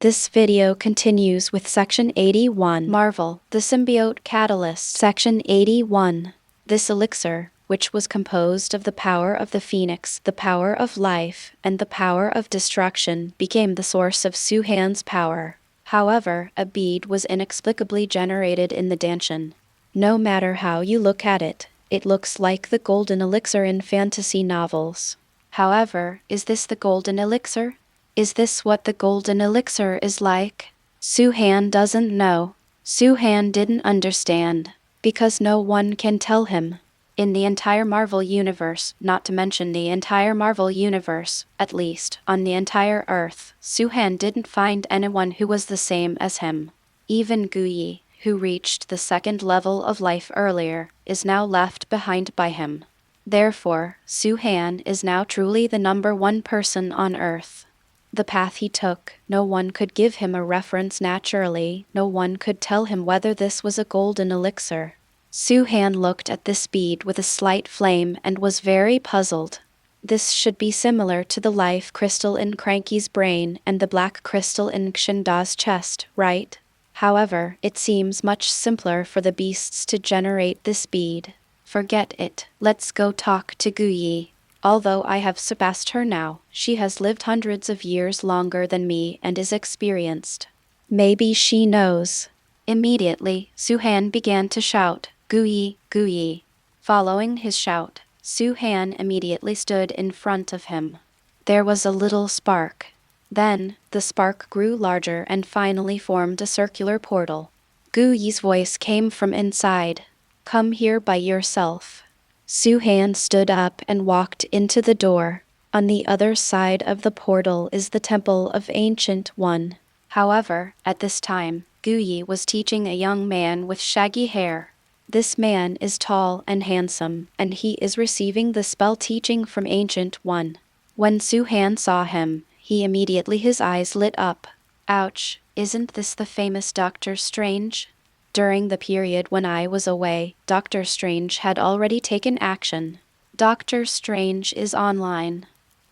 This video continues with Section 81, Marvel, the Symbiote Catalyst. Section 81. This elixir, which was composed of the power of the phoenix, the power of life, and the power of destruction, became the source of Su-Han's power. However, a bead was inexplicably generated in the Danshan. No matter how you look at it, it looks like the golden elixir in fantasy novels. However, is this the golden elixir? Is this what the golden elixir is like? Su-Han doesn't know. Su-Han didn't understand, because no one can tell him. In the entire Marvel Universe, not to mention the entire Marvel Universe, at least, on the entire Earth, Su-Han didn't find anyone who was the same as him. Even Guyi, who reached the second level of life earlier, is now left behind by him. Therefore, Su-Han is now truly the #1 person on Earth. The path he took, no one could give him a reference naturally, no one could tell him whether this was a golden elixir. Su-Han looked at this bead with a slight flame and was very puzzled. This should be similar to the life crystal in Cranky's brain and the black crystal in Xinda's chest, right? However, it seems much simpler for the beasts to generate this bead. Forget it, let's go talk to Guyi. Although I have surpassed her now, she has lived hundreds of years longer than me and is experienced. Maybe she knows. Immediately, Su-Han began to shout, "Guyi, Guyi." Following his shout, Su-Han immediately stood in front of him. There was a little spark. Then, the spark grew larger and finally formed a circular portal. Guyi's voice came from inside. "Come here by yourself." Su-Han stood up and walked into the door. On the other side of the portal is the Temple of Ancient One. However, at this time, Guyi was teaching a young man with shaggy hair. This man is tall and handsome, and he is receiving the spell teaching from Ancient One. When Su-Han saw him, he immediately his eyes lit up. Ouch, isn't this the famous Doctor Strange? During the period when I was away, Doctor Strange had already taken action. Doctor Strange is online.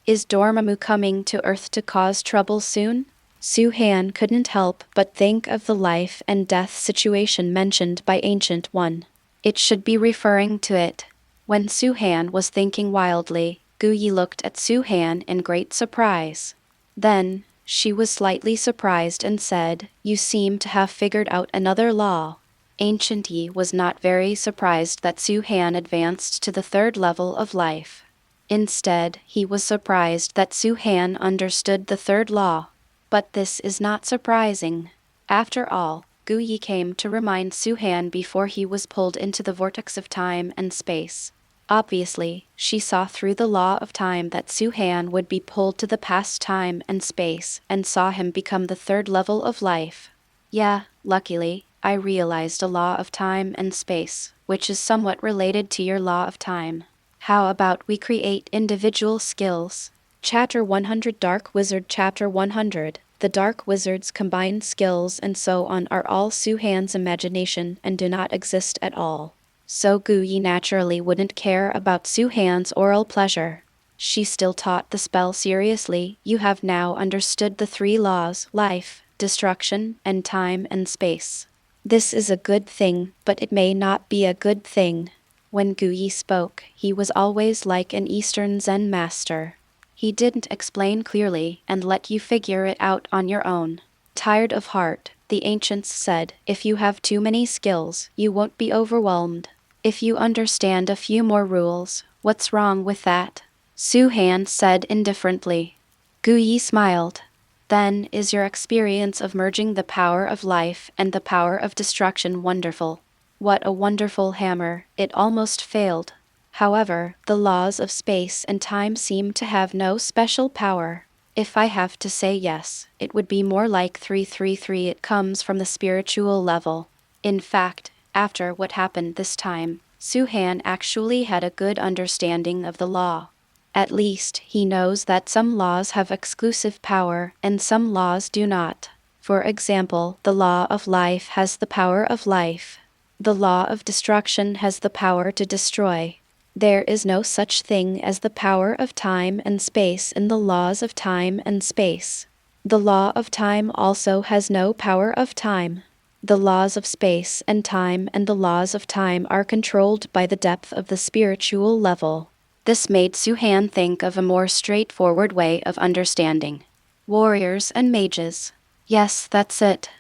Is Dormammu coming to Earth to cause trouble soon? Su-Han couldn't help but think of the life and death situation mentioned by Ancient One. It should be referring to it. When Su-Han was thinking wildly, Guyi looked at Su-Han in great surprise. Then, she was slightly surprised and said, "You seem to have figured out another law." Ancient Yi was not very surprised that Su-Han advanced to the third level of life. Instead, he was surprised that Su-Han understood the third law. But this is not surprising. After all, Guyi came to remind Su-Han before he was pulled into the vortex of time and space. Obviously, she saw through the law of time that Su-Han would be pulled to the past time and space, and saw him become the third level of life. Yeah, luckily, I realized a law of time and space, which is somewhat related to your law of time. How about we create individual skills? Chapter 100 Dark Wizard Chapter 100 The Dark Wizard's combined skills and so on are all Su-Han's imagination and do not exist at all. So Guyi naturally wouldn't care about Su-Han's oral pleasure. She still taught the spell seriously. You have now understood the 3 laws: life, destruction, and time and space. This is a good thing, but it may not be a good thing. When Guyi spoke, he was always like an Eastern Zen master. He didn't explain clearly and let you figure it out on your own. Tired of heart, the ancients said, if you have too many skills, you won't be overwhelmed. If you understand a few more rules, what's wrong with that? Su-Han said indifferently. Guyi smiled. Then, is your experience of merging the power of life and the power of destruction wonderful? What a wonderful hammer, it almost failed. However, the laws of space and time seem to have no special power. If I have to say yes, it would be more like 333. It comes from the spiritual level. In fact, after what happened this time, Su-Han actually had a good understanding of the law. At least, he knows that some laws have exclusive power and some laws do not. For example, the law of life has the power of life. The law of destruction has the power to destroy. There is no such thing as the power of time and space in the laws of time and space. The law of time also has no power of time. The laws of space and time and the laws of time are controlled by the depth of the spiritual level. This made Suhan think of a more straightforward way of understanding. Warriors and mages. Yes, that's it.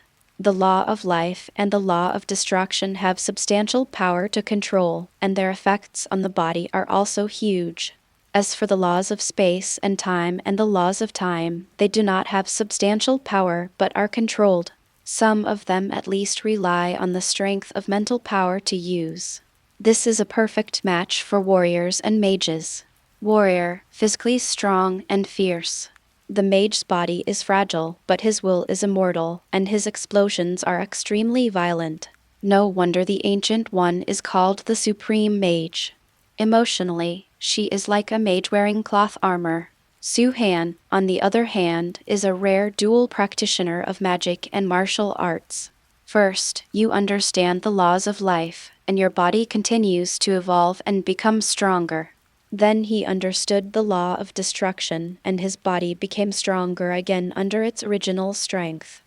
The law of life and the law of destruction have substantial power to control, and their effects on the body are also huge. As for the laws of space and time and the laws of time, they do not have substantial power but are controlled. Some of them at least rely on the strength of mental power to use. This is a perfect match for warriors and mages. Warrior, physically strong and fierce. The mage's body is fragile, but his will is immortal, and his explosions are extremely violent. No wonder the Ancient One is called the Supreme Mage. Emotionally, she is like a mage wearing cloth armor. Suhan, on the other hand, is a rare dual practitioner of magic and martial arts. First, you understand the laws of life, and your body continues to evolve and become stronger. Then he understood the law of destruction, and his body became stronger again under its original strength.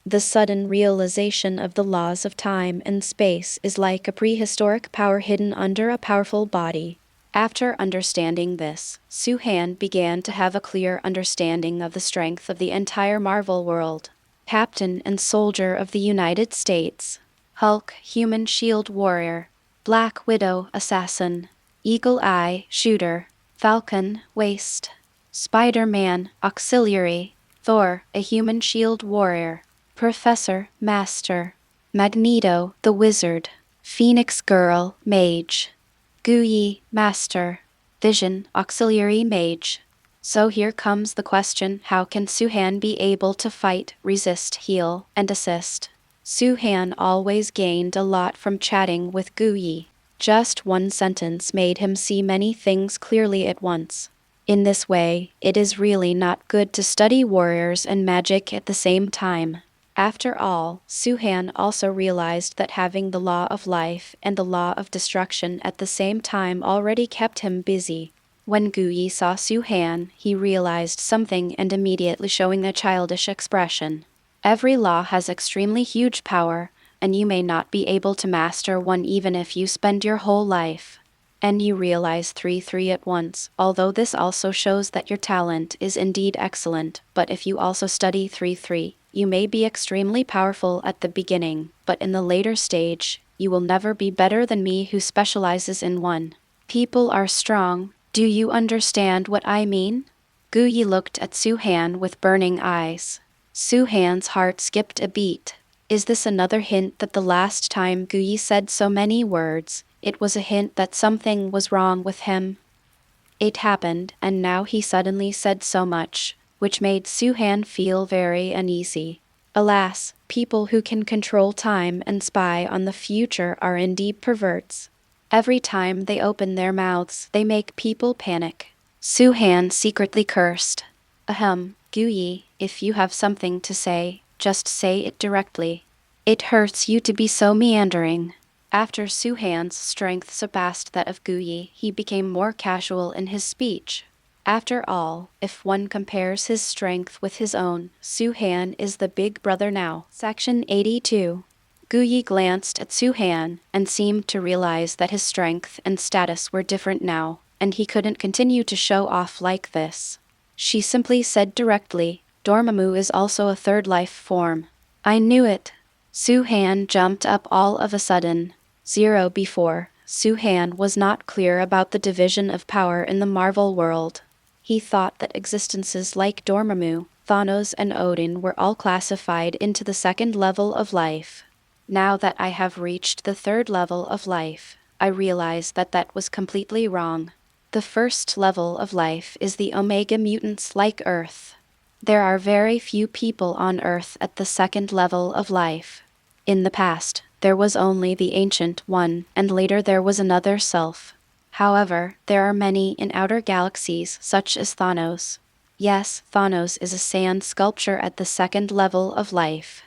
The sudden realization of the laws of time and space is like a prehistoric power hidden under a powerful body. After understanding this, Suhan began to have a clear understanding of the strength of the entire Marvel world. Captain and soldier of the United States. Hulk, human shield warrior. Black Widow, assassin. Eagle Eye, shooter. Falcon, waste. Spider-Man, auxiliary. Thor, a human shield warrior. Professor, master. Magneto, the wizard. Phoenix Girl, mage. Guyi, master. Vision, auxiliary mage. So here comes the question, how can Suhan be able to fight, resist, heal, and assist? Suhan always gained a lot from chatting with Guyi. Just one sentence made him see many things clearly at once. In this way, it is really not good to study warriors and magic at the same time. After all, Suhan also realized that having the law of life and the law of destruction at the same time already kept him busy. When Guyi saw Suhan, he realized something and immediately showing a childish expression. Every law has extremely huge power, and you may not be able to master one even if you spend your whole life. And you realize 3-3 at once, although this also shows that your talent is indeed excellent, but if you also study 3-3, you may be extremely powerful at the beginning, but in the later stage, you will never be better than me who specializes in one. People are strong. Do you understand what I mean? Guyi looked at Suhan with burning eyes. Suhan's heart skipped a beat. Is this another hint that the last time Guyi said so many words, it was a hint that something was wrong with him? It happened, and now he suddenly said so much, which made Suhan feel very uneasy. Alas, people who can control time and spy on the future are indeed perverts. Every time they open their mouths, they make people panic. Suhan secretly cursed. Ahem, Guyi, if you have something to say, just say it directly. It hurts you to be so meandering. After Suhan's strength surpassed that of Guyi, he became more casual in his speech. After all, if one compares his strength with his own, Suhan is the big brother now. Section 82. Guyi glanced at Suhan and seemed to realize that his strength and status were different now, and he couldn't continue to show off like this. She simply said directly, Dormammu is also a third life form. I knew it. Suhan jumped up all of a sudden. Before, Suhan was not clear about the division of power in the Marvel world. He thought that existences like Dormammu, Thanos, and Odin were all classified into the second level of life. Now that I have reached the third level of life, I realize that that was completely wrong. The first level of life is the Omega mutants like Earth. There are very few people on Earth at the second level of life. In the past, there was only the Ancient One, and later there was another self. However, there are many in outer galaxies, such as Thanos. Yes, Thanos is a sand sculpture at the second level of life.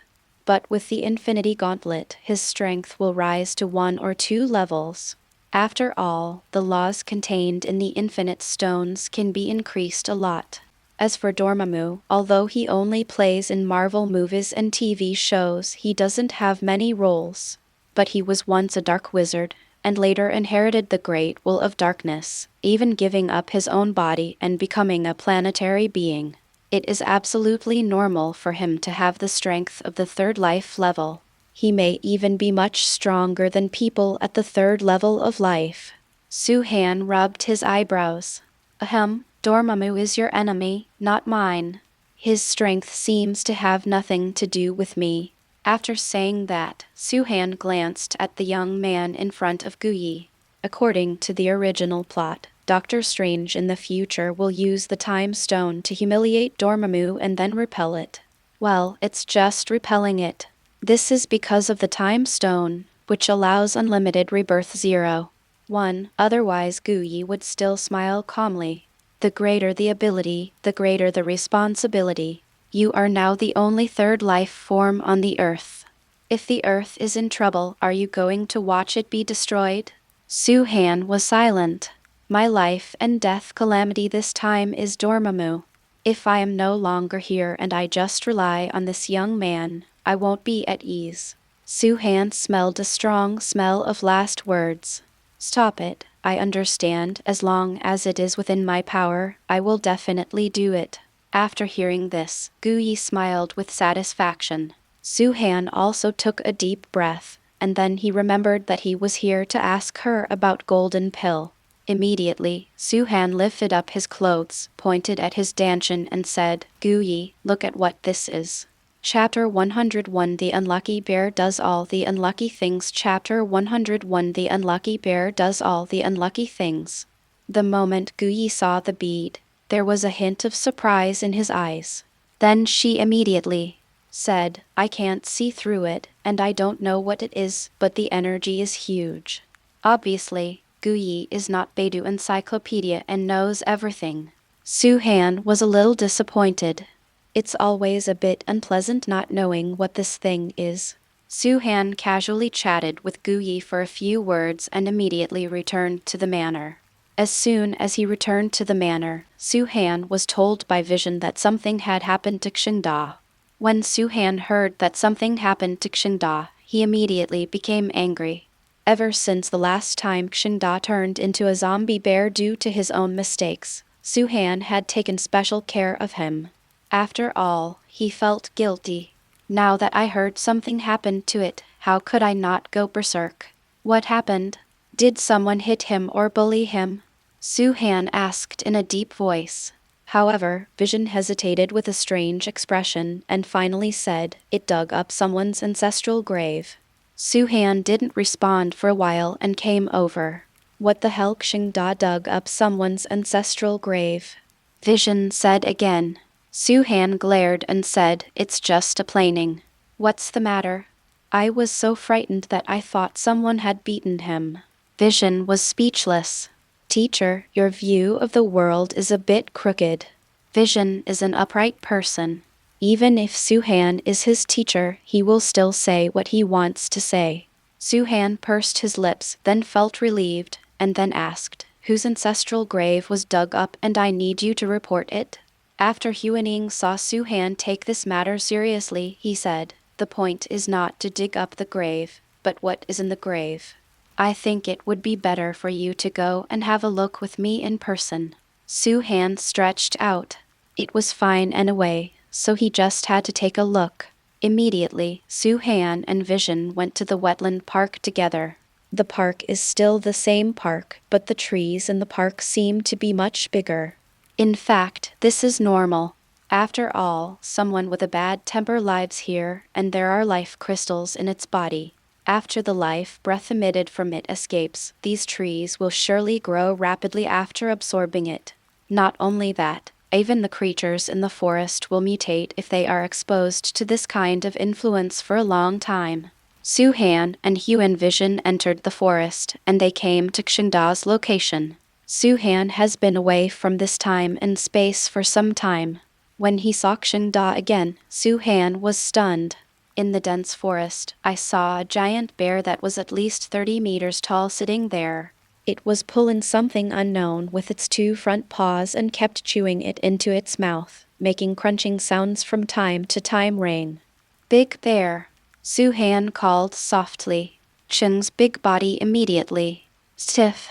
But with the Infinity Gauntlet, his strength will rise to 1 or 2 levels. After all, the laws contained in the Infinite Stones can be increased a lot. As for Dormammu, although he only plays in Marvel movies and TV shows, he doesn't have many roles. But he was once a dark wizard, and later inherited the Great Will of Darkness, even giving up his own body and becoming a planetary being. It is absolutely normal for him to have the strength of the third life level. He may even be much stronger than people at the third level of life. Su-Han rubbed his eyebrows. Ahem, Dormammu is your enemy, not mine. His strength seems to have nothing to do with me. After saying that, Su-Han glanced at the young man in front of Guyi. According to the original plot, Doctor Strange in the future will use the Time Stone to humiliate Dormammu and then repel it. Well, it's just repelling it. This is because of the Time Stone, which allows unlimited rebirth 0. 1. Otherwise Guyi would still smile calmly. The greater the ability, the greater the responsibility. You are now the only third life form on the Earth. If the Earth is in trouble, are you going to watch it be destroyed? Su-Han was silent. My life and death calamity this time is Dormammu. If I am no longer here and I just rely on this young man, I won't be at ease. Su-Han smelled a strong smell of last words. Stop it, I understand, as long as it is within my power, I will definitely do it. After hearing this, Guyi smiled with satisfaction. Su-Han also took a deep breath, and then he remembered that he was here to ask her about Golden Pill. Immediately, Su-Han lifted up his clothes, pointed at his dantian and said, Guyi, look at what this is. Chapter 101 The Unlucky Bear Does All the Unlucky Things. Chapter 101 The Unlucky Bear Does All the Unlucky Things. The moment Guyi saw the bead, there was a hint of surprise in his eyes. Then she immediately said, I can't see through it, and I don't know what it is, but the energy is huge. Obviously, Guyi is not Baidu Encyclopedia and knows everything. Su-Han was a little disappointed. It's always a bit unpleasant not knowing what this thing is. Su-Han casually chatted with Guyi for a few words and immediately returned to the manor. As soon as he returned to the manor, Su-Han was told by Vision that something had happened to Xingda. When Su-Han heard that something happened to Xingda, he immediately became angry. Ever since the last time Xingda turned into a zombie bear due to his own mistakes, Su-Han had taken special care of him. After all, he felt guilty. Now that I heard something happened to it, how could I not go berserk? What happened? Did someone hit him or bully him? Su-Han asked in a deep voice. However, Vision hesitated with a strange expression and finally said, it dug up someone's ancestral grave. Su-Han didn't respond for a while and came over. What the hell? Xingda dug up someone's ancestral grave? Vision said again. Su-Han glared and said, it's just a planing. What's the matter? I was so frightened that I thought someone had beaten him. Vision was speechless. Teacher, your view of the world is a bit crooked. Vision is an upright person. Even if Su-Han is his teacher, he will still say what he wants to say. Su-Han pursed his lips, then felt relieved, and then asked, whose ancestral grave was dug up and I need you to report it? After Huining saw Su-Han take this matter seriously, he said, the point is not to dig up the grave, but what is in the grave. I think it would be better for you to go and have a look with me in person. Su-Han stretched out. It was fine anyway, so he just had to take a look. Immediately, Su-Han and Vision went to the wetland park together. The park is still the same park, but the trees in the park seem to be much bigger. In fact, this is normal. After all, someone with a bad temper lives here, and there are life crystals in its body. After the life breath emitted from it escapes, these trees will surely grow rapidly after absorbing it. Not only that, even the creatures in the forest will mutate if they are exposed to this kind of influence for a long time. Su-Han and Huan Vision entered the forest, and they came to Xingda's location. Su-Han has been away from this time and space for some time. When he saw Xingda again, Su-Han was stunned. In the dense forest, I saw a giant bear that was at least 30 meters tall sitting there. It was pulling something unknown with its two front paws and kept chewing it into its mouth, making crunching sounds from time to time. Rain. Big bear, Su-Han called softly. Cheng's big body immediately stiff.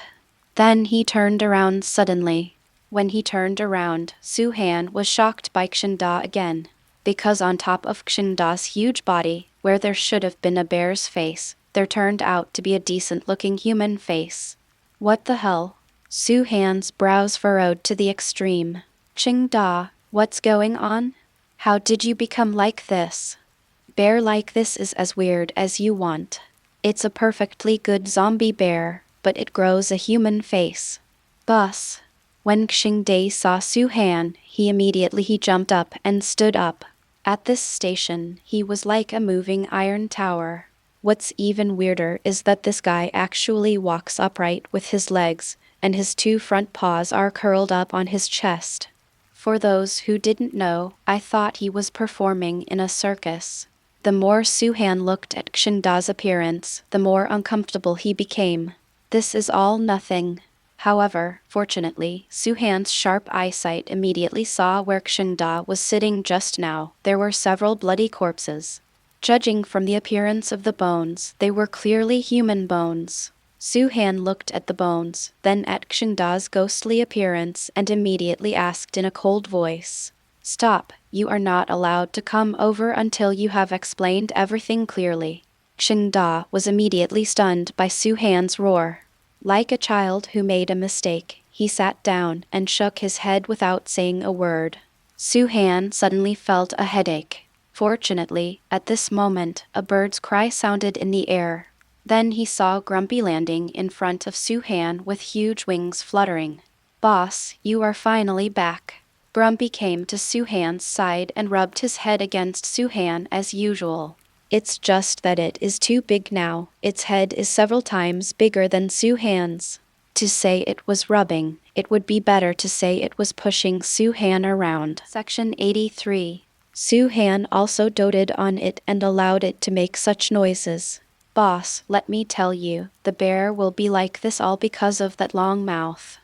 Then he turned around suddenly. When he turned around, Su-Han was shocked by Xingda again, because on top of Xingda's huge body, where there should have been a bear's face, there turned out to be a decent-looking human face. What the hell? Su-Han's brows furrowed to the extreme. Xingda, what's going on? How did you become like this? Bear like this is as weird as you want. It's a perfectly good zombie bear, but it grows a human face. Boss. When Xingde saw Su-Han, he jumped up and stood up. At this station, he was like a moving iron tower. What's even weirder is that this guy actually walks upright with his legs, and his two front paws are curled up on his chest. For those who didn't know, I thought he was performing in a circus. The more Su-Han looked at Xingda's appearance, the more uncomfortable he became. This is all nothing. However, fortunately, Su-Han's sharp eyesight immediately saw where Xingda was sitting just now. There were several bloody corpses. Judging from the appearance of the bones, they were clearly human bones. Su-Han looked at the bones, then at Xingda's ghostly appearance, and immediately asked in a cold voice, "Stop, you are not allowed to come over until you have explained everything clearly." Xingda was immediately stunned by Su-Han's roar. Like a child who made a mistake, he sat down and shook his head without saying a word. Su-Han suddenly felt a headache. Fortunately, at this moment, a bird's cry sounded in the air. Then he saw Grumpy landing in front of Su-Han with huge wings fluttering. "Boss, you are finally back." Grumpy came to Su-Han's side and rubbed his head against Su-Han as usual. "It's just that it is too big now. Its head is several times bigger than Su-Han's." To say it was rubbing, it would be better to say it was pushing Su-Han around. Section 83. Su-Han also doted on it and allowed it to make such noises. "Boss, let me tell you, the bear will be like this all because of that long mouth.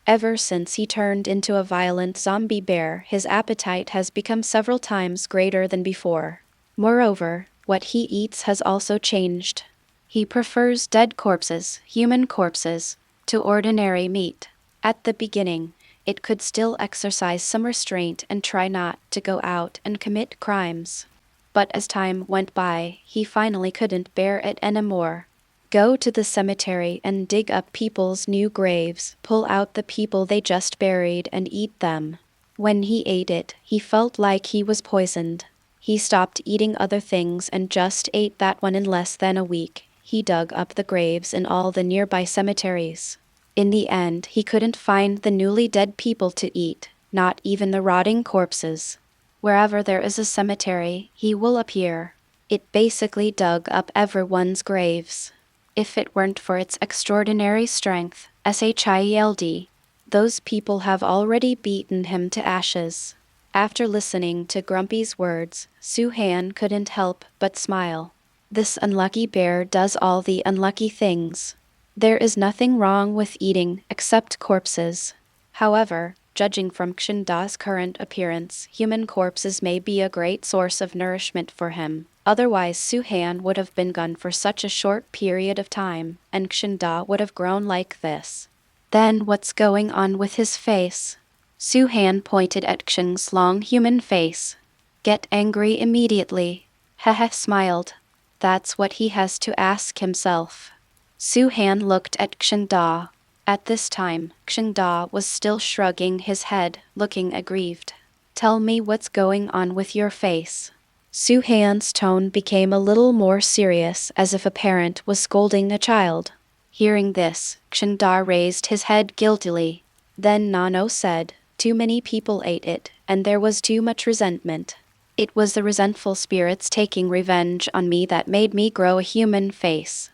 Ever since he turned into a violent zombie bear, his appetite has become several times greater than before. Moreover, what he eats has also changed. He prefers dead corpses, human corpses, to ordinary meat. At the beginning, it could still exercise some restraint and try not to go out and commit crimes. But as time went by, he finally couldn't bear it anymore. Go to the cemetery and dig up people's new graves, pull out the people they just buried and eat them. When he ate it, he felt like he was poisoned. He stopped eating other things and just ate that one in less than a week. He dug up the graves in all the nearby cemeteries. In the end, he couldn't find the newly dead people to eat, not even the rotting corpses. Wherever there is a cemetery, he will appear. It basically dug up everyone's graves. If it weren't for its extraordinary strength, SHIELD, those people have already beaten him to ashes." After listening to Grumpy's words, Su-Han couldn't help but smile. This unlucky bear does all the unlucky things. There is nothing wrong with eating except corpses. However, judging from Xingda's current appearance, human corpses may be a great source of nourishment for him. Otherwise, Su-Han would have been gone for such a short period of time, and Xingda would have grown like this. Then what's going on with his face? Su-Han pointed at Xing's long human face. "Get angry immediately." Heh smiled. That's what he has to ask himself. Su-Han looked at Xingda. At this time, Xingda was still shrugging his head, looking aggrieved. "Tell me what's going on with your face." Su-Han's tone became a little more serious, as if a parent was scolding a child. Hearing this, Xingda raised his head guiltily. Then Nano said, "Too many people ate it, and there was too much resentment. It was the resentful spirits taking revenge on me that made me grow a human face."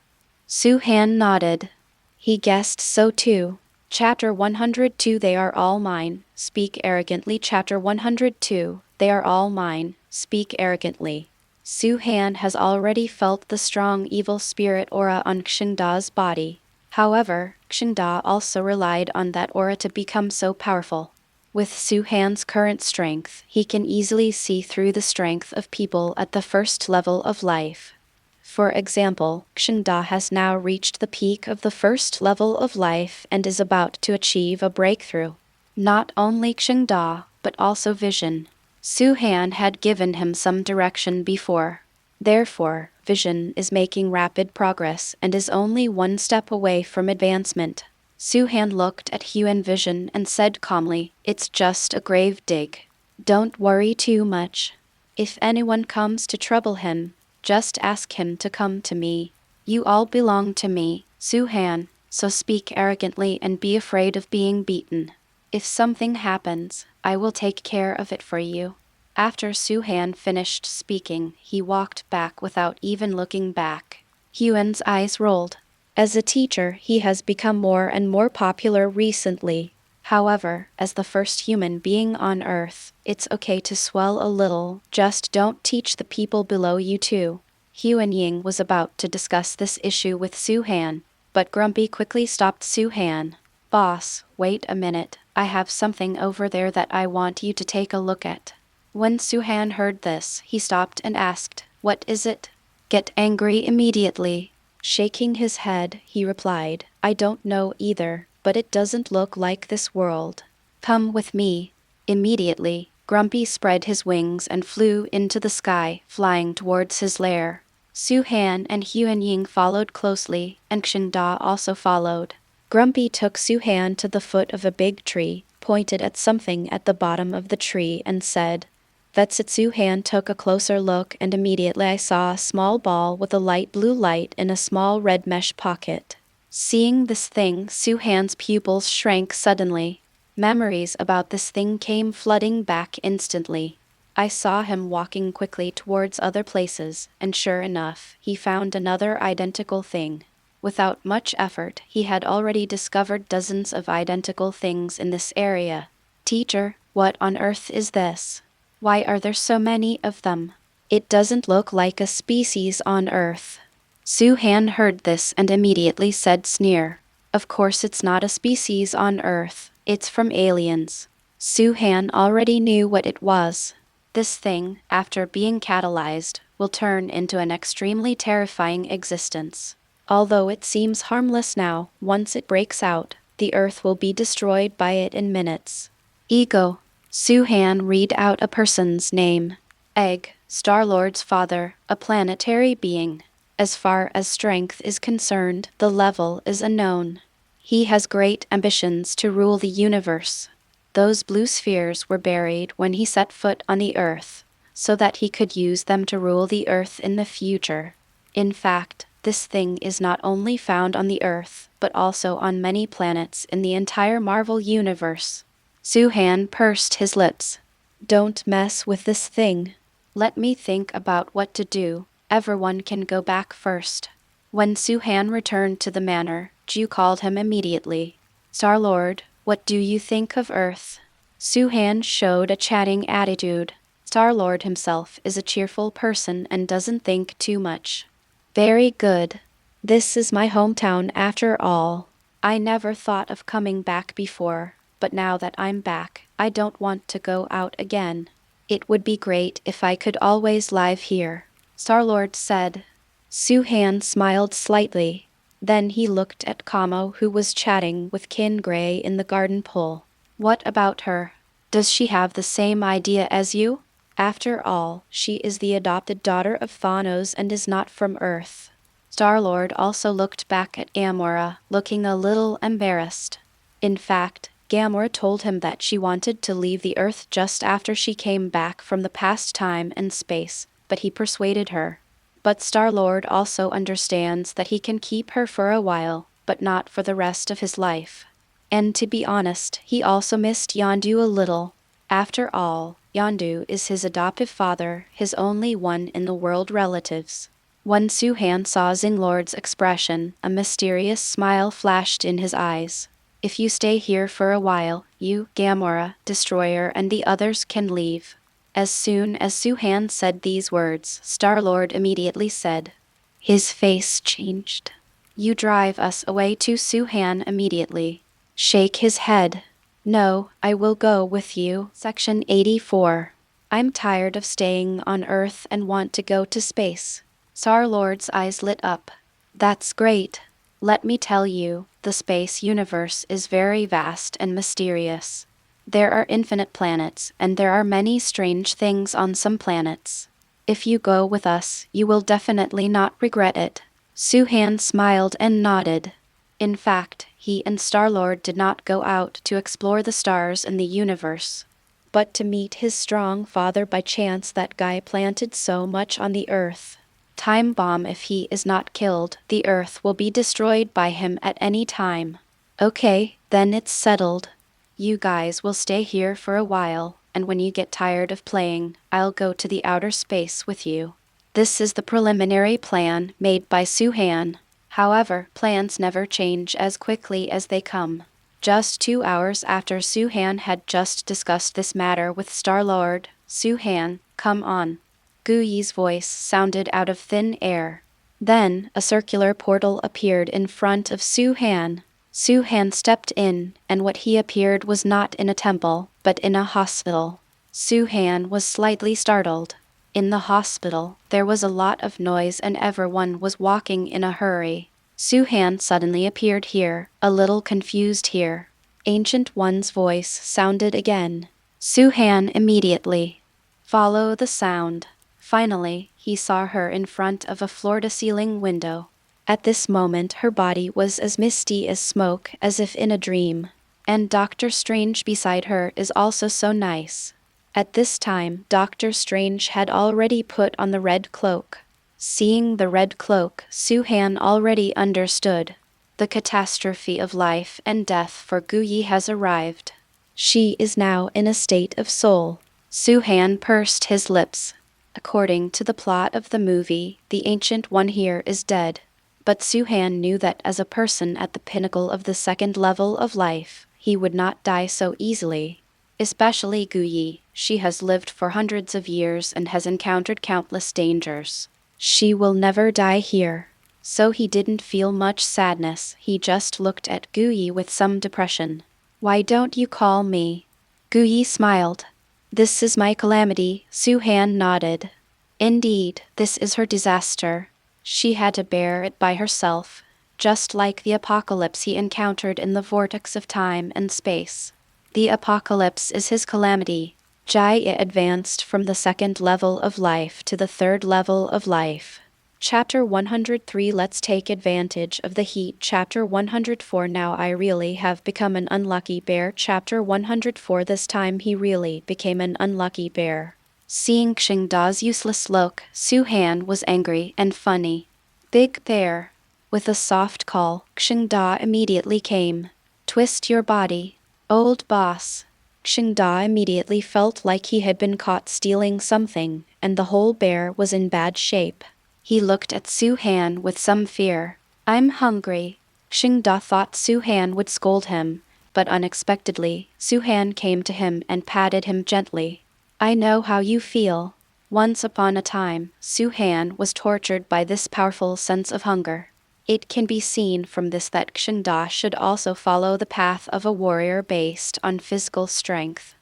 Su-Han nodded. He guessed so too. Chapter 102. They are all mine. Speak arrogantly. Chapter 102. They are all mine. Speak arrogantly. Su-Han has already felt the strong evil spirit aura on Xingda's body. However, Xingda also relied on that aura to become so powerful. With Su Han's current strength, he can easily see through the strength of people at the first level of life. For example, Xingda has now reached the peak of the first level of life and is about to achieve a breakthrough. Not only Xingda, but also Vision. Su Han had given him some direction before. Therefore, Vision is making rapid progress and is only one step away from advancement. Su Han looked at Huan Vision and said calmly, "It's just a grave dig. Don't worry too much. If anyone comes to trouble him, just ask him to come to me. You all belong to me, Su Han, so speak arrogantly and be afraid of being beaten. If something happens, I will take care of it for you." After Su Han finished speaking, he walked back without even looking back. Huan's eyes rolled. As a teacher, he has become more and more popular recently. However, as the first human being on Earth, it's okay to swell a little, just don't teach the people below you too. Huan Ying was about to discuss this issue with Su Han, but Grumpy quickly stopped Su Han. "Boss, wait a minute, I have something over there that I want you to take a look at." When Su Han heard this, he stopped and asked, "What is it?" "Get angry immediately." Shaking his head, he replied, "I don't know either, but it doesn't look like this world. Come with me." Immediately, Grumpy spread his wings and flew into the sky, flying towards his lair. Su Han and Huan Ying followed closely, and Xingda also followed. Grumpy took Su Han to the foot of a big tree, pointed at something at the bottom of the tree, and said, "That's it." Su Han took a closer look, and immediately I saw a small ball with a light blue light in a small red mesh pocket. Seeing this thing, Su Han's pupils shrank suddenly. Memories about this thing came flooding back instantly. I saw him walking quickly towards other places, and sure enough, he found another identical thing. Without much effort, he had already discovered dozens of identical things in this area. "Teacher, what on earth is this? Why are there so many of them? It doesn't look like a species on Earth." Su Han heard this and immediately said, "Sneer. Of course it's not a species on Earth, it's from aliens." Su Han already knew what it was. This thing, after being catalyzed, will turn into an extremely terrifying existence. Although it seems harmless now, once it breaks out, the Earth will be destroyed by it in minutes. Ego. Su Han read out a person's name. Egg, Star-Lord's father, a planetary being. As far as strength is concerned, the level is unknown. He has great ambitions to rule the universe. Those blue spheres were buried when he set foot on the Earth, so that he could use them to rule the Earth in the future. In fact, this thing is not only found on the Earth, but also on many planets in the entire Marvel universe. Su Han pursed his lips. "Don't mess with this thing. Let me think about what to do. Everyone can go back first." When Su Han returned to the manor, Ju called him immediately. "Star-Lord, what do you think of Earth?" Su Han showed a chatting attitude. Star-Lord himself is a cheerful person and doesn't think too much. "Very good. This is my hometown after all. I never thought of coming back before, but now that I'm back, I don't want to go out again. It would be great if I could always live here," Star-Lord said. Su Han smiled slightly. Then he looked at Kamo, who was chatting with Kin Gray in the garden pool. "What about her? Does she have the same idea as you? After all, she is the adopted daughter of Thanos and is not from Earth." Star-Lord also looked back at Gamora, looking a little embarrassed. In fact, Gamora told him that she wanted to leave the Earth just after she came back from the past time and space, but he persuaded her. But Star-Lord also understands that he can keep her for a while, but not for the rest of his life. And to be honest, he also missed Yondu a little. After all, Yondu is his adoptive father, his only one in the world relatives. When Su Han saw Xinglord's expression, a mysterious smile flashed in his eyes. "If you stay here for a while, you, Gamora, Destroyer, and the others can leave." As soon as Su Han said these words, Star-Lord immediately said. His face changed. You drive us away to Suhan immediately. Shake his head. No, I will go with you. Section 84. I'm tired of staying on Earth and want to go to space. Star-Lord's eyes lit up. That's great. Let me tell you, the space universe is very vast and mysterious. There are infinite planets, and there are many strange things on some planets. If you go with us, you will definitely not regret it. Suhan smiled and nodded. In fact, he and Star-Lord did not go out to explore the stars in the universe, but to meet his strong father by chance. That guy planted so much on the Earth. Time bomb. If he is not killed, the Earth will be destroyed by him at any time. Okay, then it's settled. You guys will stay here for a while, and when you get tired of playing, I'll go to the outer space with you. This is the preliminary plan made by Suhan. However, plans never change as quickly as they come. Just 2 hours after Suhan had just discussed this matter with Star-Lord, Suhan, come on. Guyi's voice sounded out of thin air. Then, a circular portal appeared in front of Suhan. Suhan stepped in, and what he appeared was not in a temple, but in a hospital. Suhan was slightly startled. In the hospital, there was a lot of noise and everyone was walking in a hurry. Suhan suddenly appeared here, a little confused here. Ancient One's voice sounded again. Suhan immediately. Follow the sound. Finally, he saw her in front of a floor-to-ceiling window. At this moment her body was as misty as smoke, as if in a dream. And Doctor Strange beside her is also so nice. At this time, Doctor Strange had already put on the red cloak. Seeing the red cloak, Suhan already understood. The catastrophe of life and death for Guyi has arrived. She is now in a state of soul. Suhan pursed his lips. According to the plot of the movie, the Ancient One here is dead. But Suhan knew that as a person at the pinnacle of the second level of life, he would not die so easily. Especially Guyi, she has lived for hundreds of years and has encountered countless dangers. She will never die here. So he didn't feel much sadness, he just looked at Guyi with some depression. Why don't you call me? Guyi smiled. This is my calamity, Suhan nodded. Indeed, this is her disaster. She had to bear it by herself, just like the apocalypse he encountered in the vortex of time and space. The apocalypse is his calamity. Jai advanced from the second level of life to the third level of life. Chapter 103. Let's take advantage of the heat. Chapter 104. Now I really have become an unlucky bear. Chapter 104. This time he really became an unlucky bear. Seeing Xingda's useless look, Suhan was angry and funny. Big bear. With a soft call, Xingda immediately came. Twist your body. Old boss. Xingda immediately felt like he had been caught stealing something, and the whole bear was in bad shape. He looked at Suhan with some fear. I'm hungry. Xingda thought Suhan would scold him, but unexpectedly, Suhan came to him and patted him gently. I know how you feel. Once upon a time, Suhan was tortured by this powerful sense of hunger. It can be seen from this that Xingda should also follow the path of a warrior based on physical strength.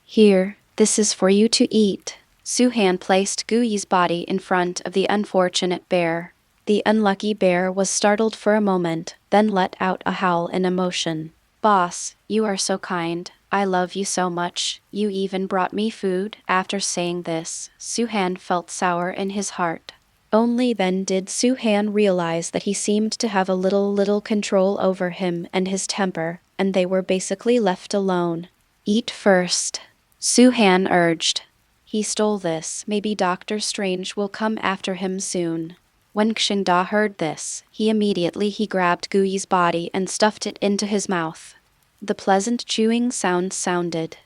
Here, this is for you to eat. Suhan placed Guyi's body in front of the unfortunate bear. The unlucky bear was startled for a moment, then let out a howl in emotion. Boss, you are so kind. I love you so much. You even brought me food. After saying this, Suhan felt sour in his heart. Only then did Suhan realize that he seemed to have a little control over him and his temper, and they were basically left alone. Eat first, Suhan urged. He stole this. Maybe Doctor Strange will come after him soon. When Xingda heard this, he grabbed Guyi's body and stuffed it into his mouth. The pleasant chewing sound sounded.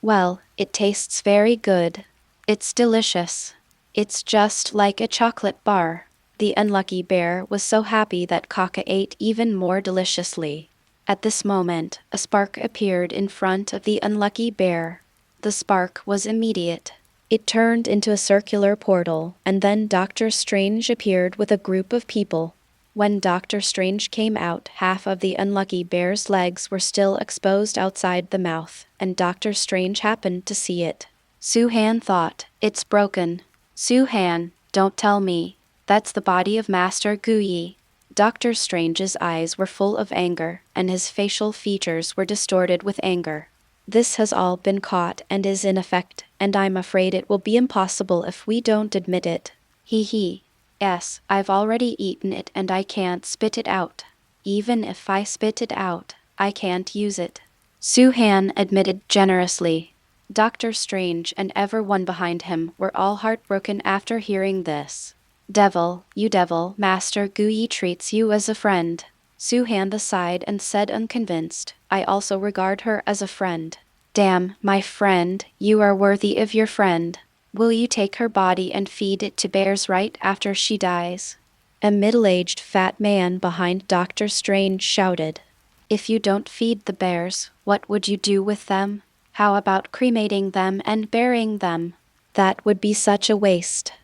Well, it tastes very good. It's delicious. It's just like a chocolate bar. The unlucky bear was so happy that Kaka ate even more deliciously. At this moment, a spark appeared in front of the unlucky bear. The spark was immediate. It turned into a circular portal, and then Doctor Strange appeared with a group of people. When Doctor Strange came out, half of the unlucky bear's legs were still exposed outside the mouth, and Doctor Strange happened to see it. Su-Han thought, "It's broken." "Su-Han, don't tell me. That's the body of Master Gu-Yi." Doctor Strange's eyes were full of anger, and his facial features were distorted with anger. "This has all been caught and is in effect, and I'm afraid it will be impossible if we don't admit it." He. "Yes, I've already eaten it and I can't spit it out. Even if I spit it out, I can't use it." Su-Han admitted generously. Doctor Strange and everyone behind him were all heartbroken after hearing this. "Devil, you devil, Master Gu-Yi treats you as a friend." Su-Han sighed and said unconvinced, "I also regard her as a friend." "Damn, my friend, you are worthy of your friend. Will you take her body and feed it to bears right after she dies?" A middle-aged fat man behind Doctor Strange shouted. "If you don't feed the bears, what would you do with them? How about cremating them and burying them? That would be such a waste.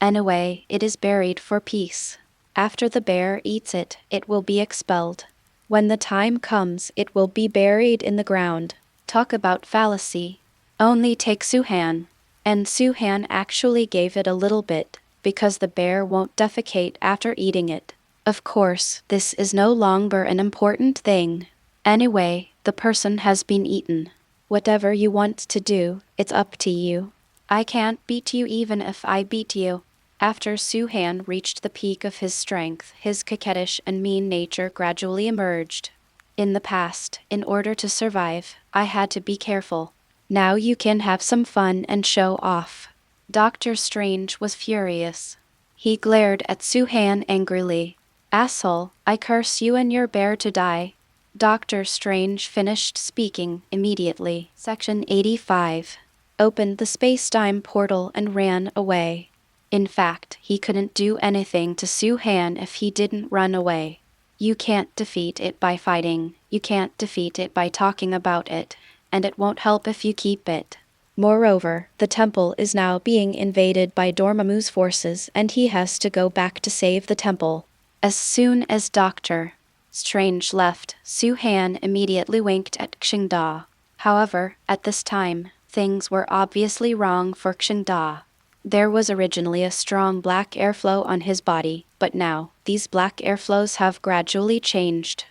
Anyway, it is buried for peace. After the bear eats it, it will be expelled. When the time comes, it will be buried in the ground." Talk about fallacy. Only take Su-Han. And Su-Han actually gave it a little bit, because the bear won't defecate after eating it. Of course, this is no longer an important thing. Anyway, the person has been eaten. Whatever you want to do, it's up to you. I can't beat you even if I beat you. After Su-Han reached the peak of his strength, his coquettish and mean nature gradually emerged. "In the past, in order to survive, I had to be careful. Now you can have some fun and show off." Doctor Strange was furious. He glared at Su-Han angrily. "Asshole, I curse you and your bear to die." Doctor Strange finished speaking immediately. Section 85. Opened the space-time portal and ran away. In fact, he couldn't do anything to Su-Han if he didn't run away. You can't defeat it by fighting, you can't defeat it by talking about it, and it won't help if you keep it. Moreover, the temple is now being invaded by Dormammu's forces and he has to go back to save the temple. As soon as Doctor Strange left, Su-Han immediately winked at Xingda. However, at this time, things were obviously wrong for Xingda. There was originally a strong black airflow on his body, but now, these black airflows have gradually changed.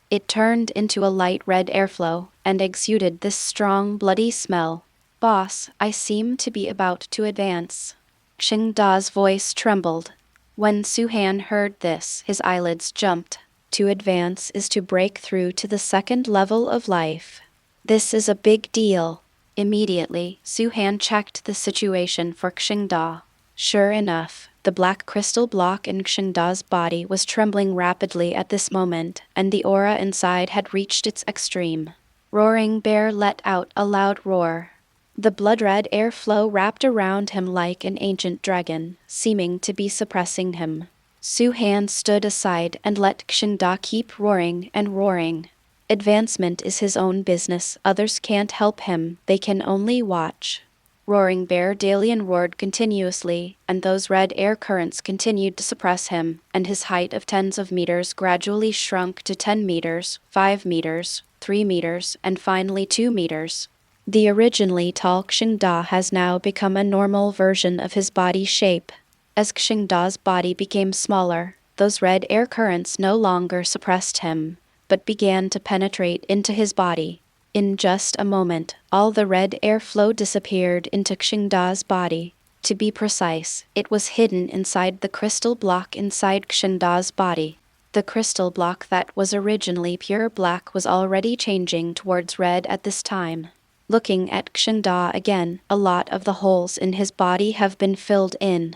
It turned into a light red airflow, and exuded this strong bloody smell. "Boss, I seem to be about to advance." Xingda's voice trembled. When Su-Han heard this, his eyelids jumped. To advance is to break through to the second level of life. This is a big deal. Immediately, Su-Han checked the situation for Xingda. Sure enough, the black crystal block in Xingda's body was trembling rapidly at this moment, and the aura inside had reached its extreme. Roaring Bear let out a loud roar. The blood-red airflow wrapped around him like an ancient dragon, seeming to be suppressing him. Su-Han stood aside and let Xingda keep roaring and roaring. Advancement is his own business, others can't help him, they can only watch. Roaring Bear Dalian roared continuously, and those red air currents continued to suppress him, and his height of tens of meters gradually shrunk to 10 meters, 5 meters, 3 meters, and finally 2 meters. The originally tall Xingda has now become a normal version of his body shape. As Xingda's body became smaller, those red air currents no longer suppressed him, but began to penetrate into his body. In just a moment, all the red airflow disappeared into Xingda's body. To be precise, it was hidden inside the crystal block inside Xingda's body. The crystal block that was originally pure black was already changing towards red at this time. Looking at Xingda again, a lot of the holes in his body have been filled in.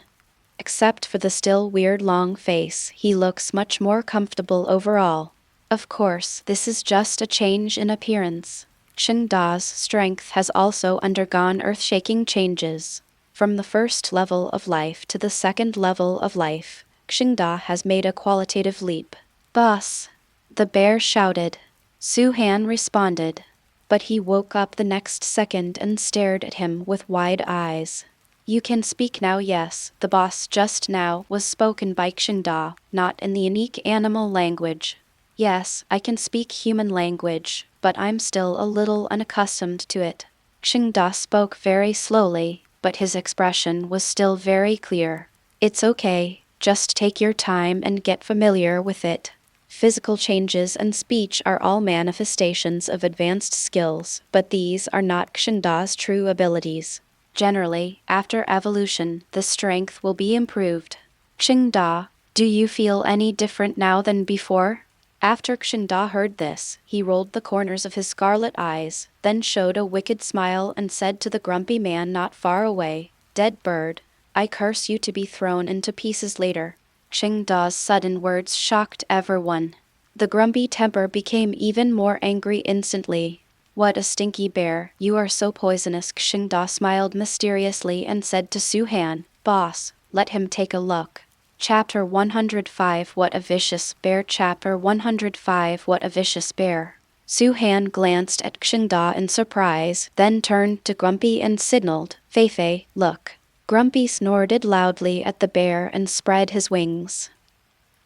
Except for the still weird long face, he looks much more comfortable overall. Of course, this is just a change in appearance. Xingda's strength has also undergone earth-shaking changes. From the first level of life to the second level of life, Xingda has made a qualitative leap. "Boss!" the bear shouted. Su-Han responded, but he woke up the next second and stared at him with wide eyes. You can speak now. Yes, the boss just now was spoken by Xingda, not in the unique animal language. Yes, I can speak human language, but I'm still a little unaccustomed to it. Xingda spoke very slowly, but his expression was still very clear. It's okay, just take your time and get familiar with it. Physical changes and speech are all manifestations of advanced skills, but these are not Xingda's true abilities. Generally, after evolution, the strength will be improved. Xingda, do you feel any different now than before? After Xingda heard this, he rolled the corners of his scarlet eyes, then showed a wicked smile and said to the grumpy man not far away, "Dead bird, I curse you to be thrown into pieces later." Xingda's sudden words shocked everyone. The grumpy temper became even more angry instantly. "What a stinky bear, you are so poisonous." Xingda smiled mysteriously and said to Su Han, "Boss, let him take a look." Chapter 105 What a Vicious Bear. Chapter 105 What a Vicious Bear. Su Han glanced at Xingda in surprise, then turned to Grumpy and signaled, "Feifei, look." Grumpy snorted loudly at the bear and spread his wings.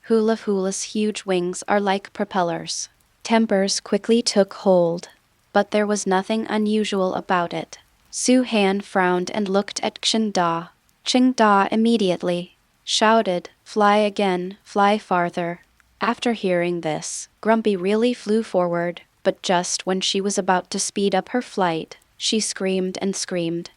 Hula's huge wings are like propellers. Tempers quickly took hold, but there was nothing unusual about it. Su Han frowned and looked at Xingda. Xingda immediately shouted, "Fly again, fly farther." After hearing this, Grumpy really flew forward, but just when she was about to speed up her flight, she screamed,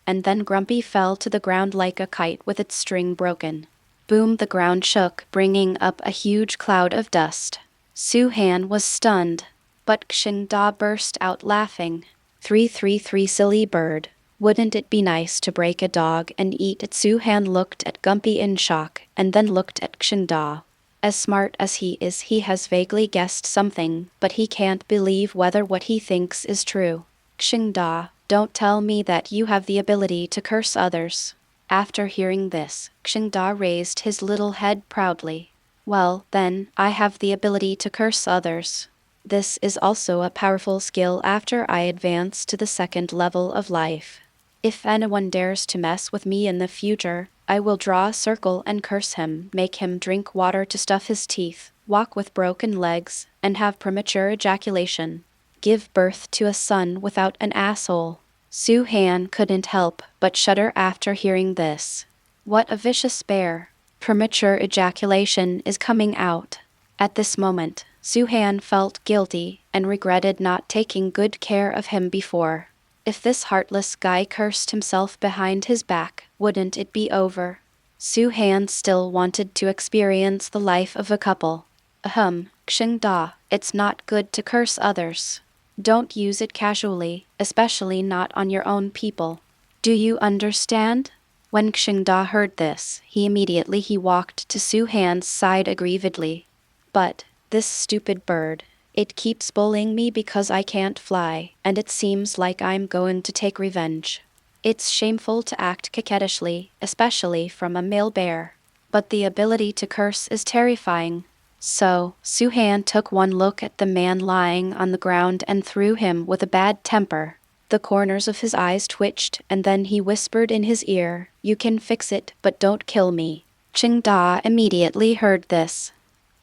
and then Grumpy fell to the ground like a kite with its string broken. Boom, the ground shook, bringing up a huge cloud of dust. Su Han was stunned, but Xingda burst out laughing. "333 silly bird. Wouldn't it be nice to break a dog and eat it?" Su Han looked at Grumpy in shock, and then looked at Xingda. As smart as he is, he has vaguely guessed something, but he can't believe whether what he thinks is true. "Xingda, don't tell me that you have the ability to curse others." After hearing this, Xingda raised his little head proudly. "Well, then, I have the ability to curse others. This is also a powerful skill after I advance to the second level of life. If anyone dares to mess with me in the future, I will draw a circle and curse him, make him drink water to stuff his teeth, walk with broken legs, and have premature ejaculation. Give birth to a son without an asshole." Su Han couldn't help but shudder after hearing this. What a vicious bear. Premature ejaculation is coming out. At this moment, Su Han felt guilty and regretted not taking good care of him before. If this heartless guy cursed himself behind his back, wouldn't it be over? Su Han still wanted to experience the life of a couple. Xingda, it's not good to curse others. Don't use it casually, especially not on your own people. Do you understand? When Xingda heard this, he walked to Su Han's side aggrievedly. "But, this stupid bird, it keeps bullying me because I can't fly, and it seems like I'm going to take revenge. It's shameful to act coquettishly, especially from a male bear. But the ability to curse is terrifying." So, Su Han took one look at the man lying on the ground and threw him with a bad temper. The corners of his eyes twitched, and then he whispered in his ear, "You can fix it, but don't kill me." Xingda immediately heard this.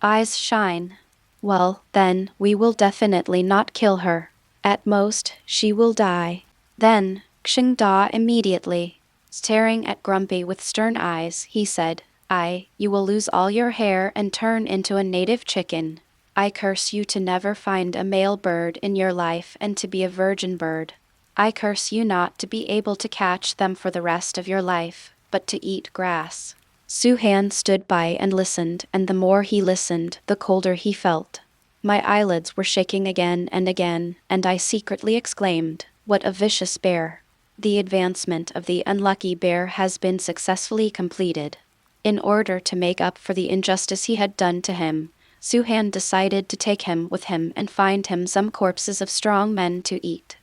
Eyes shine. "Well, then, we will definitely not kill her. At most, she will die." Then, Xingda immediately, staring at Grumpy with stern eyes, he said, You will lose all your hair and turn into a native chicken. I curse you to never find a male bird in your life and to be a virgin bird. I curse you not to be able to catch them for the rest of your life, but to eat grass." Su Han stood by and listened, and the more he listened, the colder he felt. My eyelids were shaking again, and I secretly exclaimed, "What a vicious bear." The advancement of the unlucky bear has been successfully completed. In order to make up for the injustice he had done to him, Su Han decided to take him with him and find him some corpses of strong men to eat.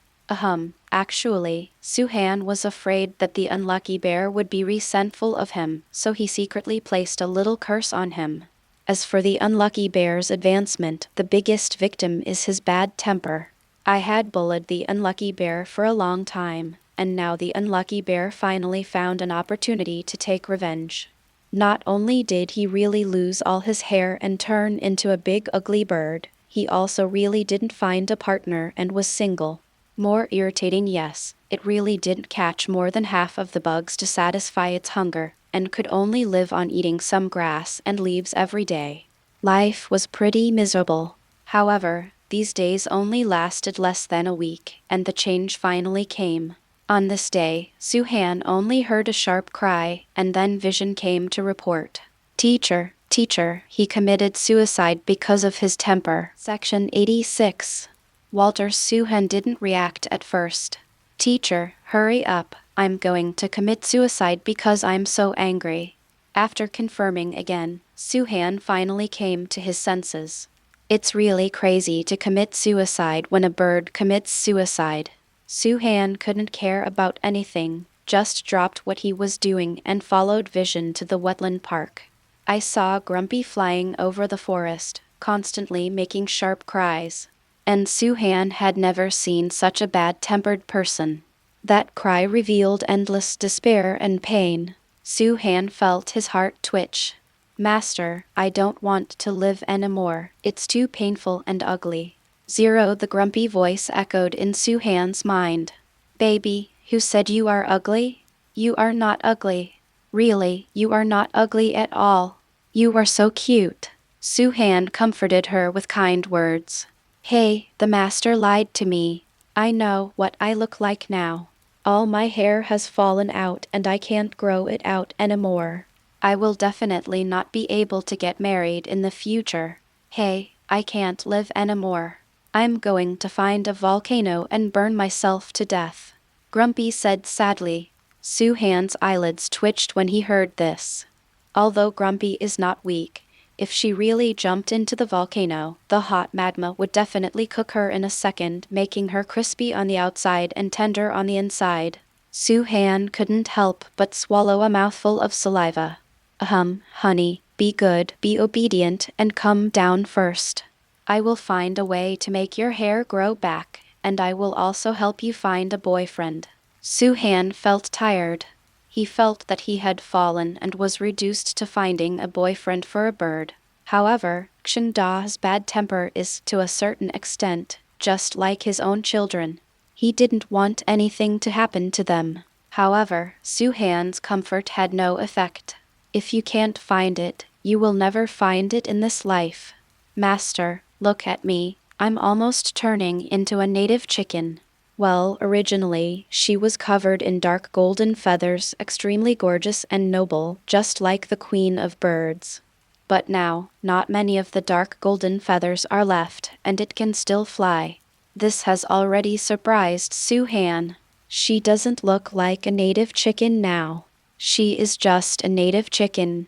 Actually, Su Han was afraid that the unlucky bear would be resentful of him, so he secretly placed a little curse on him. As for the unlucky bear's advancement, the biggest victim is his bad temper. I had bullied the unlucky bear for a long time, and now the unlucky bear finally found an opportunity to take revenge. Not only did he really lose all his hair and turn into a big ugly bird, he also really didn't find a partner and was single. More irritating, yes, it really didn't catch more than half of the bugs to satisfy its hunger, and could only live on eating some grass and leaves every day. Life was pretty miserable. However, these days only lasted less than a week, and the change finally came. On this day, Suhan only heard a sharp cry, and then Vision came to report. Teacher, he committed suicide because of his temper. Section 86. Walter Suhan didn't react at first. Teacher, hurry up, I'm going to commit suicide because I'm so angry. After confirming again, Suhan finally came to his senses. It's really crazy to commit suicide when a bird commits suicide. Suhan couldn't care about anything, just dropped what he was doing and followed Vision to the wetland park. I saw Grumpy flying over the forest, constantly making sharp cries. And Suhan had never seen such a bad-tempered person. That cry revealed endless despair and pain. Suhan felt his heart twitch. Master, I don't want to live anymore. It's too painful and ugly. Zero, the grumpy voice echoed in Suhan's mind. Baby, who said you are ugly? You are not ugly. Really, you are not ugly at all. You are so cute. Suhan comforted her with kind words. Hey, the master lied to me. I know what I look like now. All my hair has fallen out and I can't grow it out anymore. I will definitely not be able to get married in the future. Hey, I can't live anymore. I'm going to find a volcano and burn myself to death. Grumpy said sadly. Suhan's eyelids twitched when he heard this. Although Grumpy is not weak, if she really jumped into the volcano, the hot magma would definitely cook her in a second, making her crispy on the outside and tender on the inside. Suhan couldn't help but swallow a mouthful of saliva. Honey, be good, be obedient, and come down first. I will find a way to make your hair grow back, and I will also help you find a boyfriend. Suhan felt tired. He felt that he had fallen and was reduced to finding a boyfriend for a bird. However, Xingda's bad temper is, to a certain extent, just like his own children. He didn't want anything to happen to them. However, Suhan's comfort had no effect. If you can't find it, you will never find it in this life. Master, look at me. I'm almost turning into a native chicken. Well, originally, she was covered in dark golden feathers, extremely gorgeous and noble, just like the queen of birds. But now, not many of the dark golden feathers are left, and it can still fly. This has already surprised Suhan. She doesn't look like a native chicken now. She is just a native chicken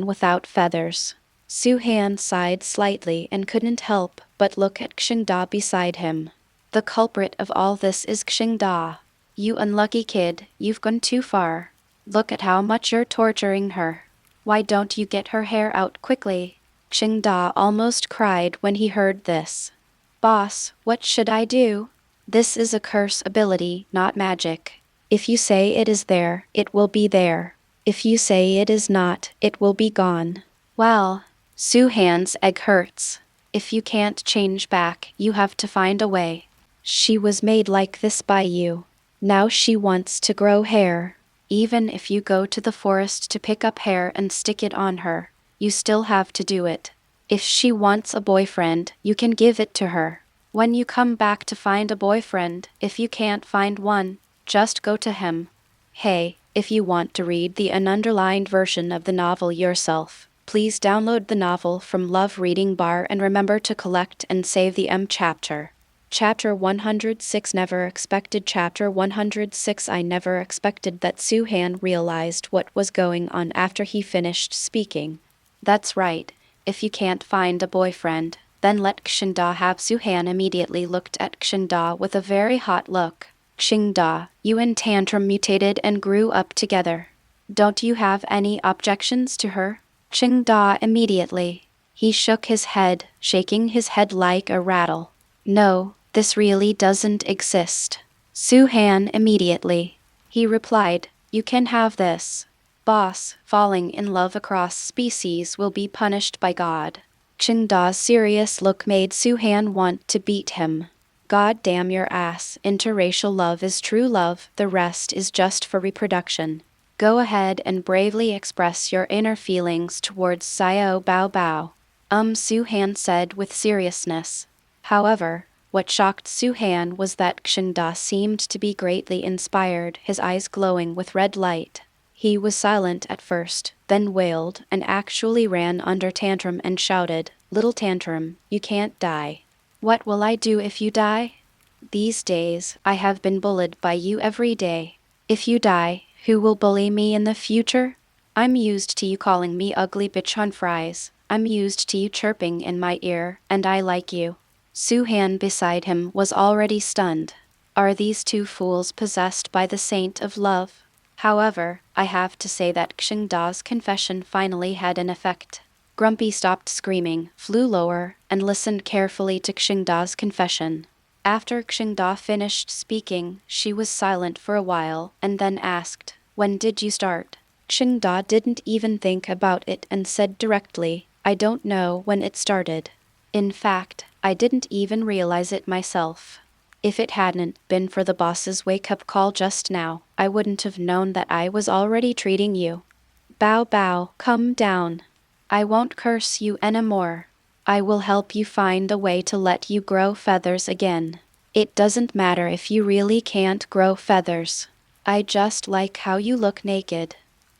without feathers. Suhan sighed slightly and couldn't help but look at Xingda beside him. The culprit of all this is Xingda. You unlucky kid, you've gone too far. Look at how much you're torturing her. Why don't you get her hair out quickly? Xingda almost cried when he heard this. Boss, what should I do? This is a curse ability, not magic. If you say it is there, it will be there. If you say it is not, it will be gone. Well, Suhan's egg hurts. If you can't change back, you have to find a way. She was made like this by you. Now she wants to grow hair. Even if you go to the forest to pick up hair and stick it on her, you still have to do it. If she wants a boyfriend, you can give it to her. When you come back to find a boyfriend, if you can't find one, just go to him. Hey, if you want to read the ununderlined version of the novel yourself, please download the novel from Love Reading Bar and remember to collect and save the chapter. Chapter 106 Never Expected. Chapter 106 I never expected that Suhan realized what was going on after he finished speaking. That's right, if you can't find a boyfriend, then let Xingda have. Suhan immediately looked at Xingda with a very hot look. Xingda, you and Tantrum mutated and grew up together. Don't you have any objections to her? Xingda immediately. He shook his head, shaking his head like a rattle. No, this really doesn't exist. Su-Han immediately. He replied, "You can have this. Boss, falling in love across species will be punished by God." Qingda's serious look made Su-Han want to beat him. "God damn your ass, interracial love is true love, the rest is just for reproduction. Go ahead and bravely express your inner feelings towards Xiao Bao Bao," Su-Han said with seriousness. However, what shocked Su-Han was that Qingda seemed to be greatly inspired, his eyes glowing with red light. He was silent at first, then wailed, and actually ran under Tantrum and shouted, "Little Tantrum, you can't die." "What will I do if you die?" "These days, I have been bullied by you every day. If you die, who will bully me in the future? I'm used to you calling me ugly bitch on fries. I'm used to you chirping in my ear, and I like you." Su-Han beside him was already stunned. Are these two fools possessed by the saint of love? However, I have to say that Qingda's confession finally had an effect. Grumpy stopped screaming, flew lower, and listened carefully to Qingda's confession. After Qingda finished speaking, she was silent for a while, and then asked, "When did you start?" Qingda didn't even think about it and said directly, "I don't know when it started. In fact, I didn't even realize it myself. If it hadn't been for the boss's wake-up call just now, I wouldn't have known that I was already treating you." "Bao Bao, come down. I won't curse you anymore. I will help you find a way to let you grow feathers again. It doesn't matter if you really can't grow feathers. I just like how you look naked.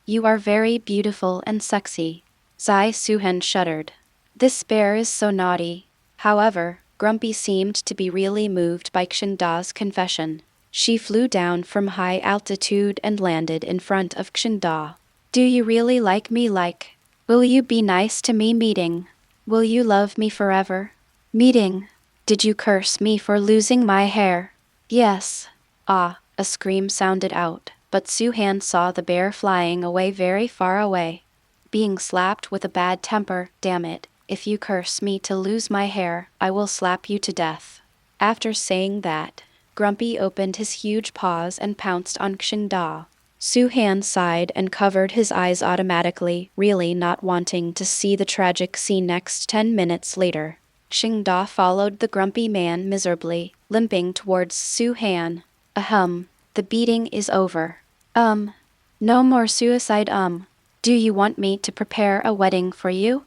You are very beautiful and sexy." Zai Su-Han shuddered. "This bear is so naughty." However, Grumpy seemed to be really moved by Qingda's confession. She flew down from high altitude and landed in front of Qingda. "Do you really like me like? Will you be nice to me meeting? Will you love me forever? Meeting? Did you curse me for losing my hair?" "Yes." Ah, a scream sounded out, but Su-Han saw the bear flying away very far away. "Being slapped with a bad temper, damn it. If you curse me to lose my hair, I will slap you to death." After saying that, Grumpy opened his huge paws and pounced on Qingda. Su-Han sighed and covered his eyes automatically, really not wanting to see the tragic scene next. 10 minutes later, Qingda followed the grumpy man miserably, limping towards Su-Han. "Ahem, the beating is over. No more suicide. Do you want me to prepare a wedding for you?"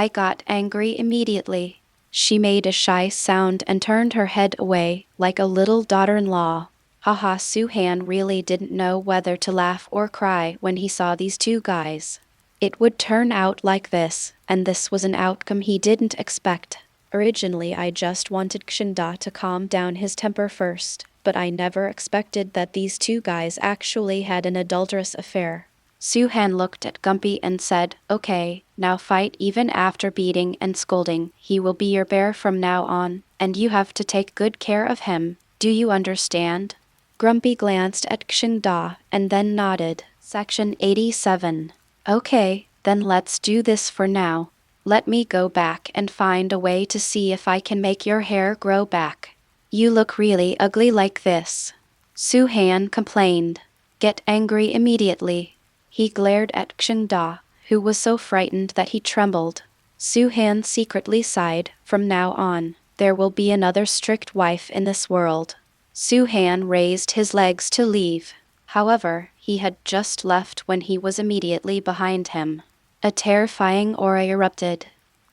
I got angry immediately. She made a shy sound and turned her head away, like a little daughter-in-law. Haha, Su-Han really didn't know whether to laugh or cry when he saw these two guys. It would turn out like this, and this was an outcome he didn't expect. Originally, I just wanted Qingda to calm down his temper first, but I never expected that these two guys actually had an adulterous affair. Su-Han looked at Gumpy and said, "Okay, now fight even after beating and scolding. He will be your bear from now on, and you have to take good care of him. Do you understand?" Grumpy glanced at Qingda and then nodded. Section 87. "Okay, then let's do this for now. Let me go back and find a way to see if I can make your hair grow back. You look really ugly like this," Su-Han complained. "Get angry immediately." He glared at Qingda, who was so frightened that he trembled. Su-Han secretly sighed, "From now on, there will be another strict wife in this world." Su-Han raised his legs to leave. However, he had just left when he was immediately behind him. A terrifying aura erupted.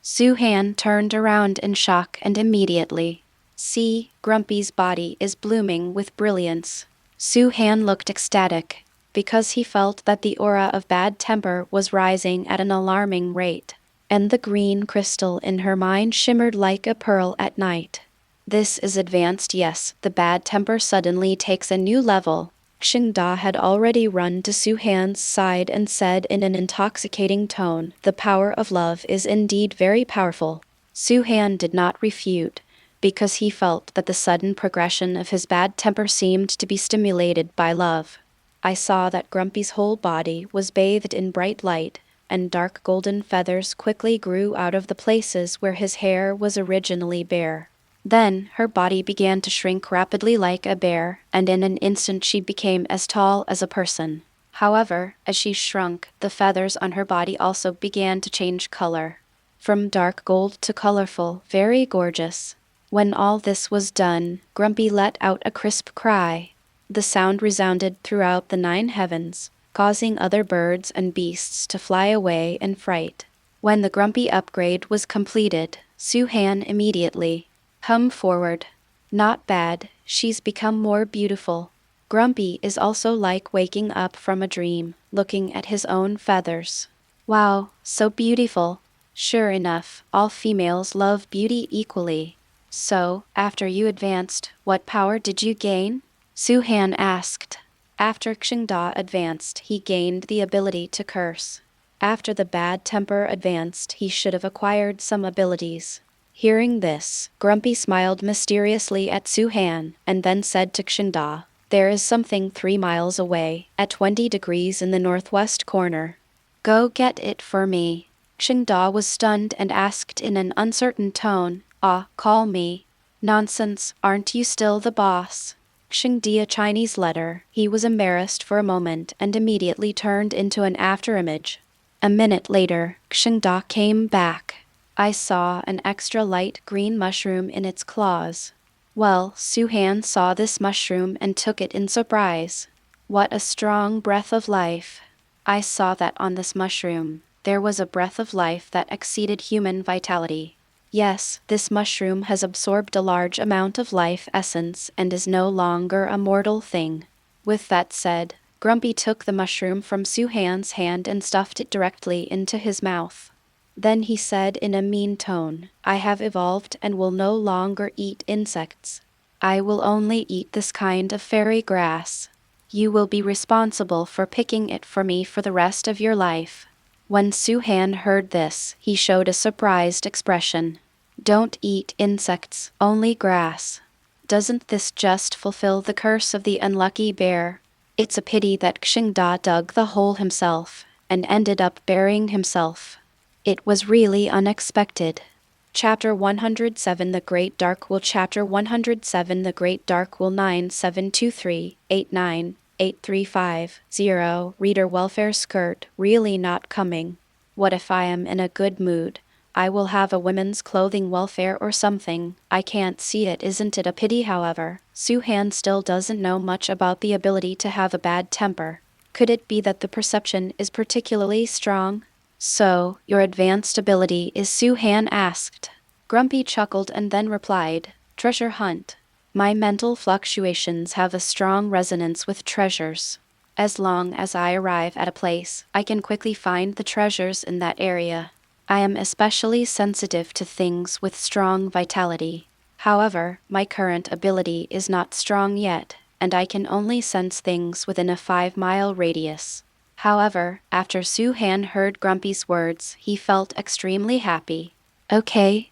Su-Han turned around in shock and immediately. See, Grumpy's body is blooming with brilliance. Su-Han looked ecstatic, because he felt that the aura of bad temper was rising at an alarming rate, and the green crystal in her mind shimmered like a pearl at night. This is advanced. Yes, the bad temper suddenly takes a new level. Qingda had already run to Su-Han's side and said in an intoxicating tone, "The power of love is indeed very powerful." Su-Han did not refute, because he felt that the sudden progression of his bad temper seemed to be stimulated by love. I saw that Grumpy's whole body was bathed in bright light, and dark golden feathers quickly grew out of the places where his hair was originally bare. Then her body began to shrink rapidly like a bear, and in an instant she became as tall as a person. However, as she shrunk, the feathers on her body also began to change color, from dark gold to colorful, very gorgeous. When all this was done, Grumpy let out a crisp cry. The sound resounded throughout the 9 heavens, causing other birds and beasts to fly away in fright. When the Grumpy upgrade was completed, Suhan immediately come forward. Not bad, she's become more beautiful. Grumpy is also like waking up from a dream, looking at his own feathers. Wow, so beautiful. Sure enough, all females love beauty equally. So, after you advanced, what power did you gain? Suhan asked. After Xingda advanced, he gained the ability to curse. After the bad temper advanced, he should have acquired some abilities. Hearing this, Grumpy smiled mysteriously at Suhan, and then said to Xingda, "There is something 3 miles away, at 20 degrees in the northwest corner. Go get it for me." Xingda was stunned and asked in an uncertain tone, call me. Nonsense, aren't you still the boss? Xingda a Chinese letter. He was embarrassed for a moment and immediately turned into an afterimage. A minute later, Xingda came back. I saw an extra light green mushroom in its claws. Well, Suhan saw this mushroom and took it in surprise. What a strong breath of life. I saw that on this mushroom, there was a breath of life that exceeded human vitality. Yes, this mushroom has absorbed a large amount of life essence and is no longer a mortal thing. With that said, Grumpy took the mushroom from Suhan's hand and stuffed it directly into his mouth. Then he said in a mean tone, "I have evolved and will no longer eat insects. I will only eat this kind of fairy grass. You will be responsible for picking it for me for the rest of your life." When Suhan heard this, he showed a surprised expression. "Don't eat insects, only grass. Doesn't this just fulfill the curse of the unlucky bear? It's a pity that Xingda dug the hole himself, and ended up burying himself. It was really unexpected." Chapter 107 The Great Dark Will Chapter 107 The Great Dark Will 972389835 Reader Welfare Skirt, really not coming. What if I am in a good mood? I will have a women's clothing welfare or something. I can't see it. Isn't it a pity? However, Suhan still doesn't know much about the ability to have a bad temper. Could it be that the perception is particularly strong? "So, your advanced ability is?" Suhan asked. Grumpy chuckled and then replied, "Treasure hunt. My mental fluctuations have a strong resonance with treasures. As long as I arrive at a place, I can quickly find the treasures in that area. I am especially sensitive to things with strong vitality. However, my current ability is not strong yet, and I can only sense things within a 5-mile radius." However, after Suhan heard Grumpy's words, he felt extremely happy. Okay,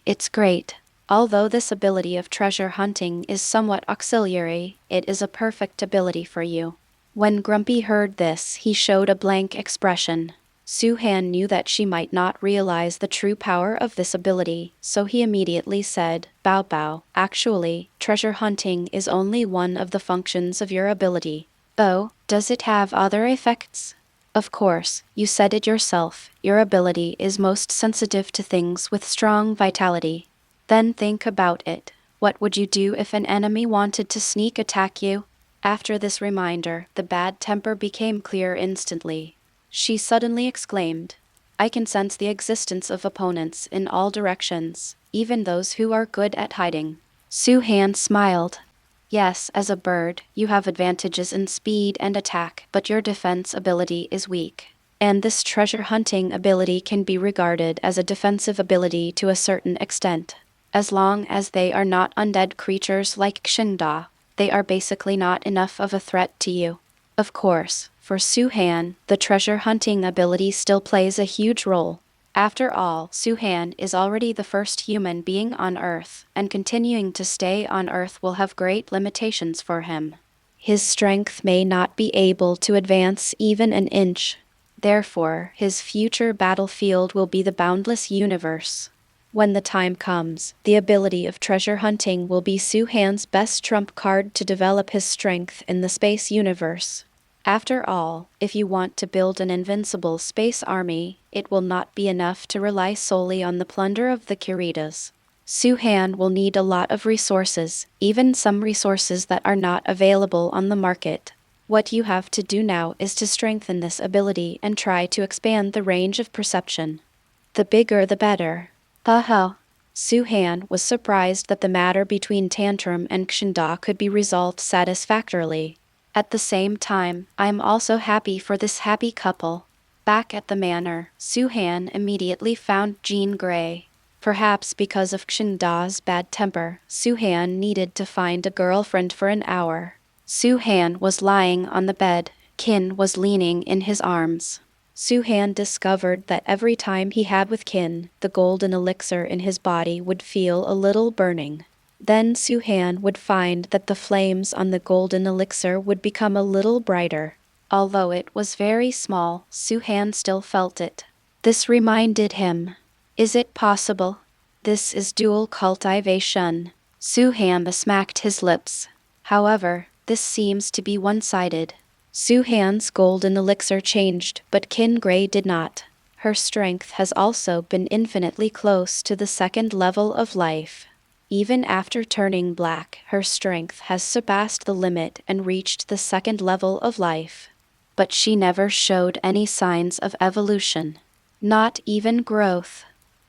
it's great. Although this ability of treasure hunting is somewhat auxiliary, it is a perfect ability for you. When Grumpy heard this, he showed a blank expression. Suhan knew that she might not realize the true power of this ability, so he immediately said, "Bao Bao, actually, treasure hunting is only one of the functions of your ability." "Oh, does it have other effects?" "Of course, you said it yourself, your ability is most sensitive to things with strong vitality. Then think about it. What would you do if an enemy wanted to sneak attack you?" After this reminder, the bad temper became clear instantly. She suddenly exclaimed, "I can sense the existence of opponents in all directions, even those who are good at hiding." Suhan smiled. "Yes, as a bird, you have advantages in speed and attack, but your defense ability is weak. And this treasure hunting ability can be regarded as a defensive ability to a certain extent. As long as they are not undead creatures like Xingda, they are basically not enough of a threat to you." Of course, for Suhan, the treasure hunting ability still plays a huge role. After all, Suhan is already the first human being on Earth, and continuing to stay on Earth will have great limitations for him. His strength may not be able to advance even an inch. Therefore, his future battlefield will be the boundless universe. When the time comes, the ability of treasure hunting will be Su-Han's best trump card to develop his strength in the space universe. After all, if you want to build an invincible space army, it will not be enough to rely solely on the plunder of the Kuritas. Su-Han will need a lot of resources, even some resources that are not available on the market. What you have to do now is to strengthen this ability and try to expand the range of perception. The bigger the better. Haha. Su-Han was surprised that the matter between Tantrum and Kshinda could be resolved satisfactorily. At the same time, I'm also happy for this happy couple. Back at the manor, Su-Han immediately found Jean Grey. Perhaps because of Kshinda's bad temper, Su-Han needed to find a girlfriend for an hour. Su-Han was lying on the bed. Qin was leaning in his arms. Su-Han discovered that every time he had with Qin, the golden elixir in his body would feel a little burning. Then Su-Han would find that the flames on the golden elixir would become a little brighter. Although it was very small, Su-Han still felt it. This reminded him. Is it possible? This is dual cultivation. Su-Han smacked his lips. However, this seems to be one-sided. Su-Han's golden elixir changed, but Qin Grey did not. Her strength has also been infinitely close to the second level of life. Even after turning black, her strength has surpassed the limit and reached the second level of life. But she never showed any signs of evolution. Not even growth.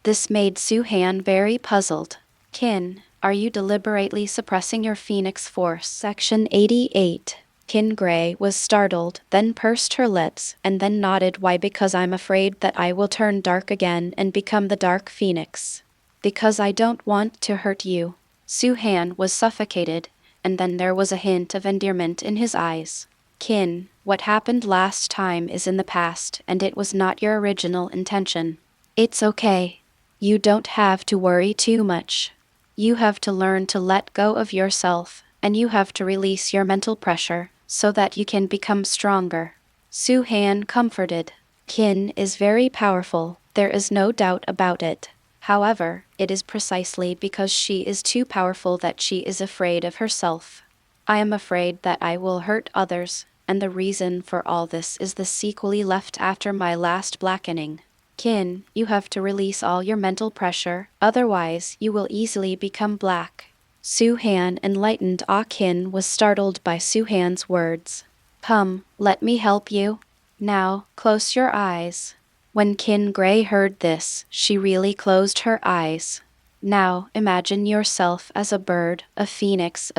This made Su-Han very puzzled. Qin, are you deliberately suppressing your phoenix force? Section 88. Qin Grey was startled, then pursed her lips, and then nodded. Why? Because I'm afraid that I will turn dark again and become the Dark Phoenix. Because I don't want to hurt you. Su-Han was suffocated, and then there was a hint of endearment in his eyes. Qin, what happened last time is in the past, and it was not your original intention. It's okay. You don't have to worry too much. You have to learn to let go of yourself, and you have to release your mental pressure, so that you can become stronger. Su-Han comforted. Qin is very powerful, there is no doubt about it. However, it is precisely because she is too powerful that she is afraid of herself. I am afraid that I will hurt others, and the reason for all this is the sequelae left after my last blackening. Qin, you have to release all your mental pressure, otherwise you will easily become black. Su-Han enlightened. Qin was startled by Su-Han's words. Come, let me help you. Now, close your eyes. When Qin Grey heard this, she really closed her eyes. Now, imagine yourself as a bird, a phoenix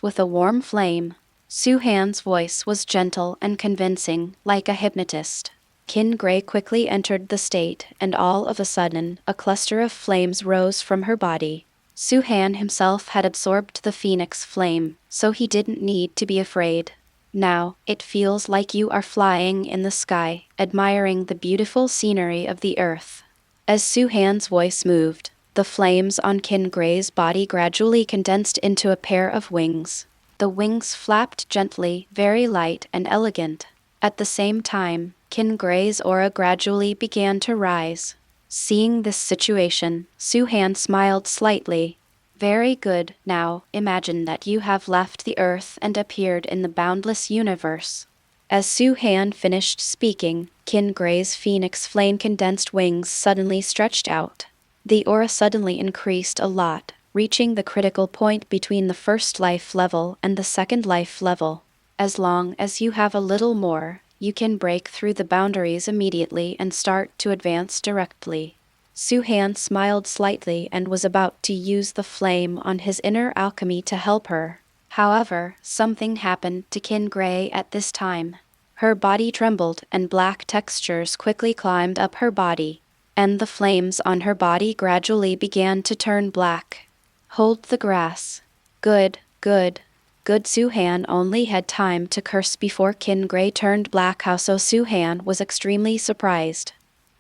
with a warm flame. Su-Han's voice was gentle and convincing, like a hypnotist. Qin Grey quickly entered the state, and all of a sudden, a cluster of flames rose from her body. Su-Han himself had absorbed the phoenix flame, so he didn't need to be afraid. Now, it feels like you are flying in the sky, admiring the beautiful scenery of the earth. As Su-Han's voice moved, the flames on Qin Grey's body gradually condensed into a pair of wings. The wings flapped gently, very light and elegant. At the same time, Qin Grey's aura gradually began to rise. Seeing this situation, Su-Han smiled slightly. Very good. Now, imagine that you have left the earth and appeared in the boundless universe. As Su-Han finished speaking, Qin Grey's phoenix flame condensed wings suddenly stretched out. The aura suddenly increased a lot, reaching the critical point between the first life level and the second life level. As long as you have a little more, you can break through the boundaries immediately and start to advance directly. Su-Han smiled slightly and was about to use the flame on his inner alchemy to help her. However, something happened to Qin Grey at this time. Her body trembled and black textures quickly climbed up her body, and the flames on her body gradually began to turn black. Hold the grass. Good, good. Good. Su-Han only had time to curse before Qin Grey turned black. So Su-Han was extremely surprised.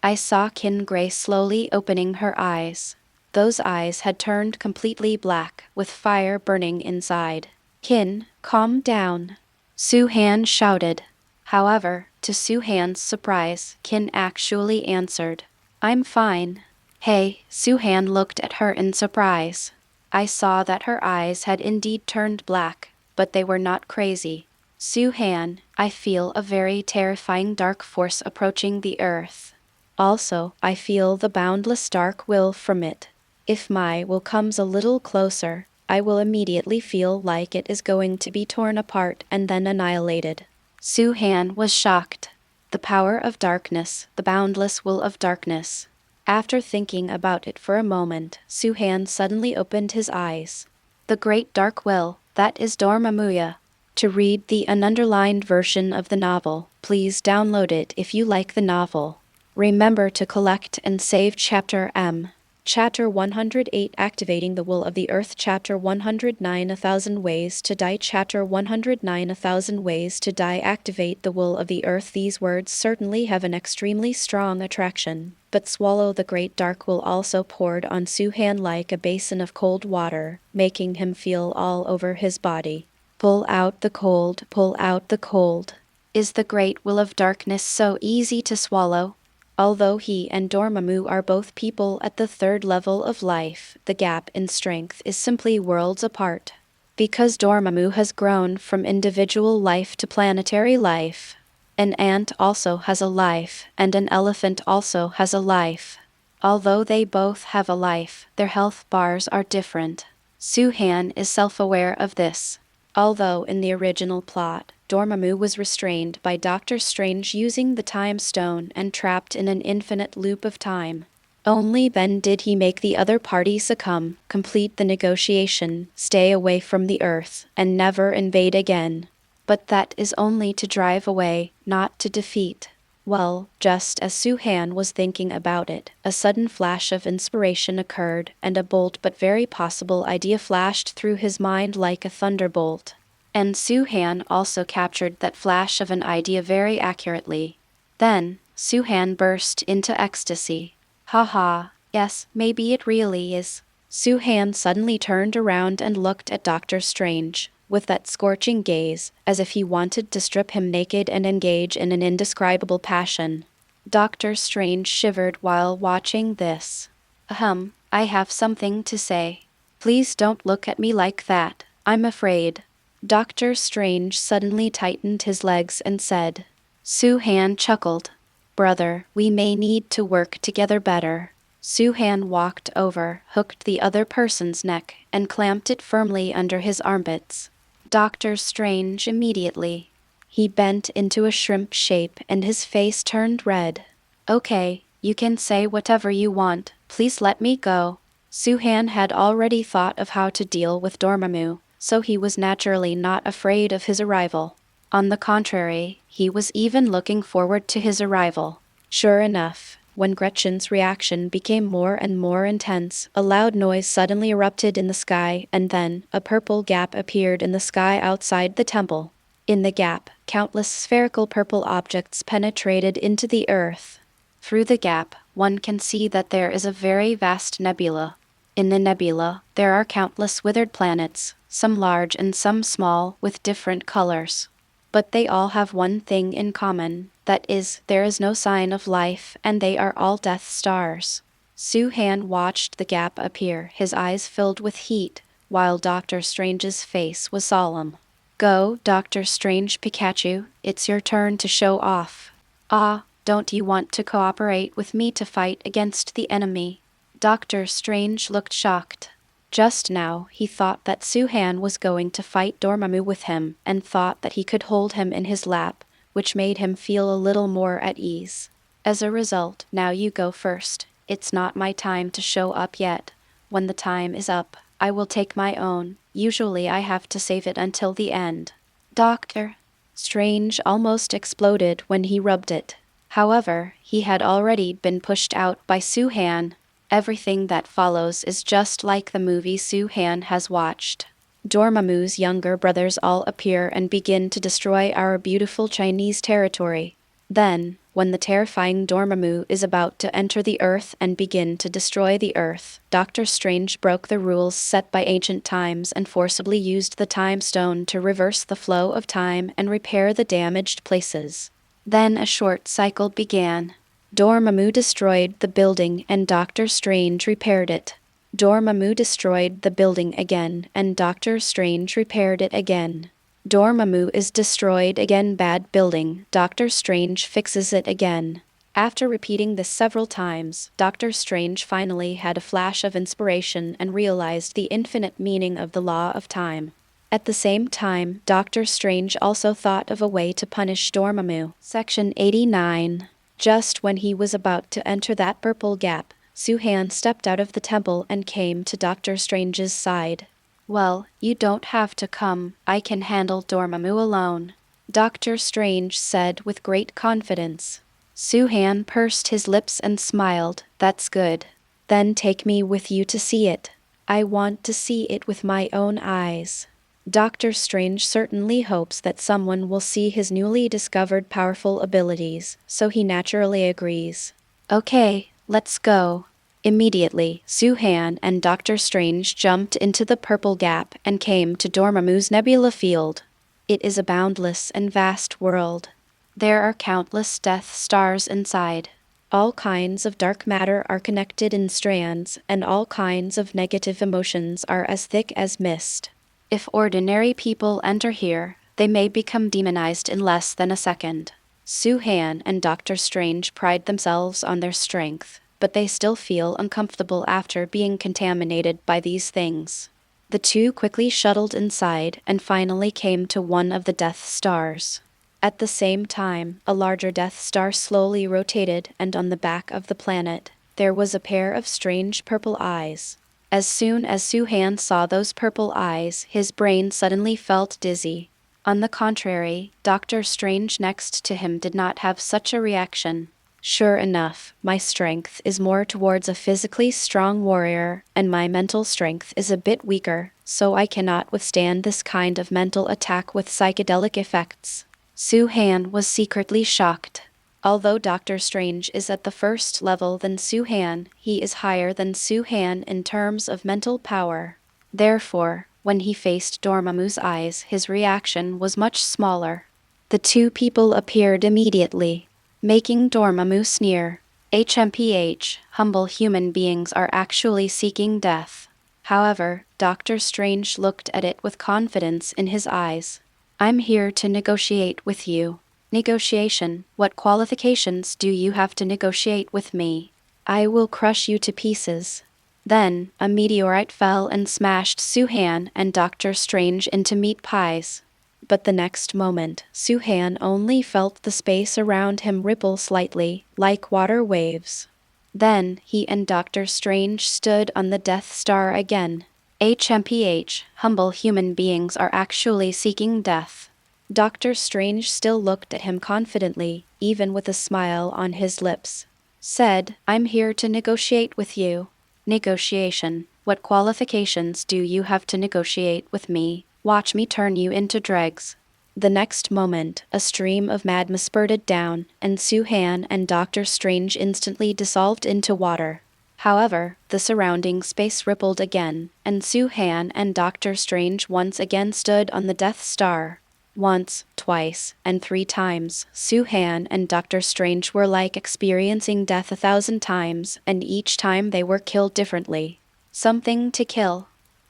I saw Qin Grey slowly opening her eyes. Those eyes had turned completely black, with fire burning inside. Qin, calm down. Su-Han shouted. However, to Su-Han's surprise, Qin actually answered. I'm fine. Hey, Suhan looked at her in surprise. I saw that her eyes had indeed turned black, but they were not crazy. Suhan, I feel a very terrifying dark force approaching the earth. Also, I feel the boundless dark will from it. If my will comes a little closer, I will immediately feel like it is going to be torn apart and then annihilated. Suhan was shocked. The power of darkness, the boundless will of darkness. After thinking about it for a moment, Suhan suddenly opened his eyes. The Great Dark Will, that is Dormammuya. To read the ununderlined version of the novel, please download it if you like the novel. Remember to collect and save Chapter M. Chapter 108 Activating the Will of the Earth. Chapter 109 1,000 Ways to Die. Chapter 109 1,000 Ways to Die. Activate the Will of the Earth. These words certainly have an extremely strong attraction, but swallow the great dark will also poured on Suhan like a basin of cold water, making him feel all over his body. Pull out the cold, pull out the cold. Is the great will of darkness so easy to swallow? Although he and Dormammu are both people at the third level of life, the gap in strength is simply worlds apart. Because Dormammu has grown from individual life to planetary life. An ant also has a life, and an elephant also has a life. Although they both have a life, their health bars are different. Suhan is self-aware of this. Although in the original plot, Dormammu was restrained by Doctor Strange using the Time Stone and trapped in an infinite loop of time. Only then did he make the other party succumb, complete the negotiation, stay away from the Earth, and never invade again. But that is only to drive away, not to defeat. Well, just as Suhan was thinking about it, a sudden flash of inspiration occurred, and a bold but very possible idea flashed through his mind like a thunderbolt. And Suhan also captured that flash of an idea very accurately. Then, Suhan burst into ecstasy. Haha, yes, maybe it really is. Suhan suddenly turned around and looked at Doctor Strange, with that scorching gaze, as if he wanted to strip him naked and engage in an indescribable passion. Doctor Strange shivered while watching this. I have something to say. Please don't look at me like that, I'm afraid. Doctor Strange suddenly tightened his legs and said. Suhan chuckled. Brother, we may need to work together better. Suhan walked over, hooked the other person's neck, and clamped it firmly under his armpits. Doctor Strange immediately. He bent into a shrimp shape and his face turned red. Okay, you can say whatever you want, please let me go. Suhan had already thought of how to deal with Dormammu, so he was naturally not afraid of his arrival. On the contrary, he was even looking forward to his arrival. Sure enough, when Gretchen's reaction became more and more intense, a loud noise suddenly erupted in the sky, and then, a purple gap appeared in the sky outside the temple. In the gap, countless spherical purple objects penetrated into the earth. Through the gap, one can see that there is a very vast nebula. In the nebula, there are countless withered planets, some large and some small, with different colors. But they all have one thing in common, that is, there is no sign of life, and they are all Death Stars. Suhan watched the gap appear, his eyes filled with heat, while Doctor Strange's face was solemn. Go, Doctor Strange Pikachu, it's your turn to show off. Ah, don't you want to cooperate with me to fight against the enemy? Doctor Strange looked shocked. Just now, he thought that Suhan was going to fight Dormammu with him, and thought that he could hold him in his lap, which made him feel a little more at ease. As a result, now you go first. It's not my time to show up yet. When the time is up, I will take my own. Usually I have to save it until the end. Doctor Strange almost exploded when he rubbed it. However, he had already been pushed out by Suhan. Everything that follows is just like the movie Suhan has watched. Dormammu's younger brothers all appear and begin to destroy our beautiful Chinese territory. Then, when the terrifying Dormammu is about to enter the Earth and begin to destroy the Earth, Doctor Strange broke the rules set by ancient times and forcibly used the Time Stone to reverse the flow of time and repair the damaged places. Then a short cycle began. Dormammu destroyed the building and Doctor Strange repaired it. Dormammu destroyed the building again and Doctor Strange repaired it again. Dormammu is destroyed again, bad building, Doctor Strange fixes it again. After repeating this several times, Doctor Strange finally had a flash of inspiration and realized the infinite meaning of the law of time. At the same time, Doctor Strange also thought of a way to punish Dormammu. Section 89. Just when he was about to enter that purple gap, Suhan stepped out of the temple and came to Doctor Strange's side. "Well, you don't have to come, I can handle Dormammu alone," Doctor Strange said with great confidence. Suhan pursed his lips and smiled. "That's good. Then take me with you to see it. I want to see it with my own eyes." Doctor Strange certainly hopes that someone will see his newly discovered powerful abilities, so he naturally agrees. "Okay, let's go." Immediately, Suhan and Doctor Strange jumped into the purple gap and came to Dormammu's nebula field. It is a boundless and vast world. There are countless Death Stars inside. All kinds of dark matter are connected in strands, and all kinds of negative emotions are as thick as mist. If ordinary people enter here, they may become demonized in less than a second. Suhan and Doctor Strange pride themselves on their strength, but they still feel uncomfortable after being contaminated by these things. The two quickly shuttled inside and finally came to one of the Death Stars. At the same time, a larger Death Star slowly rotated, and on the back of the planet, there was a pair of strange purple eyes. As soon as Suhan saw those purple eyes, his brain suddenly felt dizzy. On the contrary, Doctor Strange next to him did not have such a reaction. "Sure enough, my strength is more towards a physically strong warrior, and my mental strength is a bit weaker, so I cannot withstand this kind of mental attack with psychedelic effects." Suhan was secretly shocked. Although Doctor Strange is at the first level than Suhan, he is higher than Suhan in terms of mental power. Therefore, when he faced Dormammu's eyes, his reaction was much smaller. The two people appeared immediately, making Dormammu sneer. HMPH, humble human beings are actually seeking death. However, Doctor Strange looked at it with confidence in his eyes. "I'm here to negotiate with you." "Negotiation? What qualifications do you have to negotiate with me? I will crush you to pieces." Then, a meteorite fell and smashed Suhan and Doctor Strange into meat pies. But the next moment, Suhan only felt the space around him ripple slightly, like water waves. Then, he and Doctor Strange stood on the Death Star again. HMPH, humble human beings are actually seeking death. Doctor Strange still looked at him confidently, even with a smile on his lips. Said, "I'm here to negotiate with you." "Negotiation? What qualifications do you have to negotiate with me? Watch me turn you into dregs." The next moment, a stream of magma spurted down, and Suhan and Doctor Strange instantly dissolved into water. However, the surrounding space rippled again, and Suhan and Doctor Strange once again stood on the Death Star. Once, twice, and 3 times, Suhan and Doctor Strange were like experiencing death 1,000 times, and each time they were killed differently. Something to kill.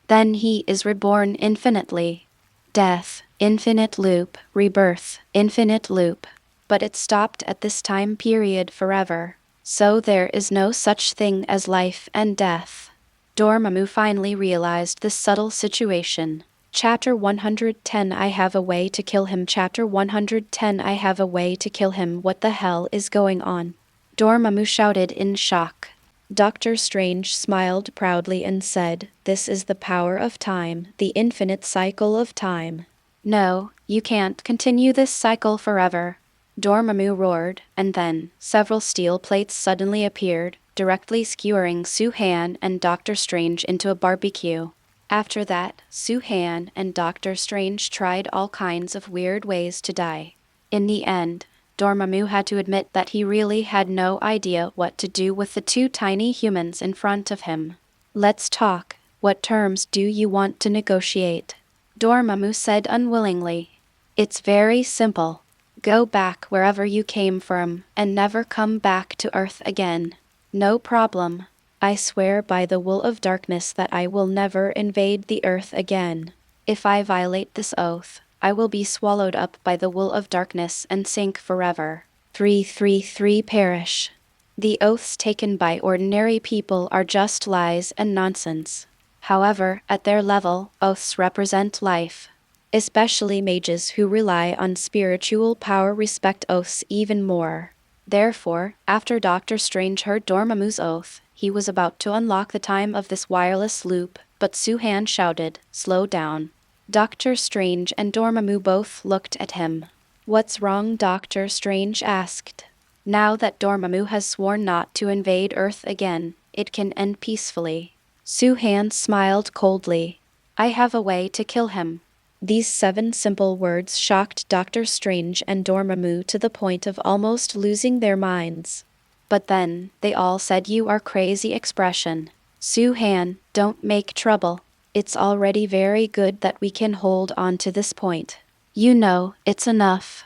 Then he is reborn infinitely. Death, infinite loop, rebirth, infinite loop. But it stopped at this time period forever. So there is no such thing as life and death. Dormammu finally realized this subtle situation. Chapter 110 I have a way to kill him. Chapter 110 I have a way to kill him. What the hell is going on? Dormammu shouted in shock. Doctor Strange smiled proudly and said, "This is the power of time, the infinite cycle of time." "No, you can't continue this cycle forever," Dormammu roared, and then several steel plates suddenly appeared, directly skewering Suhan and Doctor Strange into a barbecue. After that, Suhan and Doctor Strange tried all kinds of weird ways to die. In the end, Dormammu had to admit that he really had no idea what to do with the 2 tiny humans in front of him. "Let's talk. What terms do you want to negotiate?" Dormammu said unwillingly. "It's very simple. Go back wherever you came from, and never come back to Earth again. No problem. I swear by the wool of darkness that I will never invade the Earth again. If I violate this oath, I will be swallowed up by the wool of darkness and sink forever. 333 perish. The oaths taken by ordinary people are just lies and nonsense. However, at their level, oaths represent life. Especially mages who rely on spiritual power respect oaths even more. Therefore, after Doctor Strange heard Dormammu's oath, he was about to unlock the time of this wireless loop, but Suhan shouted, "Slow down." Doctor Strange and Dormammu both looked at him. "What's wrong?" Doctor Strange asked. Now that Dormammu has sworn not to invade Earth again, it can end peacefully. Suhan smiled coldly. "I have a way to kill him." These 7 simple words shocked Doctor Strange and Dormammu to the point of almost losing their minds. But then, they all said, "You are crazy," expression. "Suhan, don't make trouble. It's already very good that we can hold on to this point. You know, it's enough."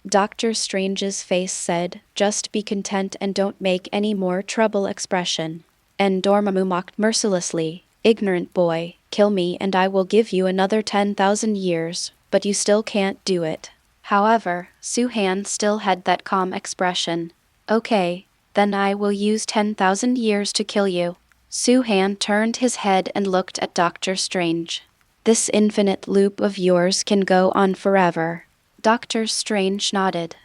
Doctor Strange's face said, "Just be content and don't make any more trouble," expression. And Dormammu mocked mercilessly, "Ignorant boy, kill me and I will give you another 10,000 years, but you still can't do it." However, Suhan still had that calm expression. "Okay, then I will use 10,000 years to kill you." Suhan turned his head and looked at Doctor Strange. "This infinite loop of yours can go on forever." Doctor Strange nodded.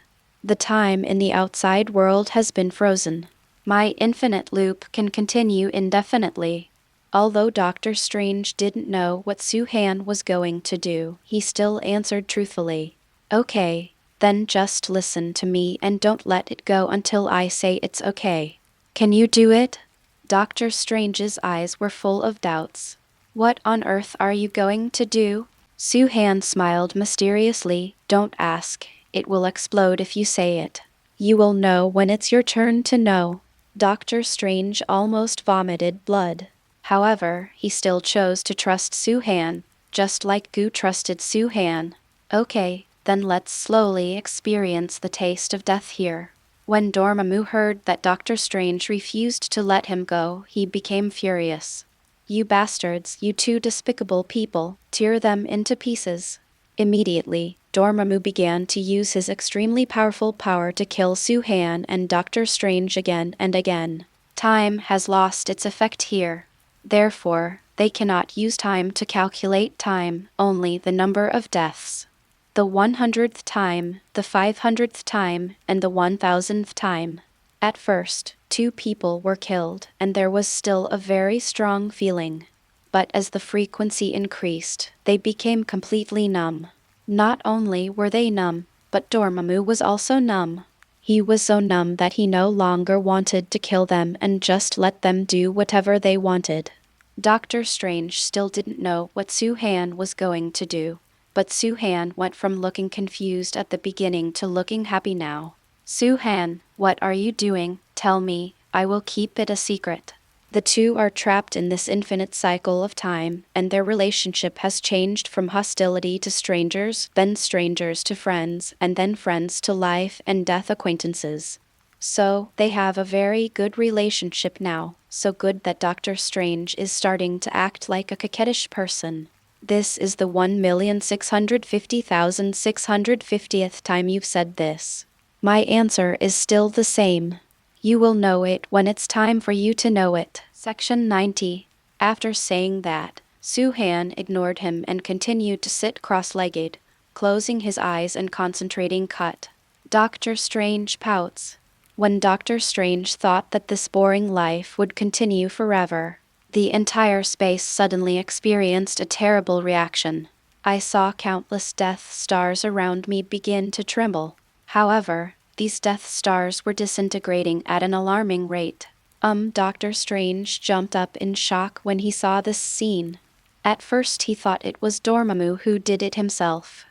"The time in the outside world has been frozen. My infinite loop can continue indefinitely." Although Doctor Strange didn't know what Suhan was going to do, he still answered truthfully. "Okay, then just listen to me and don't let it go until I say it's okay. Can you do it?" Doctor Strange's eyes were full of doubts. "What on earth are you going to do?" Suhan smiled mysteriously. "Don't ask. It will explode if you say it. You will know when it's your turn to know." Doctor Strange almost vomited blood. However, he still chose to trust Suhan, just like Gu trusted Suhan. "Okay, then let's slowly experience the taste of death here." When Dormammu heard that Doctor Strange refused to let him go, he became furious. "You bastards, you 2 despicable people, tear them into pieces." Immediately, Dormammu began to use his extremely powerful power to kill Suhan and Doctor Strange again and again. Time has lost its effect here. Therefore, they cannot use time to calculate time, only the number of deaths. The 100th time, the 500th time, and the 1000th time. At first, 2 people were killed, and there was still a very strong feeling. But as the frequency increased, they became completely numb. Not only were they numb, but Dormammu was also numb. He was so numb that he no longer wanted to kill them and just let them do whatever they wanted. Doctor Strange still didn't know what Suhan was going to do, but Suhan went from looking confused at the beginning to looking happy now. "Suhan, what are you doing? Tell me, I will keep it a secret." The 2 are trapped in this infinite cycle of time, and their relationship has changed from hostility to strangers, then strangers to friends, and then friends to life and death acquaintances. So, they have a very good relationship now, so good that Doctor Strange is starting to act like a coquettish person. This is the 1,650,650th time you've said this. My answer is still the same. You will know it when it's time for you to know it. Section 90. After saying that, Suhan ignored him and continued to sit cross-legged, closing his eyes and concentrating cut. Doctor Strange pouts. When Doctor Strange thought that this boring life would continue forever, the entire space suddenly experienced a terrible reaction. I saw countless Death Stars around me begin to tremble. However, these Death Stars were disintegrating at an alarming rate. Doctor Strange jumped up in shock when he saw this scene. At first he thought it was Dormammu who did it himself.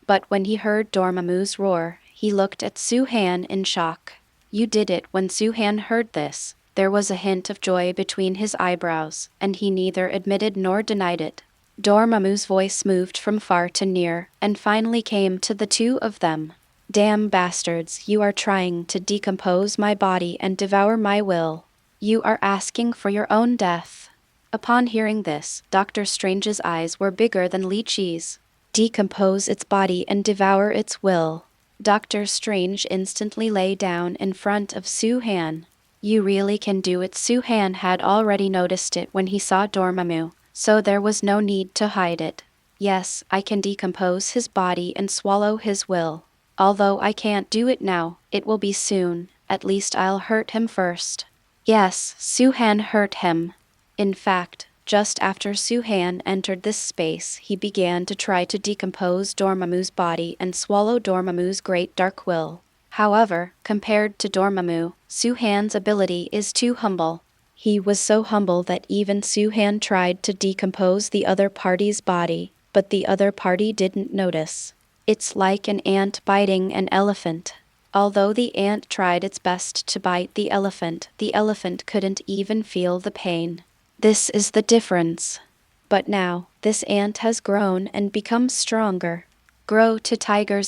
But when he heard Dormammu's roar, he looked at Suhan in shock. "You did it." When Suhan heard this, there was a hint of joy between his eyebrows, and he neither admitted nor denied it. Dormammu's voice moved from far to near, and finally came to the 2 of them. Damn bastards, you are trying to decompose my body and devour my will. You are asking for your own death. Upon hearing this, Doctor Strange's eyes were bigger than lychees. Decompose its body and devour its will. Doctor Strange instantly lay down in front of Soo-Han. You really can do it. Soo-Han had already noticed it when he saw Dormammu, so there was no need to hide it. Yes, I can decompose his body and swallow his will. Although I can't do it now, it will be soon. At least I'll hurt him first. Yes, Soo-Han hurt him. In fact, just after Soo-Han entered this space, he began to try to decompose Dormammu's body and swallow Dormammu's great dark will. However, compared to Dormammu, Soo-Han's ability is too humble. He was so humble that even Soo-Han tried to decompose the other party's body, but the other party didn't notice. It's like an ant biting an elephant. Although the ant tried its best to bite the elephant couldn't even feel the pain. This is the difference. But now, this ant has grown and become stronger. Grow to Tiger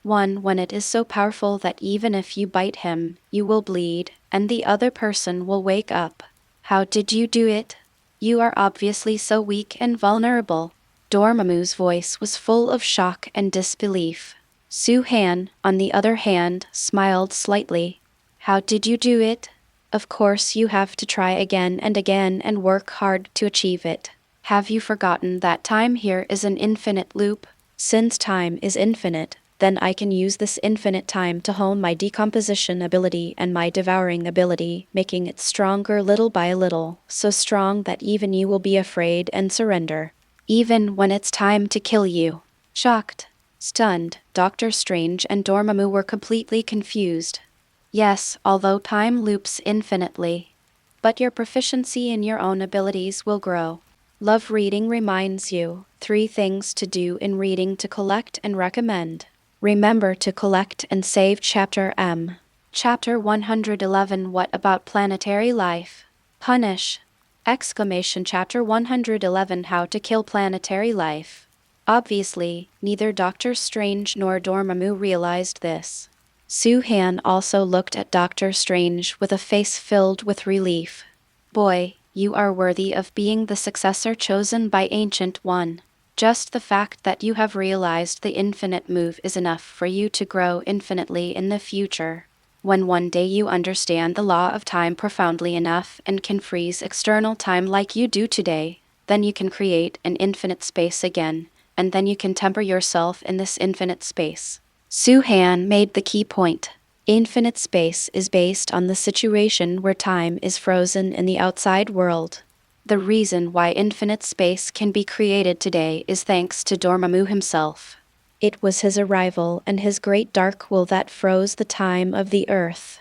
01 when it is so powerful that even if you bite him, you will bleed, and the other person will wake up. How did you do it? You are obviously so weak and vulnerable. Dormammu's voice was full of shock and disbelief. Soo-Han, on the other hand, smiled slightly. How did you do it? Of course you have to try again and work hard to achieve it. Have you forgotten that time here is an infinite loop? Since time is infinite, then I can use this infinite time to hone my decomposition ability and my devouring ability, making it stronger little by little, so strong that even you will be afraid and surrender. Even when it's time to kill you. Shocked, stunned, Doctor Strange and Dormammu were completely confused. Yes, although time loops infinitely. But your proficiency in your own abilities will grow. Love Reading reminds you 3 things to do in reading to collect and recommend. Remember to collect and save Chapter M. Chapter 111 What about planetary life? Punish! Exclamation Chapter 111 How to kill planetary life. Obviously, neither Doctor Strange nor Dormammu realized this. Soo-Han also looked at Doctor Strange with a face filled with relief. Boy, you are worthy of being the successor chosen by Ancient One. Just the fact that you have realized the infinite move is enough for you to grow infinitely in the future. When one day you understand the law of time profoundly enough and can freeze external time like you do today, then you can create an infinite space again, and then you can temper yourself in this infinite space. Soo-Han made the key point. Infinite space is based on the situation where time is frozen in the outside world. The reason why infinite space can be created today is thanks to Dormammu himself. It was his arrival and his great dark will that froze the time of the earth.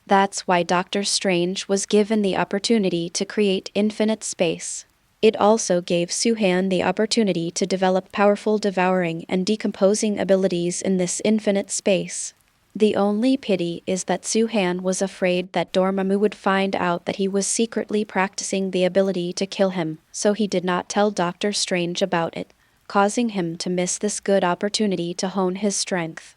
That's why Doctor Strange was given the opportunity to create infinite space. It also gave Soo-Han the opportunity to develop powerful devouring and decomposing abilities in this infinite space. The only pity is that Soo-Han was afraid that Dormammu would find out that he was secretly practicing the ability to kill him, so he did not tell Doctor Strange about it, causing him to miss this good opportunity to hone his strength.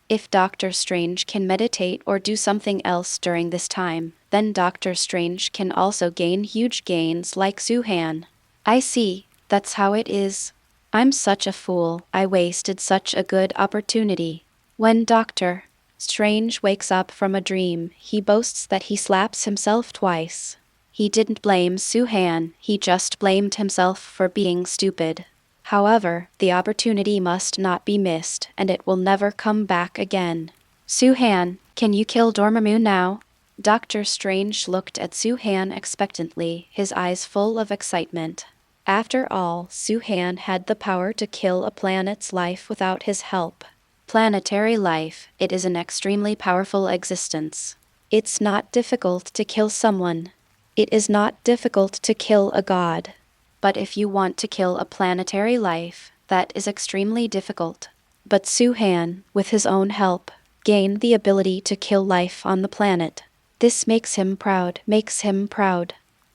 If Doctor Strange can meditate or do something else during this time, then Doctor Strange can also gain huge gains like Soo-Han. I see, that's how it is. I'm such a fool, I wasted such a good opportunity. When Doctor Strange wakes up from a dream, he boasts that he slaps himself twice. He didn't blame Soo-Han, he just blamed himself for being stupid. However, the opportunity must not be missed, and it will never come back again. Soo-Han, can you kill Dormammu now? Doctor Strange looked at Soo-Han expectantly, his eyes full of excitement. After all, Soo-Han had the power to kill a planet's life without his help. Planetary life, it is an extremely powerful existence. It's not difficult to kill someone. It is not difficult to kill a god. But if you want to kill a planetary life, that is extremely difficult. But Soo-Han, with his own help, gained the ability to kill life on the planet. This makes him proud,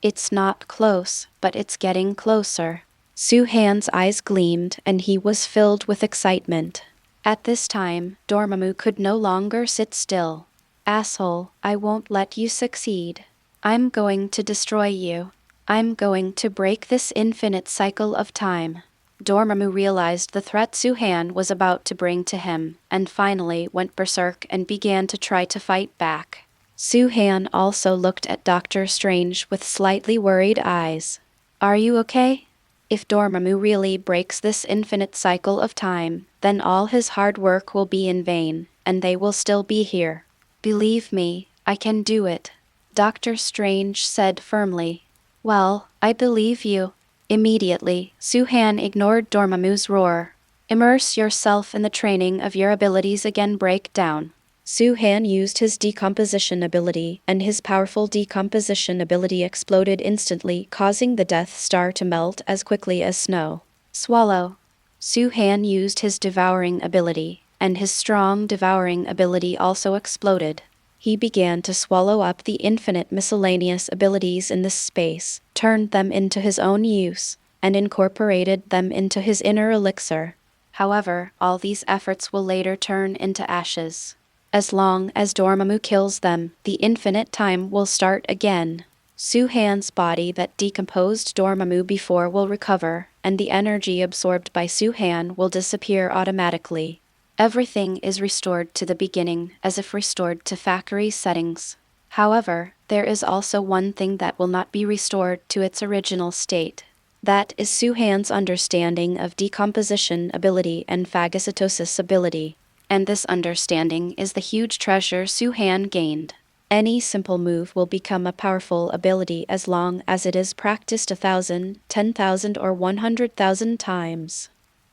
It's not close, but it's getting closer. Soo-Han's eyes gleamed and he was filled with excitement. At this time, Dormammu could no longer sit still. Asshole, I won't let you succeed. I'm going to destroy you. I'm going to break this infinite cycle of time. Dormammu realized the threat Suhan was about to bring to him, and finally went berserk and began to try to fight back. Suhan also looked at Doctor Strange with slightly worried eyes. Are you okay? If Dormammu really breaks this infinite cycle of time, then all his hard work will be in vain, and they will still be here. Believe me, I can do it, Doctor Strange said firmly. Well, I believe you. Immediately, Suhan ignored Dormammu's roar. Immerse yourself in the training of your abilities again. Breakdown. Suhan used his decomposition ability, and his powerful decomposition ability exploded instantly, causing the Death Star to melt as quickly as snow. Swallow. Suhan used his devouring ability, and his strong devouring ability also exploded. He began to swallow up the infinite miscellaneous abilities in this space, turned them into his own use, and incorporated them into his inner elixir. However, all these efforts will later turn into ashes. As long as Dormammu kills them, the infinite time will start again. Suhan's body that decomposed Dormammu before will recover, and the energy absorbed by Suhan will disappear automatically. Everything is restored to the beginning, as if restored to factory settings. However, there is also one thing that will not be restored to its original state. That is Suhan's understanding of decomposition ability and phagocytosis ability. And this understanding is the huge treasure Suhan gained. Any simple move will become a powerful ability as long as it is practiced 1,000, 10,000, or 100,000 times.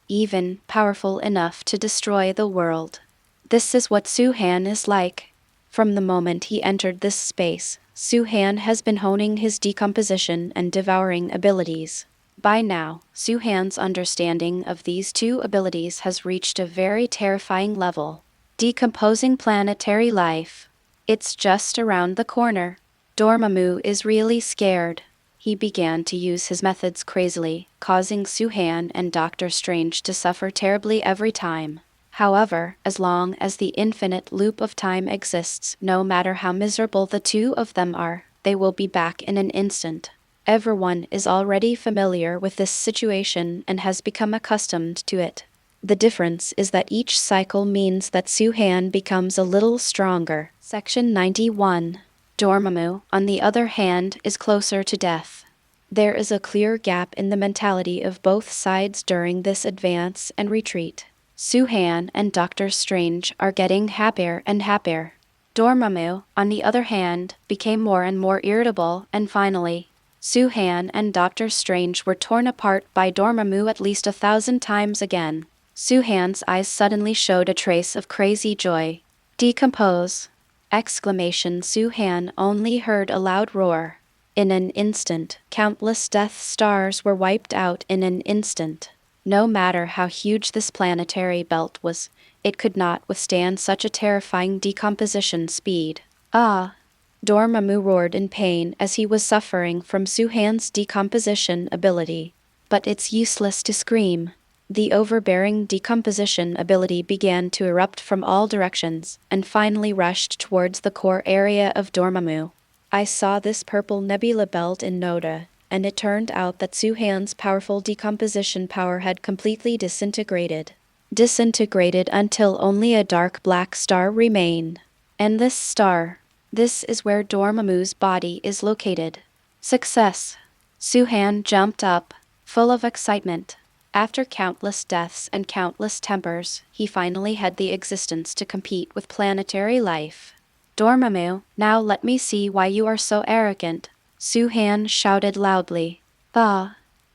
Even powerful enough to destroy the world. This is what Suhan is like. From the moment he entered this space, Suhan has been honing his decomposition and devouring abilities. By now, Suhan's understanding of these two abilities has reached a very terrifying level. Decomposing planetary life. It's just around the corner. Dormammu is really scared. He began to use his methods crazily, causing Suhan and Doctor Strange to suffer terribly every time. However, as long as the infinite loop of time exists, no matter how miserable the two of them are, they will be back in an instant. Everyone is already familiar with this situation and has become accustomed to it. The difference is that each cycle means that Suhan becomes a little stronger. Section 91. Dormammu, on the other hand, is closer to death. There is a clear gap in the mentality of both sides during this advance and retreat. Suhan and Doctor Strange are getting happier and happier. Dormammu, on the other hand, became more and more irritable, and finally, Suhan and Doctor Strange were torn apart by Dormammu at least 1,000 times again. Suhan's eyes suddenly showed a trace of crazy joy. Decompose! Exclamation. Suhan only heard a loud roar. In an instant, countless Death Stars were wiped out in an instant. No matter how huge this planetary belt was, it could not withstand such a terrifying decomposition speed. Ah! Dormammu roared in pain as he was suffering from Suhan's decomposition ability. But it's useless to scream. The overbearing decomposition ability began to erupt from all directions, and finally rushed towards the core area of Dormammu. I saw this purple nebula belt in Noda, and it turned out that Suhan's powerful decomposition power had completely disintegrated. Disintegrated until only a dark black star remained. And this is where Dormammu's body is located. Success! Suhan jumped up, full of excitement. After countless deaths and countless tempers, he finally had the existence to compete with planetary life. Dormammu, now let me see why you are so arrogant, Suhan shouted loudly.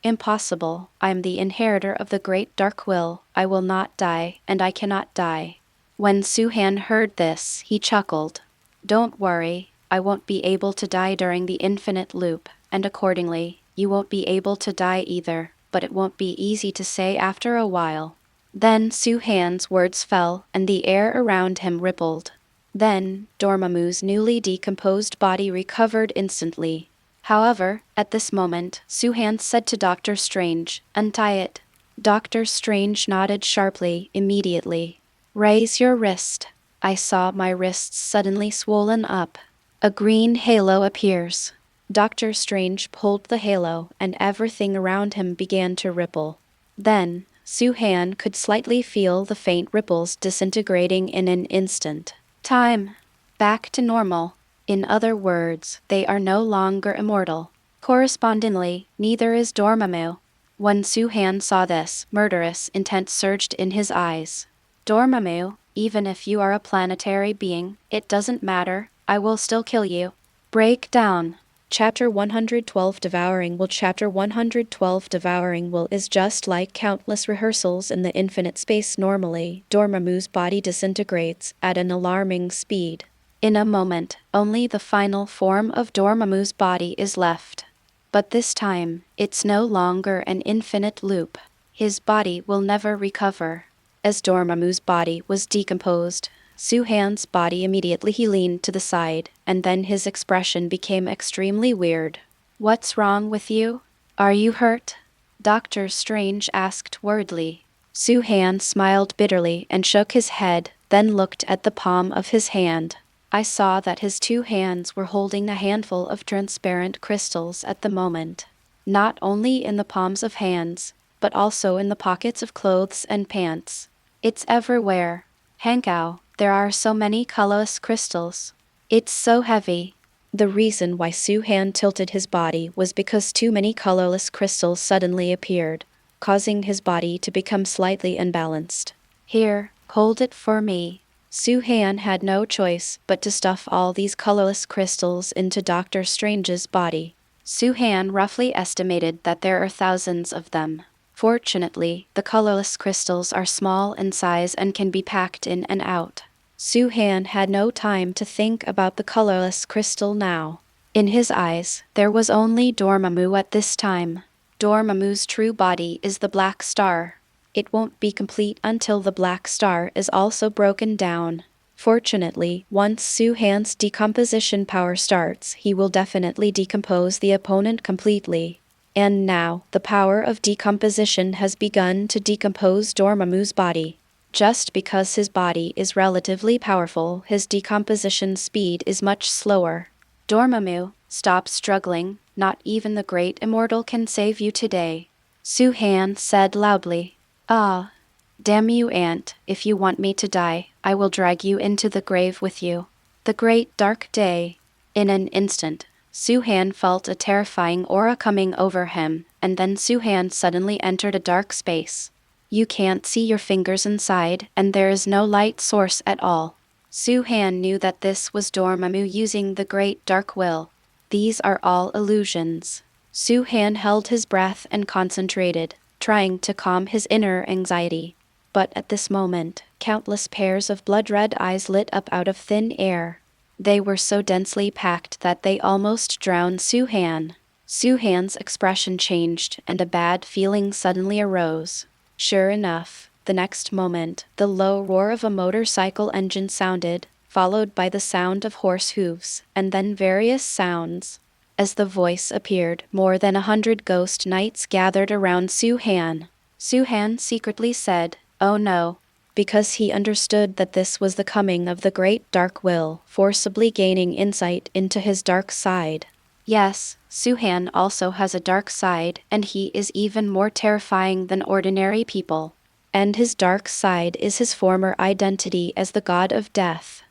Impossible. I am the inheritor of the great dark will. I will not die, and I cannot die. When Suhan heard this, he chuckled. Don't worry, I won't be able to die during the infinite loop, and accordingly, you won't be able to die either, but it won't be easy to say after a while. Then Suhan's words fell, and the air around him rippled. Then, Dormammu's newly decomposed body recovered instantly. However, at this moment, Suhan said to Doctor Strange, Untie it. Doctor Strange nodded sharply, immediately. Raise your wrist. I saw my wrists suddenly swollen up. A green halo appears. Doctor Strange pulled the halo, and everything around him began to ripple. Then, Suhan could slightly feel the faint ripples disintegrating in an instant. Time. Back to normal. In other words, they are no longer immortal. Correspondingly, neither is Dormammu. When Suhan saw this, murderous intent surged in his eyes. Dormammu, even if you are a planetary being, it doesn't matter, I will still kill you. Break down. Chapter 112 Devouring Will. Chapter 112 Devouring Will is just like countless rehearsals in the infinite space. Normally, Dormammu's body disintegrates at an alarming speed. In a moment, only the final form of Dormammu's body is left. But this time, it's no longer an infinite loop. His body will never recover. As Dormammu's body was decomposed, Suhan's body immediately he leaned to the side, and then his expression became extremely weird. What's wrong with you? Are you hurt? Doctor Strange asked worriedly. Suhan smiled bitterly and shook his head, then looked at the palm of his hand. I saw that his two hands were holding a handful of transparent crystals at the moment. Not only in the palms of hands, but also in the pockets of clothes and pants. It's everywhere. Hankau, there are so many colorless crystals. It's so heavy. The reason why Suhan tilted his body was because too many colorless crystals suddenly appeared, causing his body to become slightly unbalanced. Here, hold it for me. Suhan had no choice but to stuff all these colorless crystals into Doctor Strange's body. Suhan roughly estimated that there are thousands of them. Fortunately, the colorless crystals are small in size and can be packed in and out. Suhan had no time to think about the colorless crystal now. In his eyes, there was only Dormammu at this time. Dormammu's true body is the Black Star. It won't be complete until the Black Star is also broken down. Fortunately, once Suhan's decomposition power starts, he will definitely decompose the opponent completely. And now, the power of decomposition has begun to decompose Dormammu's body. Just because his body is relatively powerful, his decomposition speed is much slower. Dormammu, stop struggling, not even the great immortal can save you today. Suhan said loudly. Ah, damn you, Aunt, if you want me to die, I will drag you into the grave with you. The great dark day. In an instant, Suhan felt a terrifying aura coming over him, and then Suhan suddenly entered a dark space. You can't see your fingers inside, and there is no light source at all. Suhan knew that this was Dormammu using the Great Dark Will. These are all illusions. Suhan held his breath and concentrated, trying to calm his inner anxiety. But at this moment, countless pairs of blood-red eyes lit up out of thin air. They were so densely packed that they almost drowned Suhan. Suhan's expression changed, and a bad feeling suddenly arose. Sure enough, the next moment, the low roar of a motorcycle engine sounded, followed by the sound of horse hooves, and then various sounds. As the voice appeared, more than 100 ghost knights gathered around Suhan. Suhan secretly said, "Oh no," because he understood that this was the coming of the Great Dark Will, forcibly gaining insight into his dark side. Yes, Suhan also has a dark side, and he is even more terrifying than ordinary people. And his dark side is his former identity as the god of death.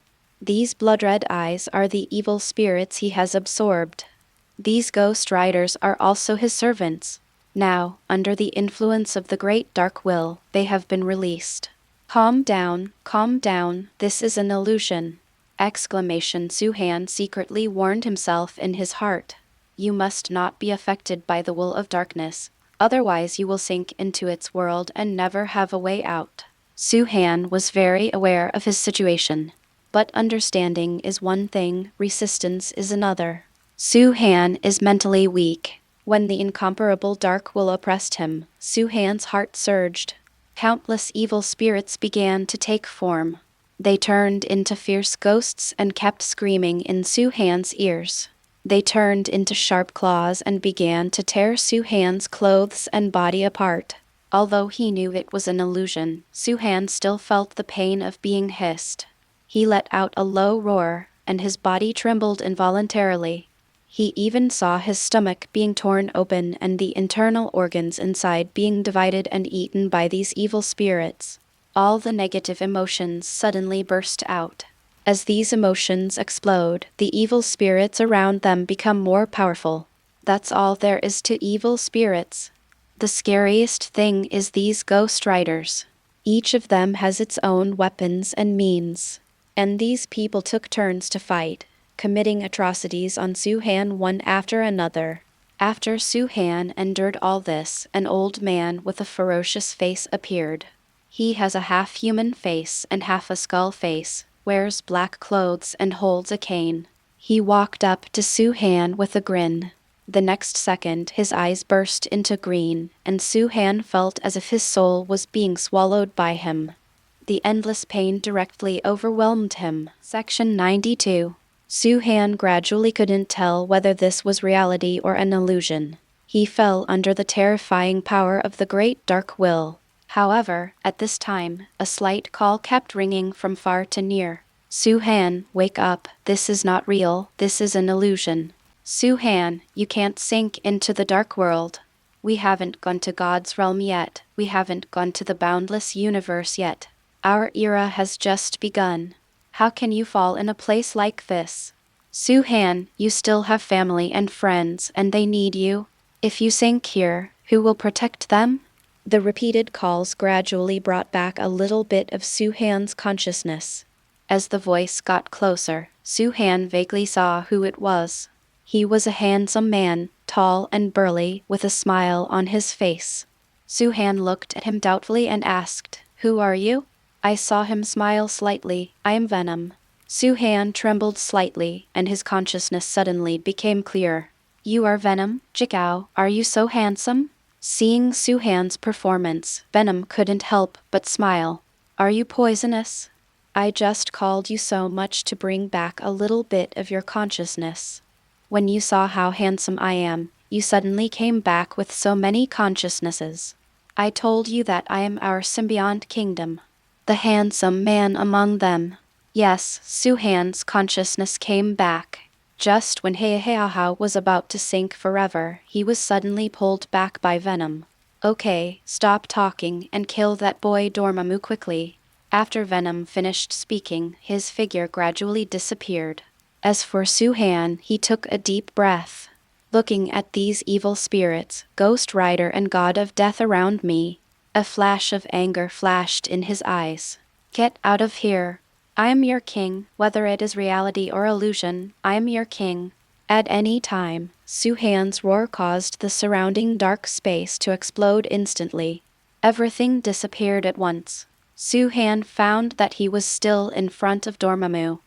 These blood-red eyes are the evil spirits he has absorbed. These ghost riders are also his servants. Now, under the influence of the Great Dark Will, they have been released. Calm down, this is an illusion. Exclamation. Suhan secretly warned himself in his heart. You must not be affected by the will of darkness, otherwise you will sink into its world and never have a way out. Suhan was very aware of his situation. But understanding is one thing, resistance is another. Suhan is mentally weak. When the incomparable dark will oppressed him, Suhan's heart surged. Countless evil spirits began to take form. They turned into fierce ghosts and kept screaming in Suhan's ears. They turned into sharp claws and began to tear Suhan's clothes and body apart. Although he knew it was an illusion, Suhan still felt the pain of being hissed. He let out a low roar, and his body trembled involuntarily. He even saw his stomach being torn open and the internal organs inside being divided and eaten by these evil spirits. All the negative emotions suddenly burst out. As these emotions explode, the evil spirits around them become more powerful. That's all there is to evil spirits. The scariest thing is these ghost riders. Each of them has its own weapons and means. And these people took turns to fight, committing atrocities on Suhan one after another. After Suhan endured all this, an old man with a ferocious face appeared. He has a half-human face and half a skull face, wears black clothes and holds a cane. He walked up to Suhan with a grin. The next second, his eyes burst into green, and Suhan felt as if his soul was being swallowed by him. The endless pain directly overwhelmed him. Section 92. Suhan gradually couldn't tell whether this was reality or an illusion. He fell under the terrifying power of the great dark will. However, at this time, a slight call kept ringing from far to near. Suhan, wake up, this is not real, this is an illusion. Suhan, you can't sink into the dark world. We haven't gone to God's realm yet, we haven't gone to the boundless universe yet. Our era has just begun. How can you fall in a place like this? Suhan, you still have family and friends, and they need you. If you sink here, who will protect them? The repeated calls gradually brought back a little bit of Suhan's consciousness. As the voice got closer, Suhan vaguely saw who it was. He was a handsome man, tall and burly, with a smile on his face. Suhan looked at him doubtfully and asked, "Who are you?" I saw him smile slightly. "I am Venom." Suhan trembled slightly, and his consciousness suddenly became clear. "You are Venom, Jikao, are you so handsome?" Seeing Suhan's performance, Venom couldn't help but smile. "Are you poisonous?" "I just called you so much to bring back a little bit of your consciousness. When you saw how handsome I am, you suddenly came back with so many consciousnesses. I told you that I am our symbiont kingdom. The handsome man among them." Yes, Suhan's consciousness came back. Just when Heihaha was about to sink forever, he was suddenly pulled back by Venom. "Okay, stop talking and kill that boy Dormammu quickly." After Venom finished speaking, his figure gradually disappeared. As for Suhan, he took a deep breath. Looking at these evil spirits, Ghost Rider and God of Death around me, a flash of anger flashed in his eyes. "Get out of here. I am your king, whether it is reality or illusion, I am your king." At any time, Suhan's roar caused the surrounding dark space to explode instantly. Everything disappeared at once. Suhan found that he was still in front of Dormammu.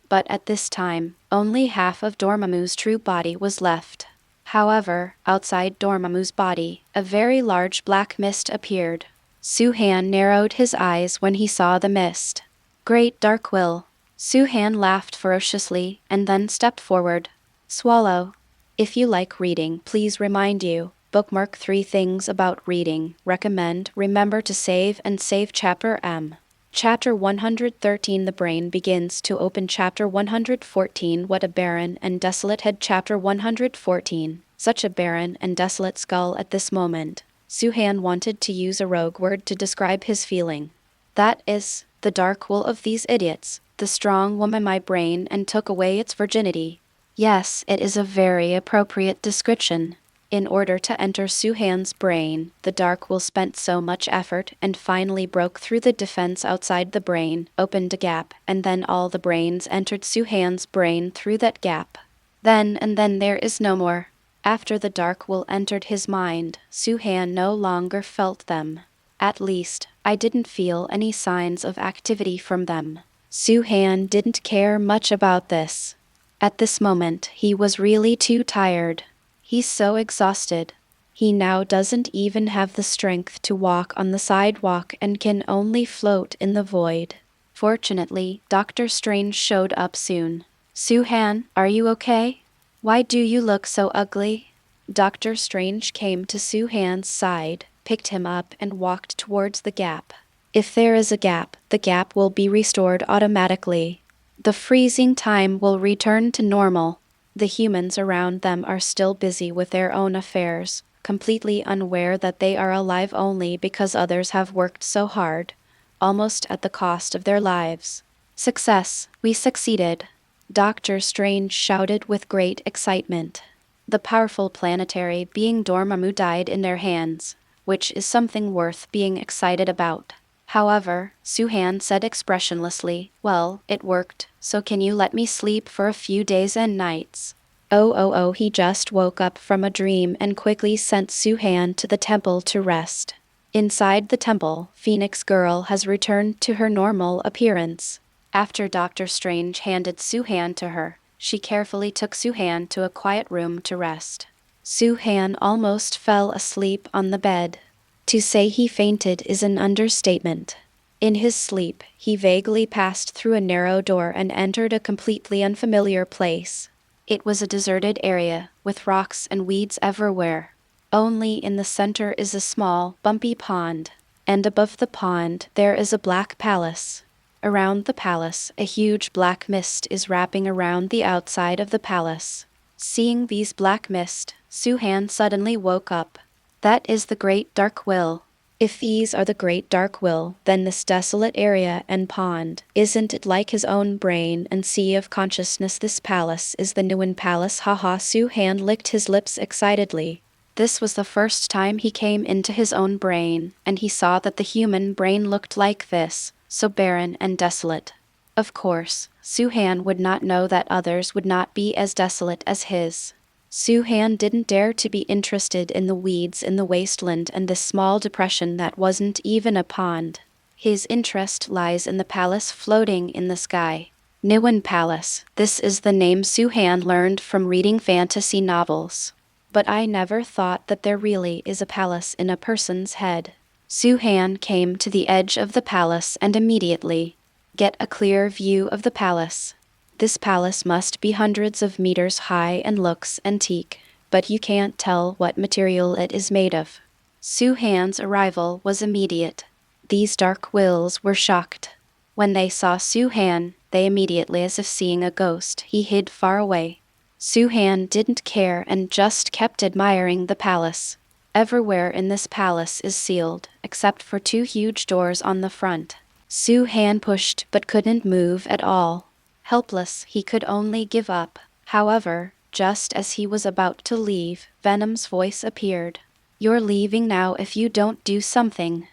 But at this time, only half of Dormammu's true body was left. However, outside Dormammu's body, a very large black mist appeared. Suhan narrowed his eyes when he saw the mist. "Great Dark Will." Suhan laughed ferociously and then stepped forward. "Swallow. If you like reading, please remind you. Bookmark 3 things about reading. Recommend. Remember to save and save Chapter M. Chapter 113. The brain begins to open. Chapter 114. What a barren and desolate head. Chapter 114. Such a barren and desolate skull at this moment. Suhan wanted to use a rogue word to describe his feeling. That is, the dark will of these idiots. The strong woman my brain and took away its virginity. Yes, it is a very appropriate description. In order to enter Suhan's brain, the dark will spent so much effort and finally broke through the defense outside the brain, opened a gap, and then all the brains entered Suhan's brain through that gap. Then there is no more. After the dark will entered his mind, Suhan no longer felt them. At least, I didn't feel any signs of activity from them. Suhan didn't care much about this. At this moment, he was really too tired. He's so exhausted. He now doesn't even have the strength to walk on the sidewalk and can only float in the void. Fortunately, Dr. Strange showed up soon. "Suhan, are you okay? Why do you look so ugly?" Dr. Strange came to Suhan's side, picked him up and walked towards the gap. If there is a gap, the gap will be restored automatically. The freezing time will return to normal. The humans around them are still busy with their own affairs, completely unaware that they are alive only because others have worked so hard, almost at the cost of their lives. Success! We succeeded! Doctor Strange shouted with great excitement. The powerful planetary being Dormammu died in their hands, which is something worth being excited about. However, Suhan said expressionlessly, "Well, it worked, so can you let me sleep for a few days and nights?" Oh, he just woke up from a dream and quickly sent Suhan to the temple to rest. Inside the temple, Phoenix Girl has returned to her normal appearance. After Doctor Strange handed Suhan to her, she carefully took Suhan to a quiet room to rest. Suhan almost fell asleep on the bed. To say he fainted is an understatement. In his sleep, he vaguely passed through a narrow door and entered a completely unfamiliar place. It was a deserted area, with rocks and weeds everywhere. Only in the center is a small, bumpy pond, and above the pond there is a black palace. Around the palace, a huge black mist is wrapping around the outside of the palace. Seeing these black mist, Suhan suddenly woke up. That is the Great Dark Will. If these are the Great Dark Will, then this desolate area and pond, isn't it like his own brain and sea of consciousness? This palace is the Nguyen Palace. Haha, Suhan licked his lips excitedly. This was the first time he came into his own brain, and he saw that the human brain looked like this, so barren and desolate. Of course, Suhan would not know that others would not be as desolate as his. Suhan didn't dare to be interested in the weeds in the wasteland and this small depression that wasn't even a pond. His interest lies in the palace floating in the sky. Nguyen Palace. This is the name Suhan learned from reading fantasy novels. But I never thought that there really is a palace in a person's head. Suhan came to the edge of the palace and immediately get a clear view of the palace. This palace must be hundreds of meters high and looks antique, but you can't tell what material it is made of. Suhan's arrival was immediate. These dark wills were shocked. When they saw Suhan, they immediately, as if seeing a ghost, he hid far away. Suhan didn't care and just kept admiring the palace. Everywhere in this palace is sealed, except for two huge doors on the front. Suhan pushed but couldn't move at all. Helpless, he could only give up. However, just as he was about to leave, Venom's voice appeared. "You're leaving now if you don't do something."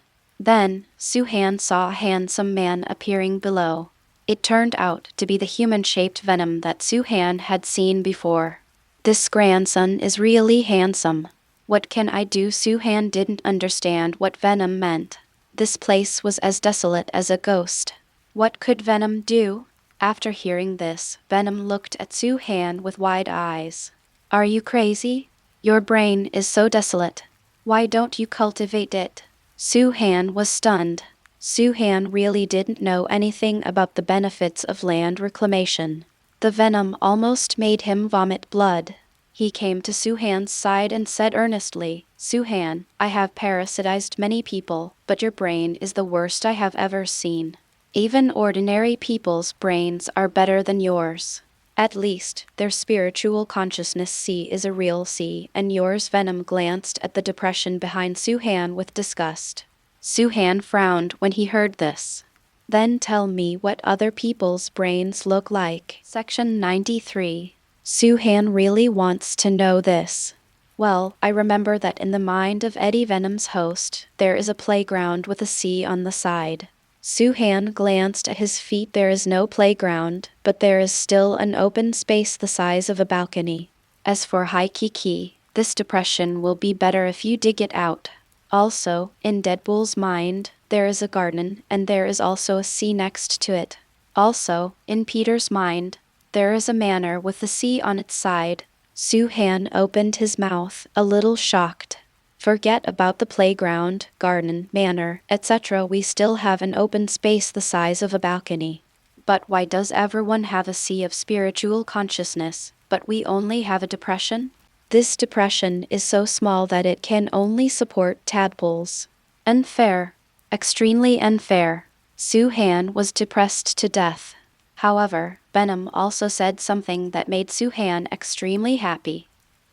Then, Suhan saw a handsome man appearing below. It turned out to be the human-shaped Venom that Suhan had seen before. "This grandson is really handsome. What can I do?" Suhan didn't understand what Venom meant. This place was as desolate as a ghost. What could Venom do? After hearing this, Venom looked at Suhan with wide eyes. "Are you crazy? Your brain is so desolate. Why don't you cultivate it?" Suhan was stunned. Suhan really didn't know anything about the benefits of land reclamation. The venom almost made him vomit blood. He came to Suhan's side and said earnestly, "Suhan, I have parasitized many people, but your brain is the worst I have ever seen. Even ordinary people's brains are better than yours. At least, their spiritual consciousness C is a real C, and yours." Venom glanced at the depression behind Suhan with disgust. Suhan frowned when he heard this. "Then tell me what other people's brains look like." Section 93. Suhan really wants to know this. "Well, I remember that in the mind of Eddie Venom's host, there is a playground with a C on the side." Suhan glanced at his feet. There is no playground, but there is still an open space the size of a balcony. As for Haikiki, this depression will be better if you dig it out. Also, in Deadpool's mind, there is a garden, and there is also a sea next to it. Also, in Peter's mind, there is a manor with the sea on its side. Suhan opened his mouth, a little shocked. "Forget about the playground, garden, manor, etc. We still have an open space the size of a balcony. But why does everyone have a sea of spiritual consciousness, but we only have a depression?" This depression is so small that it can only support tadpoles. Unfair. Extremely unfair. Su-Han was depressed to death. However, Venom also said something that made Su-Han extremely happy.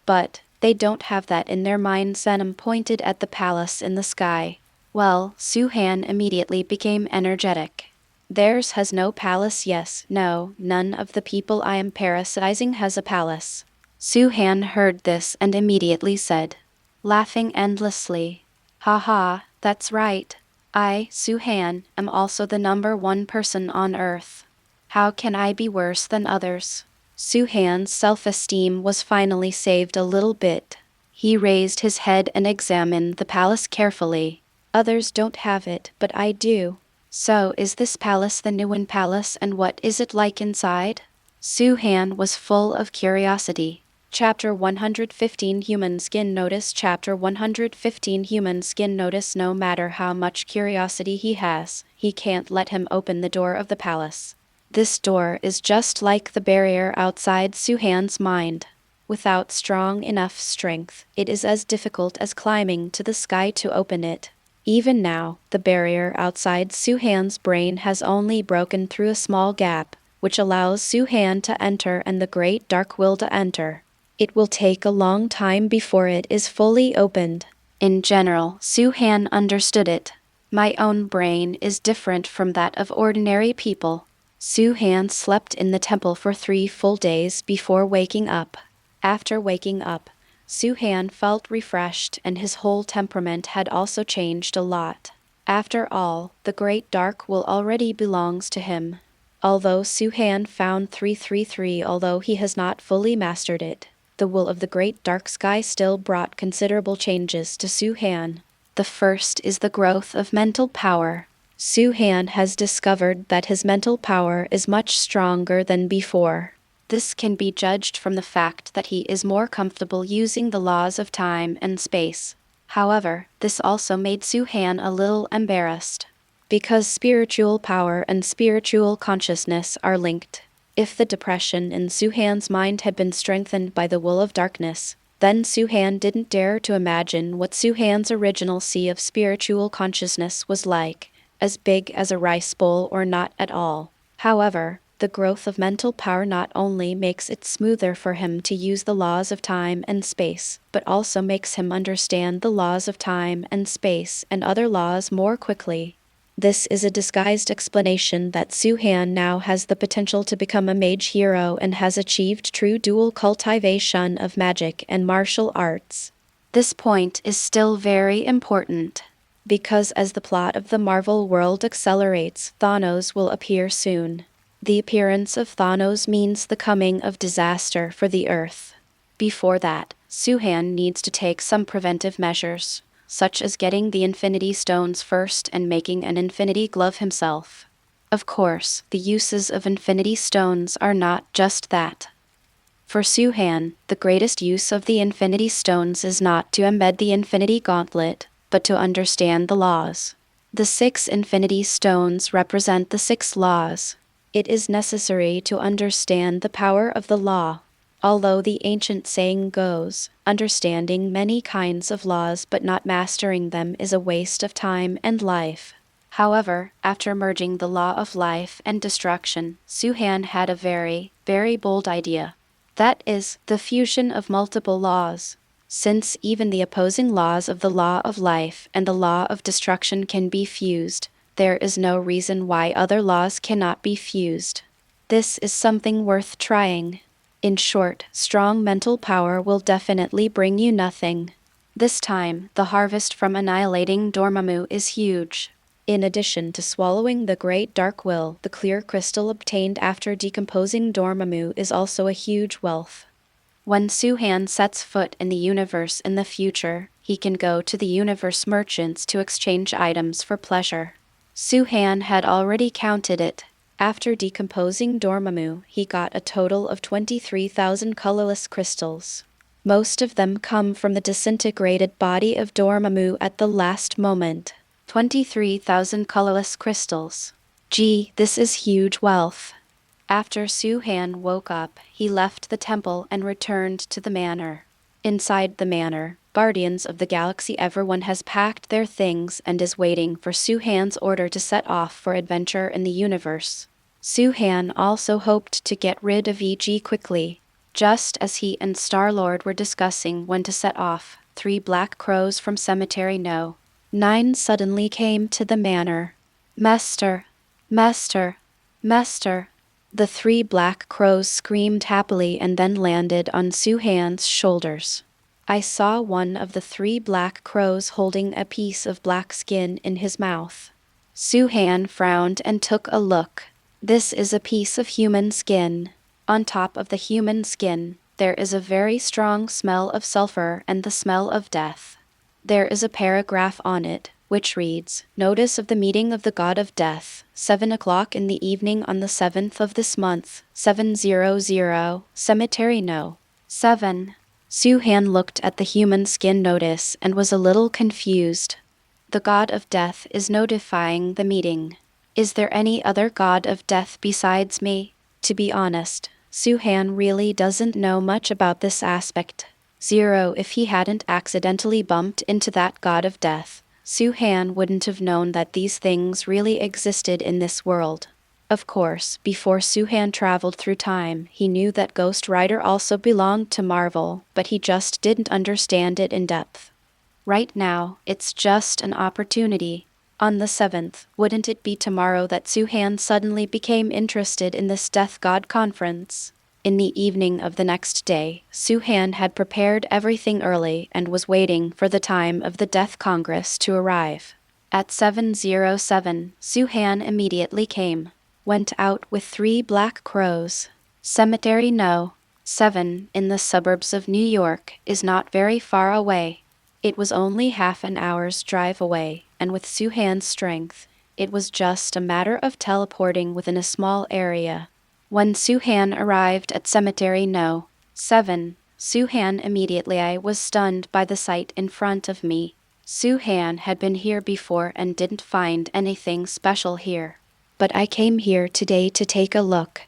But they don't have that in their minds. Venom pointed at the palace in the sky. Well, Su-Han immediately became energetic. Theirs has no palace. Yes, no, none of the people I am parasitizing has a palace. Su-Han heard this and immediately said, laughing endlessly, "Ha ha, that's right. I, Su-Han, am also the #1 person on Earth. How can I be worse than others?" Su-Han's self-esteem was finally saved a little bit. He raised his head and examined the palace carefully. Others don't have it, but I do. So is this palace the Nuan Palace, and what is it like inside? Su-Han was full of curiosity. Chapter 115 Human Skin Notice. Chapter 115 Human Skin Notice. No matter how much curiosity he has, he can't let him open the door of the palace. This door is just like the barrier outside Su-Han's mind. Without strong enough strength, it is as difficult as climbing to the sky to open it. Even now, the barrier outside Su-Han's brain has only broken through a small gap, which allows Su-Han to enter and the Great Dark Will to enter. It will take a long time before it is fully opened. In general, Su-Han understood it. My own brain is different from that of ordinary people. Su-Han slept in the temple for 3 full days before waking up. After waking up, Su-Han felt refreshed and his whole temperament had also changed a lot. After all, the Great Dark Will already belongs to him. Although Su-Han found 333, although he has not fully mastered it, the will of the Great Dark Sky still brought considerable changes to Su-Han. The first is the growth of mental power. Su-Han has discovered that his mental power is much stronger than before. This can be judged from the fact that he is more comfortable using the laws of time and space. However, this also made Su-Han a little embarrassed. Because spiritual power and spiritual consciousness are linked. If the depression in Su-Han's mind had been strengthened by the will of darkness, then Su-Han didn't dare to imagine what Su-Han's original sea of spiritual consciousness was like, as big as a rice bowl or not at all. However, the growth of mental power not only makes it smoother for him to use the laws of time and space, but also makes him understand the laws of time and space and other laws more quickly. This is a disguised explanation that Su-Han now has the potential to become a mage hero and has achieved true dual cultivation of magic and martial arts. This point is still very important, because as the plot of the Marvel world accelerates, Thanos will appear soon. The appearance of Thanos means the coming of disaster for the Earth. Before that, Su-Han needs to take some preventive measures, such as getting the Infinity Stones first and making an Infinity Glove himself. Of course, the uses of Infinity Stones are not just that. For Su-Han, the greatest use of the Infinity Stones is not to embed the Infinity Gauntlet, but to understand the laws. The 6 Infinity Stones represent the 6 laws. It is necessary to understand the power of the law. Although the ancient saying goes, understanding many kinds of laws but not mastering them is a waste of time and life. However, after merging the law of life and destruction, Su-Han had a very, very bold idea. That is, the fusion of multiple laws. Since even the opposing laws of the law of life and the law of destruction can be fused, there is no reason why other laws cannot be fused. This is something worth trying. In short, strong mental power will definitely bring you nothing. This time, the harvest from annihilating Dormammu is huge. In addition to swallowing the Great Dark Will, the clear crystal obtained after decomposing Dormammu is also a huge wealth. When Su-Han sets foot in the universe in the future, he can go to the universe merchants to exchange items for pleasure. Su-Han had already counted it. After decomposing Dormammu, he got a total of 23,000 colorless crystals. Most of them come from the disintegrated body of Dormammu at the last moment. 23,000 colorless crystals. Gee, this is huge wealth. After Su-Han woke up, he left the temple and returned to the manor. Inside the manor, Guardians of the Galaxy, everyone has packed their things and is waiting for Su-Han's order to set off for adventure in the universe. Su-Han also hoped to get rid of EG quickly. Just as he and Star-Lord were discussing when to set off, 3 black crows from Cemetery No. 9 suddenly came to the manor. Master! Master! Master! The 3 black crows screamed happily and then landed on Su-Han's shoulders. I saw one of the 3 black crows holding a piece of black skin in his mouth. Su-Han frowned and took a look. This is a piece of human skin. On top of the human skin, there is a very strong smell of sulfur and the smell of death. There is a paragraph on it, which reads, "Notice of the meeting of the God of Death, 7 o'clock in the evening on the 7th of this month, 700, Cemetery No. 7. Su-Han looked at the human skin notice and was a little confused. The God of Death is notifying the meeting. Is there any other God of Death besides me? To be honest, Su-Han really doesn't know much about this aspect. 0 If he hadn't accidentally bumped into that God of Death, Su-Han wouldn't have known that these things really existed in this world. Of course, before Su-Han traveled through time, he knew that Ghost Rider also belonged to Marvel, but he just didn't understand it in depth. Right now, it's just an opportunity. On the 7th, wouldn't it be tomorrow that Su-Han suddenly became interested in this Death God conference? In the evening of the next day, Su-Han had prepared everything early and was waiting for the time of the Death Congress to arrive. At 7:07, Su-Han immediately came. Went out with 3 black crows. Cemetery No. 7, in the suburbs of New York, is not very far away. It was only half an hour's drive away, and with Su-Han's strength, it was just a matter of teleporting within a small area. When Su-Han arrived at Cemetery No. 7, Su-Han immediately was stunned by the sight in front of me. Su-Han had been here before and didn't find anything special here. But I came here today to take a look.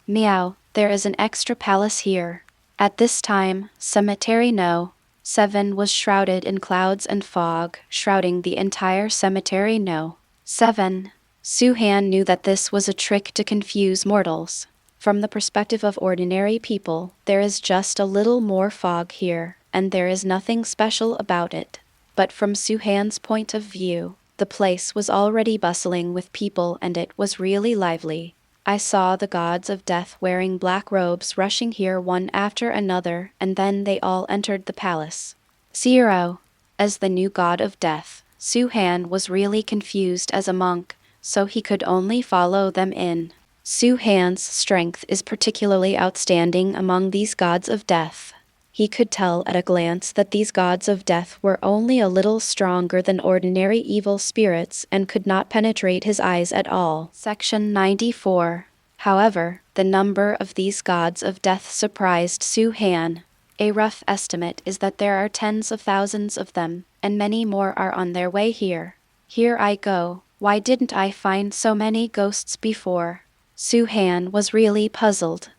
Meow, there is an extra palace here. At this time, Cemetery No. 7 was shrouded in clouds and fog, shrouding the entire Cemetery No. 7. Su-Han knew that this was a trick to confuse mortals. From the perspective of ordinary people, there is just a little more fog here, and there is nothing special about it. But from Su-Han's point of view, the place was already bustling with people and it was really lively. I saw the gods of death wearing black robes rushing here one after another, and then they all entered the palace. 0. As the new god of death, Su-Han was really confused as a monk, so he could only follow them in. Su-Han's strength is particularly outstanding among these gods of death. He could tell at a glance that these gods of death were only a little stronger than ordinary evil spirits and could not penetrate his eyes at all. Section 94. However, the number of these gods of death surprised Su-Han. A rough estimate is that there are tens of thousands of them, and many more are on their way here. Here I go. Why didn't I find so many ghosts before? Su-Han was really puzzled.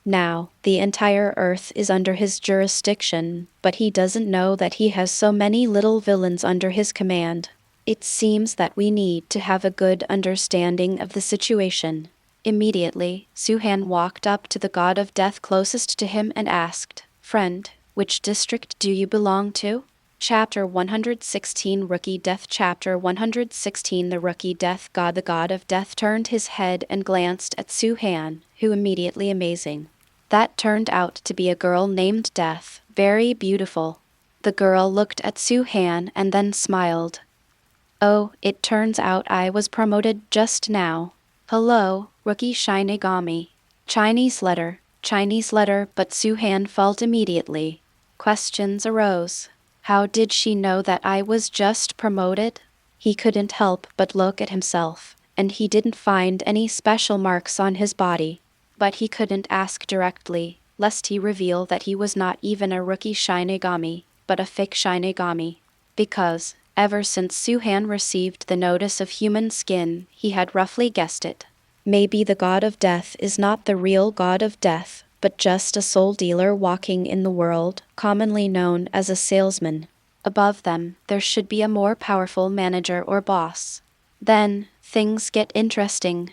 Now, the entire Earth is under his jurisdiction, but he doesn't know that he has so many little villains under his command. It seems that we need to have a good understanding of the situation. Immediately, Su-Han walked up to the god of death closest to him and asked, "Friend, which district do you belong to?" Chapter 116 Rookie Death Chapter 116 The Rookie Death God. The god of death turned his head and glanced at Su-Han, who immediately amazing. That turned out to be a girl named Death, very beautiful. The girl looked at Su-Han and then smiled. "Oh, it turns out I was promoted just now. Hello, Rookie Shinigami." Chinese letter, but Su-Han felt immediately. Questions arose. How did she know that I was just promoted? He couldn't help but look at himself, and he didn't find any special marks on his body. But he couldn't ask directly, lest he reveal that he was not even a rookie Shinigami, but a fake Shinigami. Because, ever since Su-Han received the notice of human skin, he had roughly guessed it. Maybe the god of death is not the real god of death, but just a soul dealer walking in the world, commonly known as a salesman. Above them, there should be a more powerful manager or boss. Then, things get interesting.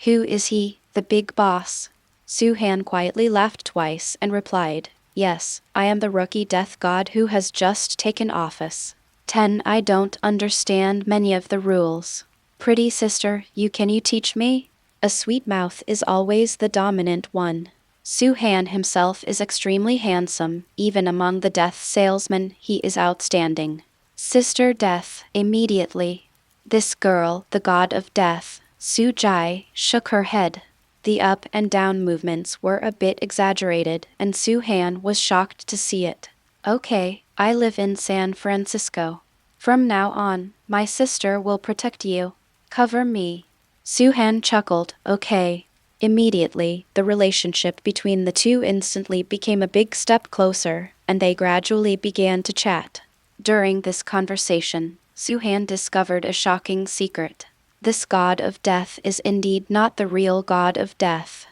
Who is he, the big boss? Suhan quietly laughed twice and replied, "Yes, I am the rookie death god who has just taken office. 10. I don't understand many of the rules. Pretty sister, can you teach me?" A sweet mouth is always the dominant one. Suhan himself is extremely handsome, even among the death salesmen he is outstanding. Sister Death, immediately. This girl, the god of death, Su Jai, shook her head. The up and down movements were a bit exaggerated, and Suhan was shocked to see it. "Okay, I live in San Francisco. From now on, my sister will protect you. Cover me." Suhan chuckled, "Okay." Immediately, the relationship between the two instantly became a big step closer, and they gradually began to chat. During this conversation, Suhan discovered a shocking secret. This god of death is indeed not the real god of death.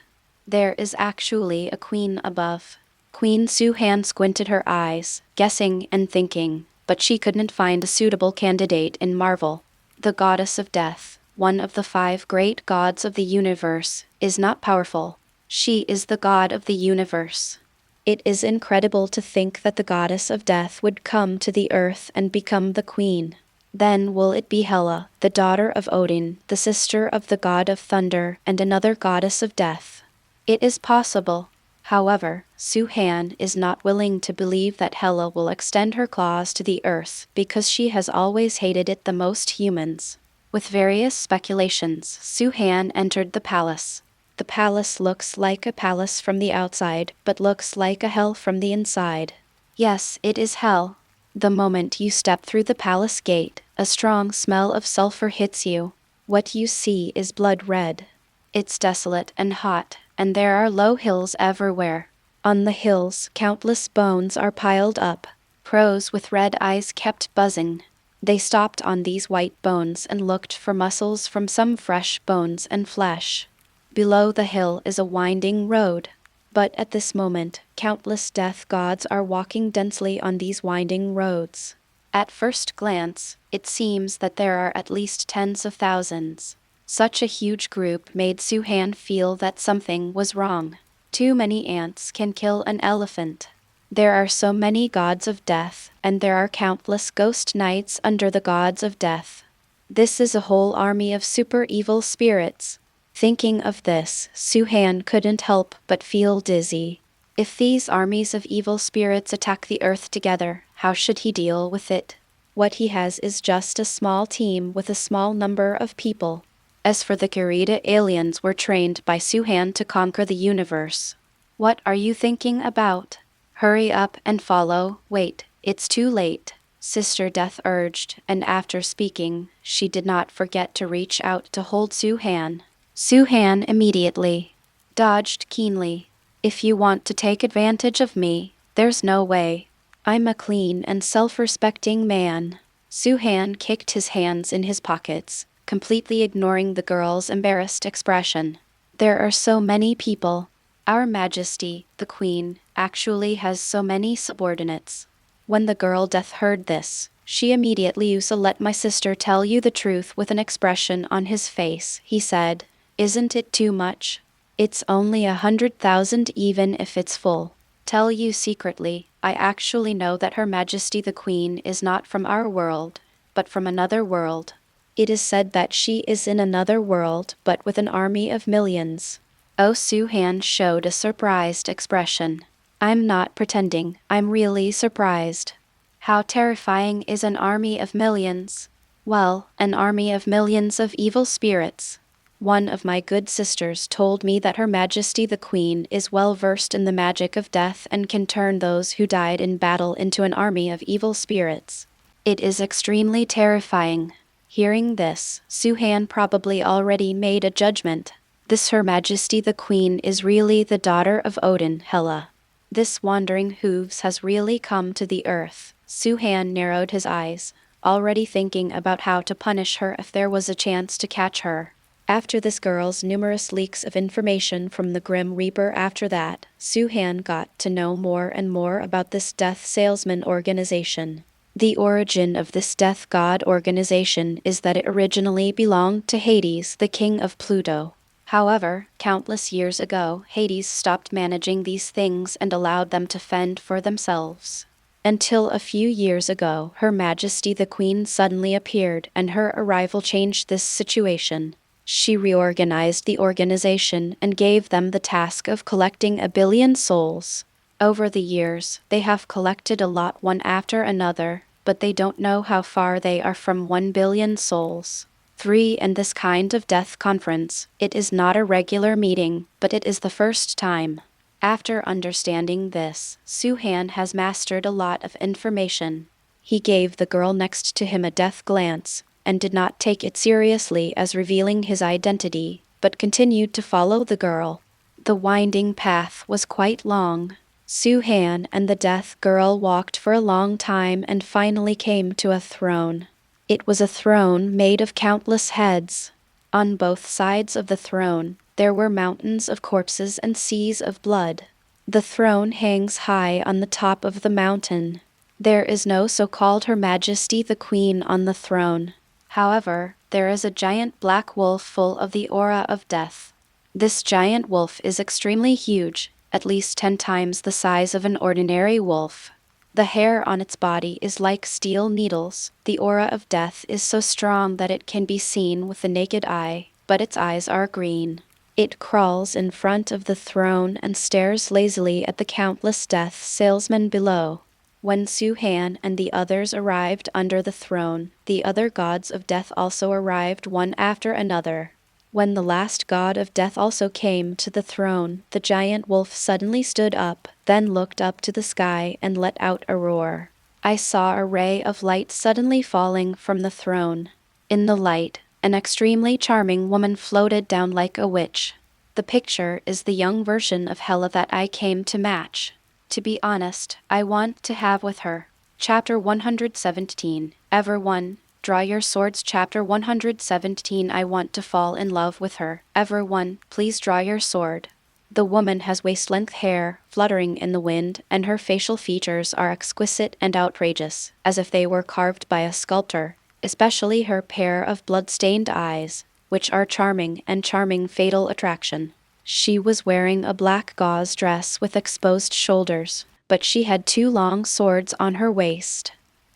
There is actually a queen above. Queen Suhan squinted her eyes, guessing and thinking, but she couldn't find a suitable candidate in Marvel. The goddess of death, one of the 5 great gods of the universe, is not powerful. She is the god of the universe. It is incredible to think that the goddess of death would come to the earth and become the queen. Then will it be Hela, the daughter of Odin, the sister of the god of thunder, and another goddess of death? It is possible. However, Suhan is not willing to believe that Hela will extend her claws to the earth because she has always hated it the most humans. With various speculations, Suhan entered the palace. The palace looks like a palace from the outside, but looks like a hell from the inside. Yes, it is hell. The moment you step through the palace gate, a strong smell of sulfur hits you. What you see is blood red. It's desolate and hot, and there are low hills everywhere. On the hills, countless bones are piled up. Crows with red eyes kept buzzing. They stopped on these white bones and looked for muscles from some fresh bones and flesh. Below the hill is a winding road. But at this moment, countless death gods are walking densely on these winding roads. At first glance, it seems that there are at least tens of thousands. Such a huge group made Suhan feel that something was wrong. Too many ants can kill an elephant. There are so many gods of death, and there are countless ghost knights under the gods of death. This is a whole army of super evil spirits. Thinking of this, Suhan couldn't help but feel dizzy. If these armies of evil spirits attack the earth together, how should he deal with it? What he has is just a small team with a small number of people. As for the Kurita aliens were trained by Suhan to conquer the universe. What are you thinking about? Hurry up and follow. Wait, it's too late, Sister Death urged, and after speaking, she did not forget to reach out to hold Suhan. Suhan immediately dodged keenly. If you want to take advantage of me, there's no way. I'm a clean and self-respecting man. Suhan kicked his hands in his pockets, completely ignoring the girl's embarrassed expression. There are so many people. Our Majesty, the Queen, actually has so many subordinates. When the girl Death heard this, she immediately used to let my sister tell you the truth with an expression on his face. He said, "Isn't it too much? It's only 100,000 even if it's full. Tell you secretly, I actually know that Her Majesty the Queen is not from our world, but from another world. It is said that she is in another world, but with an army of millions." Oh, Suhan showed a surprised expression. "I'm not pretending, I'm really surprised. How terrifying is an army of millions? Well, an army of millions of evil spirits. One of my good sisters told me that Her Majesty the Queen is well versed in the magic of death and can turn those who died in battle into an army of evil spirits. It is extremely terrifying." Hearing this, Suhan probably already made a judgment. This Her Majesty the Queen is really the daughter of Odin, Hela. This wandering hooves has really come to the earth. Suhan narrowed his eyes, already thinking about how to punish her if there was a chance to catch her. After this girl's numerous leaks of information from the Grim Reaper after that, Su-Han got to know more and more about this death salesman organization. The origin of this death god organization is that it originally belonged to Hades, the king of Pluto. However, countless years ago, Hades stopped managing these things and allowed them to fend for themselves. Until a few years ago, Her Majesty the Queen suddenly appeared, and her arrival changed this situation. She reorganized the organization and gave them the task of collecting 1 billion souls. Over the years, they have collected a lot one after another, but they don't know how far they are from 1 billion souls. 3. In this kind of death conference, it is not a regular meeting, but it is the first time. After understanding this, Su-Han has mastered a lot of information. He gave the girl next to him a death glance, and did not take it seriously as revealing his identity, but continued to follow the girl. The winding path was quite long. Su-Han and the death girl walked for a long time and finally came to a throne. It was a throne made of countless heads. On both sides of the throne, there were mountains of corpses and seas of blood. The throne hangs high on the top of the mountain. There is no so-called Her Majesty the Queen on the throne. However, there is a giant black wolf full of the aura of death. This giant wolf is extremely huge, at least 10 times the size of an ordinary wolf. The hair on its body is like steel needles. The aura of death is so strong that it can be seen with the naked eye, but its eyes are green. It crawls in front of the throne and stares lazily at the countless death salesmen below. When Su-Han and the others arrived under the throne, the other gods of death also arrived one after another. When the last god of death also came to the throne, the giant wolf suddenly stood up, then looked up to the sky and let out a roar. I saw a ray of light suddenly falling from the throne. In the light, an extremely charming woman floated down like a witch. The picture is the young version of Hela that I came to match. To be honest, I want to have with her. Chapter 117. Everyone, draw your swords. Chapter 117. I want to fall in love with her. Everyone, please draw your sword. The woman has waist-length hair, fluttering in the wind, and her facial features are exquisite and outrageous, as if they were carved by a sculptor, especially her pair of blood-stained eyes, which are charming and charming fatal attraction. She was wearing a black gauze dress with exposed shoulders, but she had 2 long swords on her waist.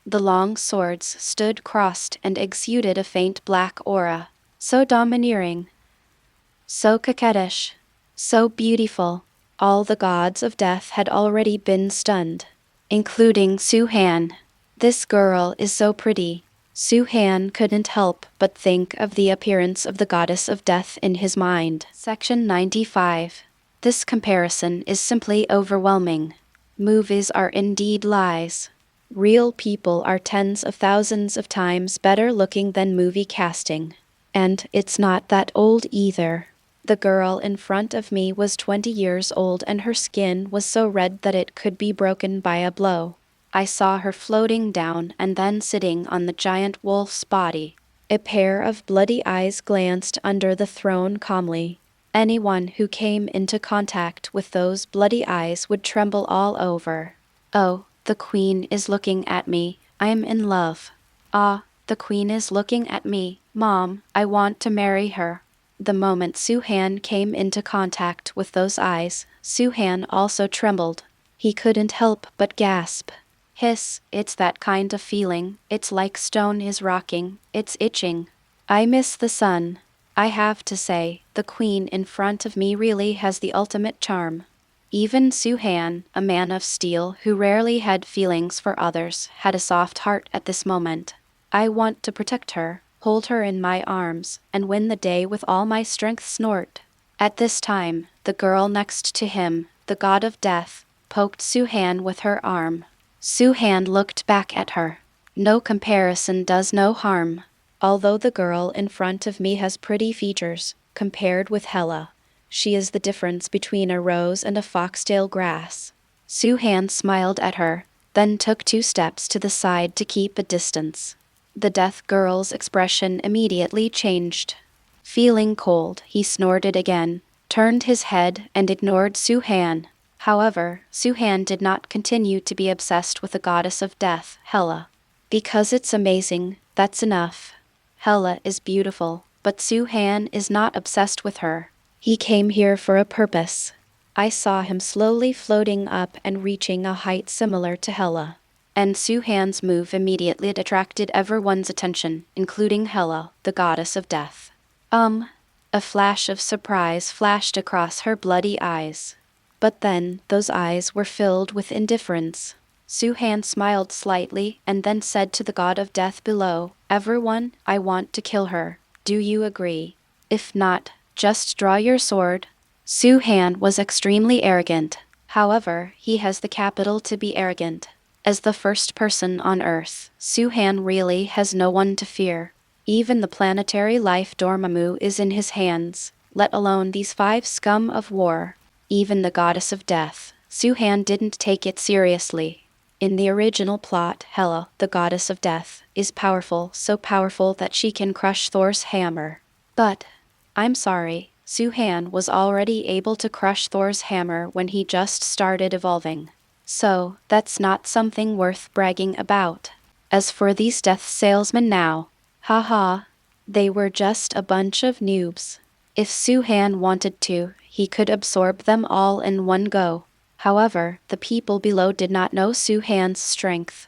The long swords stood crossed and exuded a faint black aura, so domineering, so coquettish, so beautiful. All the gods of death had already been stunned, including Su-Han. This girl is so pretty. Su-Han couldn't help but think of the appearance of the goddess of death in his mind. Section 95. This comparison is simply overwhelming. Movies are indeed lies. Real people are tens of thousands of times better looking than movie casting. And it's not that old either. The girl in front of me was 20 years old and her skin was so red that it could be broken by a blow. I saw her floating down and then sitting on the giant wolf's body. A pair of bloody eyes glanced under the throne calmly. Anyone who came into contact with those bloody eyes would tremble all over. Oh, the queen is looking at me. I am in love. Ah, the queen is looking at me. Mom, I want to marry her. The moment Su-Han came into contact with those eyes, Su-Han also trembled. He couldn't help but gasp. Hiss, it's that kind of feeling. It's like stone is rocking. It's itching. I miss the sun. I have to say, the queen in front of me really has the ultimate charm. Even Su-Han, a man of steel who rarely had feelings for others, had a soft heart at this moment. I want to protect her, hold her in my arms, and win the day with all my strength. Snort. At this time, the girl next to him, the god of death, poked Su-Han with her arm. Su-Han looked back at her. No comparison does no harm. Although the girl in front of me has pretty features, compared with Hela, she is the difference between a rose and a foxtail grass. Su-Han smiled at her, then took 2 steps to the side to keep a distance. The death girl's expression immediately changed. Feeling cold, he snorted again, turned his head, and ignored Su-Han. However, Su-Han did not continue to be obsessed with the goddess of death, Hela. Because it's amazing, that's enough. Hela is beautiful, but Su-Han is not obsessed with her. He came here for a purpose. I saw him slowly floating up and reaching a height similar to Hela. And Su-Han's move immediately attracted everyone's attention, including Hela, the goddess of death. A flash of surprise flashed across her bloody eyes. But then, those eyes were filled with indifference. Su-Han smiled slightly and then said to the god of death below, "Everyone, I want to kill her. Do you agree? If not, just draw your sword." Su-Han was extremely arrogant. However, he has the capital to be arrogant. As the first person on Earth, Su-Han really has no one to fear. Even the planetary life Dormammu is in his hands, let alone these 5 scum of war. Even the goddess of death, Su-Han didn't take it seriously. In the original plot, Hela, the goddess of death, is powerful, so powerful that she can crush Thor's hammer. But, I'm sorry, Su-Han was already able to crush Thor's hammer when he just started evolving. So, that's not something worth bragging about. As for these death salesmen now, haha, they were just a bunch of noobs. If Su-Han wanted to, he could absorb them all in one go. However, the people below did not know Su-Han's strength.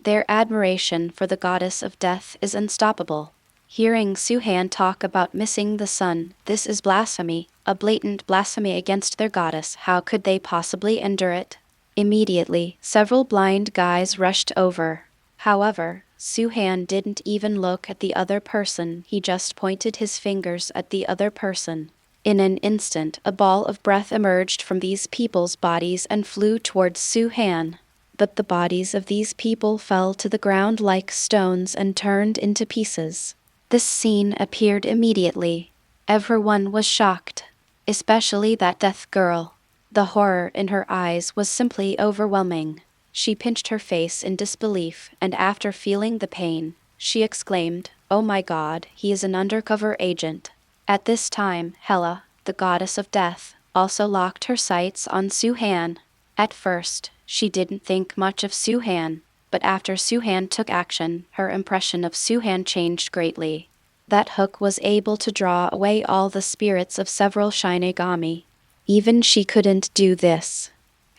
Their admiration for the goddess of death is unstoppable. Hearing Su-Han talk about missing the sun, this is blasphemy, a blatant blasphemy against their goddess. How could they possibly endure it? Immediately, several blind guys rushed over. However, Su-Han didn't even look at the other person, he just pointed his fingers at the other person. In an instant, a ball of breath emerged from these people's bodies and flew towards Su-Han. But the bodies of these people fell to the ground like stones and turned into pieces. This scene appeared immediately. Everyone was shocked, especially that death girl. The horror in her eyes was simply overwhelming. She pinched her face in disbelief, and after feeling the pain, she exclaimed, "Oh my god, he is an undercover agent." At this time, Hela, the goddess of death, also locked her sights on Su-Han. At first, she didn't think much of Su-Han, but after Su-Han took action, her impression of Su-Han changed greatly. That hook was able to draw away all the spirits of several Shinigami. Even she couldn't do this.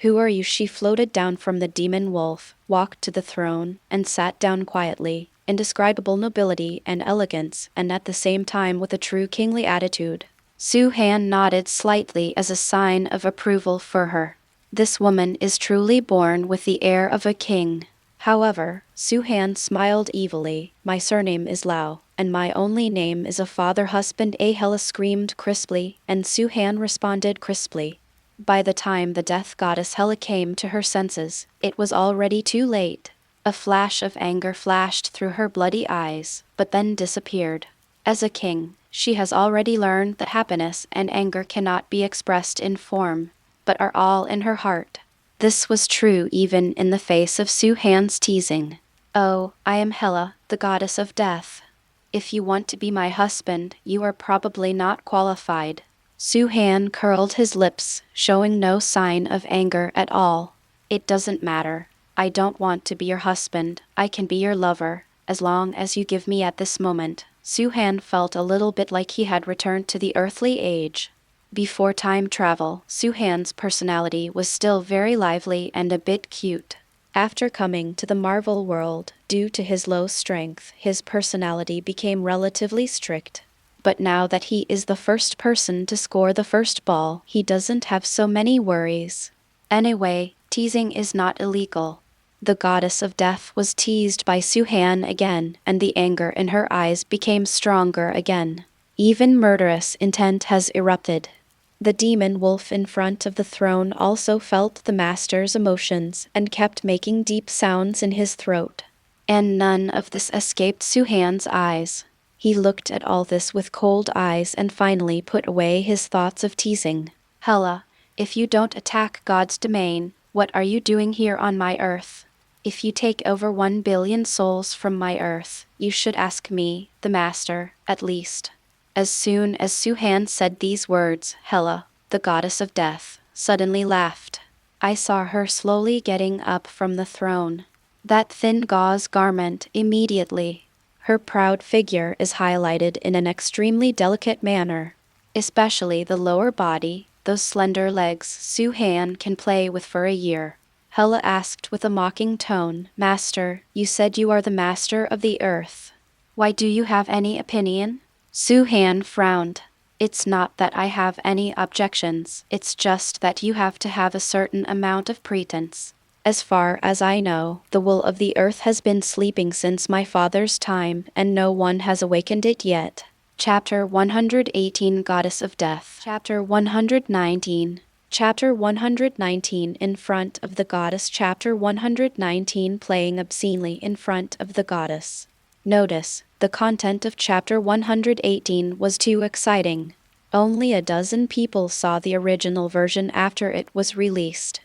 "Who are you?" She floated down from the demon wolf, walked to the throne, and sat down quietly, indescribable nobility and elegance, and at the same time with a true kingly attitude. Su-Han nodded slightly as a sign of approval for her. This woman is truly born with the air of a king. However, Su-Han smiled evilly. "My surname is Lao, and my only name is a father-husband." Hela screamed crisply, and Su-Han responded crisply. By the time the death goddess Hela came to her senses, it was already too late. A flash of anger flashed through her bloody eyes, but then disappeared. As a king, she has already learned that happiness and anger cannot be expressed in form, but are all in her heart. This was true even in the face of Su-Han's teasing. "Oh, I am Hela, the goddess of death. If you want to be my husband, you are probably not qualified." Su-Han curled his lips, showing no sign of anger at all. "It doesn't matter. I don't want to be your husband, I can be your lover, as long as you give me at this moment." Su-Han felt a little bit like he had returned to the earthly age. Before time travel, Su-Han's personality was still very lively and a bit cute. After coming to the Marvel world, due to his low strength, his personality became relatively strict. But now that he is the first person to score the first ball, he doesn't have so many worries. Anyway, teasing is not illegal. The goddess of death was teased by Su-Han again, and the anger in her eyes became stronger again. Even murderous intent has erupted. The demon wolf in front of the throne also felt the master's emotions and kept making deep sounds in his throat. And none of this escaped Su-Han's eyes. He looked at all this with cold eyes and finally put away his thoughts of teasing. "Hela, if you don't attack God's domain, what are you doing here on my Earth? If you take over 1 billion souls from my Earth, you should ask me, the Master, at least." As soon as Suhan said these words, Hela, the goddess of death, suddenly laughed. I saw her slowly getting up from the throne. That thin gauze garment immediately. Her proud figure is highlighted in an extremely delicate manner. Especially the lower body, those slender legs Suhan can play with for a year. Hela asked with a mocking tone, Master, you said you are the master of the earth. Why do you have any opinion? Suhan frowned. It's not that I have any objections, it's just that you have to have a certain amount of pretense. As far as I know, the wool of the earth has been sleeping since my father's time, and no one has awakened it yet. Chapter 118 Goddess of Death. Chapter 119. Chapter 119 In front of the goddess. Chapter 119 Playing obscenely in front of the goddess. Notice, the content of Chapter 118 was too exciting. Only a dozen people saw the original version after it was released.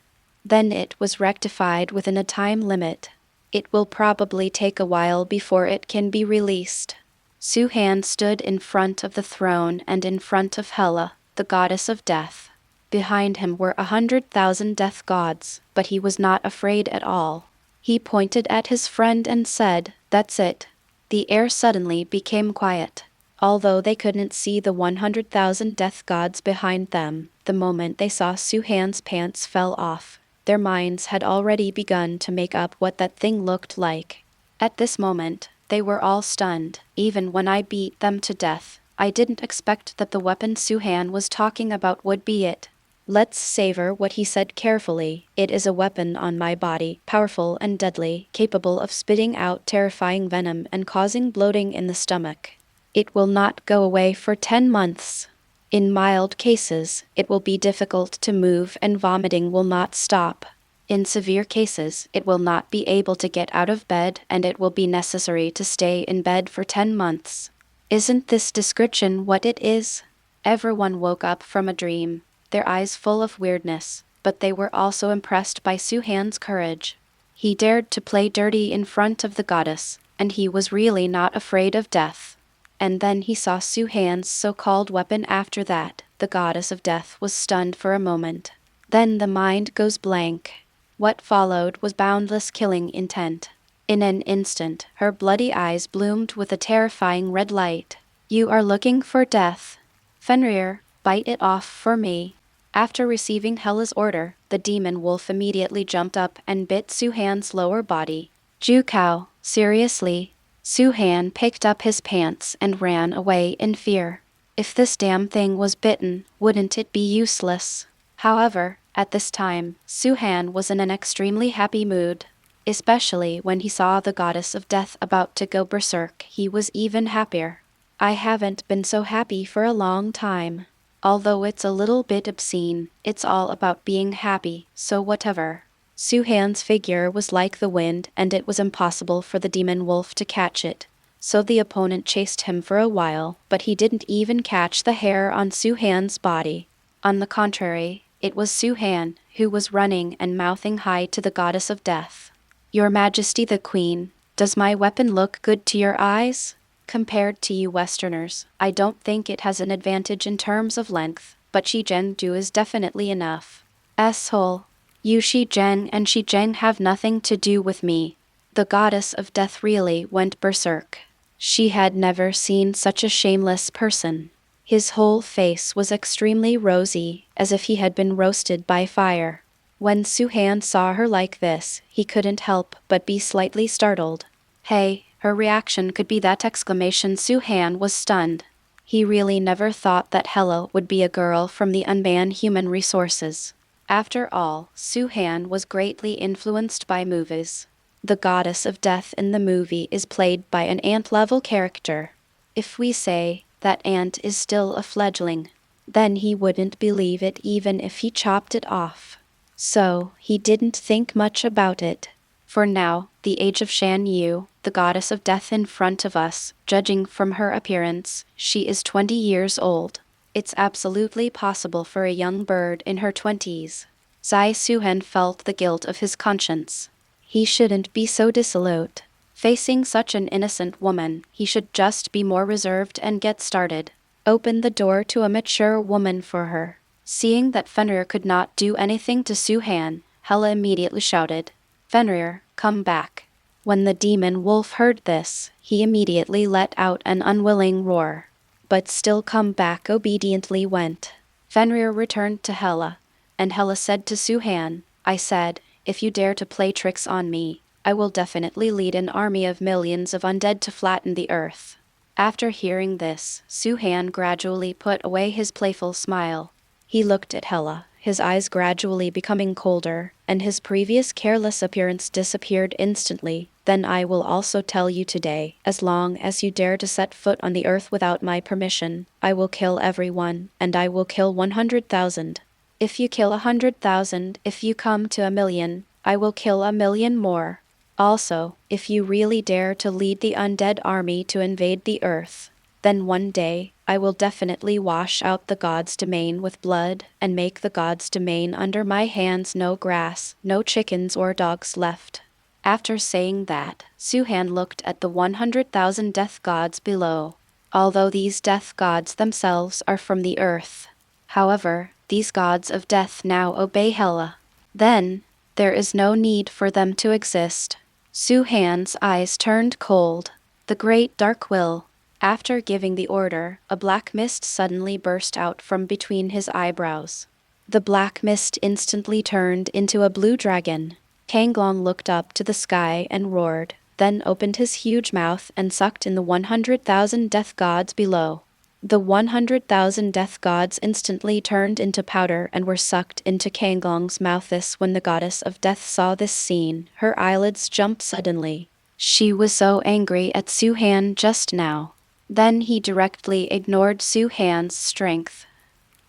Then it was rectified within a time limit. It will probably take a while before it can be released. Suhan stood in front of the throne and in front of Hela, the goddess of death. Behind him were 100,000 death gods, but he was not afraid at all. He pointed at his friend and said, That's it. The air suddenly became quiet. Although they couldn't see the 100,000 death gods behind them, the moment they saw Suhan's pants fell off, their minds had already begun to make up what that thing looked like. At this moment, they were all stunned. Even when I beat them to death, I didn't expect that the weapon Suhan was talking about would be it. Let's savor what he said carefully. It is a weapon on my body, powerful and deadly, capable of spitting out terrifying venom and causing bloating in the stomach. It will not go away for 10 months. In mild cases, it will be difficult to move and vomiting will not stop. In severe cases, it will not be able to get out of bed and it will be necessary to stay in bed for 10 months. Isn't this description what it is? Everyone woke up from a dream, their eyes full of weirdness, but they were also impressed by Suhan's courage. He dared to play dirty in front of the goddess, and he was really not afraid of death. And then he saw Suhan's so-called weapon. After that, the goddess of death was stunned for a moment. Then the mind goes blank. What followed was boundless killing intent. In an instant, her bloody eyes bloomed with a terrifying red light. You are looking for death. Fenrir, bite it off for me. After receiving Hela's order, the demon wolf immediately jumped up and bit Suhan's lower body. Jukao, seriously? Suhan picked up his pants and ran away in fear. If this damn thing was bitten, wouldn't it be useless? However, at this time, Suhan was in an extremely happy mood. Especially when he saw the goddess of death about to go berserk, he was even happier. I haven't been so happy for a long time. Although it's a little bit obscene, it's all about being happy, so whatever. Suhan's figure was like the wind and it was impossible for the demon wolf to catch it. So the opponent chased him for a while, but he didn't even catch the hair on Suhan's body. On the contrary, it was Suhan who was running and mouthing hi to the goddess of death. Your Majesty the Queen, does my weapon look good to your eyes? Compared to you Westerners, I don't think it has an advantage in terms of length, but Shi Zhengdu is definitely enough. Asshole. You Shi Zheng and Shi Zheng have nothing to do with me. The goddess of death really went berserk. She had never seen such a shameless person. His whole face was extremely rosy, as if he had been roasted by fire. When Suhan saw her like this, he couldn't help but be slightly startled. Hey, her reaction could be that exclamation. Suhan was stunned. He really never thought that Hela would be a girl from the unmanned human resources. After all, Suhan was greatly influenced by movies. The goddess of death in the movie is played by an ant-level character. If we say that ant is still a fledgling, then he wouldn't believe it even if he chopped it off. So, he didn't think much about it. For now, the age of Shan Yu, the goddess of death in front of us, judging from her appearance, she is 20 years old. It's absolutely possible for a young bird in her 20s. Zai Suhan felt the guilt of his conscience. He shouldn't be so dissolute. Facing such an innocent woman, he should just be more reserved and get started. opened the door to a mature woman for her. Seeing that Fenrir could not do anything to Soo-han, Hela immediately shouted, "Fenrir, come back." When the demon wolf heard this, he immediately let out an unwilling roar. But still come back obediently went. Fenrir returned to Hela, and Hela said to Soo-han, "I said, if you dare to play tricks on me, I will definitely lead an army of millions of undead to flatten the earth." After hearing this, Soo-han gradually put away his playful smile. He looked at Hela, his eyes gradually becoming colder, and his previous careless appearance disappeared instantly. "Then I will also tell you today, as long as you dare to set foot on the earth without my permission, I will kill everyone, and I will kill 100,000. If you kill 100,000, if you come to 1,000,000, I will kill 1,000,000 more. Also, if you really dare to lead the undead army to invade the earth, then one day, I will definitely wash out the gods' domain with blood, and make the gods' domain under my hands no grass, no chickens or dogs left." After saying that, Soo-han looked at the 100,000 death gods below. Although these death gods themselves are from the earth, however, these gods of death now obey Hela. Then, there is no need for them to exist. Soo-han's eyes turned cold. The great dark will. After giving the order, a black mist suddenly burst out from between his eyebrows. The black mist instantly turned into a blue dragon. Kanglong looked up to the sky and roared, then opened his huge mouth and sucked in the 100,000 death gods below. The 100,000 death gods instantly turned into powder and were sucked into Kanglong's mouth. When the goddess of death saw this scene, her eyelids jumped suddenly. She was so angry at Soo-han just now. Then he directly ignored Soo-han's strength.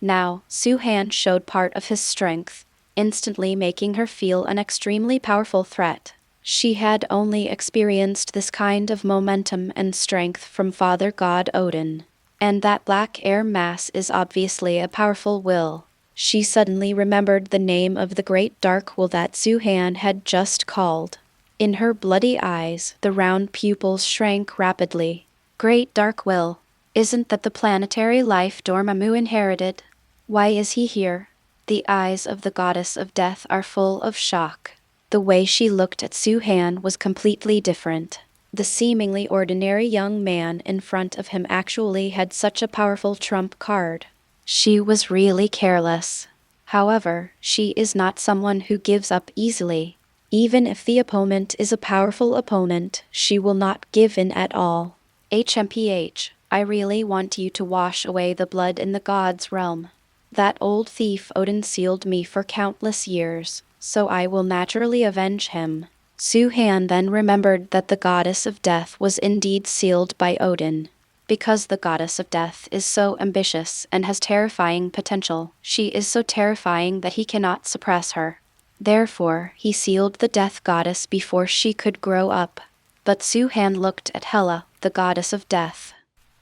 Now, Soo-han showed part of his strength, instantly making her feel an extremely powerful threat. She had only experienced this kind of momentum and strength from Father God Odin. And that black air mass is obviously a powerful will. She suddenly remembered the name of the great dark will that Soo-han had just called. In her bloody eyes, the round pupils shrank rapidly. Great dark will. Isn't that the planetary life Dormammu inherited? Why is he here? The eyes of the goddess of death are full of shock. The way she looked at Soo-han was completely different. The seemingly ordinary young man in front of him actually had such a powerful trump card. She was really careless. However, she is not someone who gives up easily. Even if the opponent is a powerful opponent, she will not give in at all. HMPH, I really want you to wash away the blood in the gods' realm. That old thief Odin sealed me for countless years, so I will naturally avenge him. Soo-han then remembered that the goddess of death was indeed sealed by Odin. Because the goddess of death is so ambitious and has terrifying potential, she is so terrifying that he cannot suppress her. Therefore, he sealed the death goddess before she could grow up. But Soo-han looked at Hela, the goddess of death.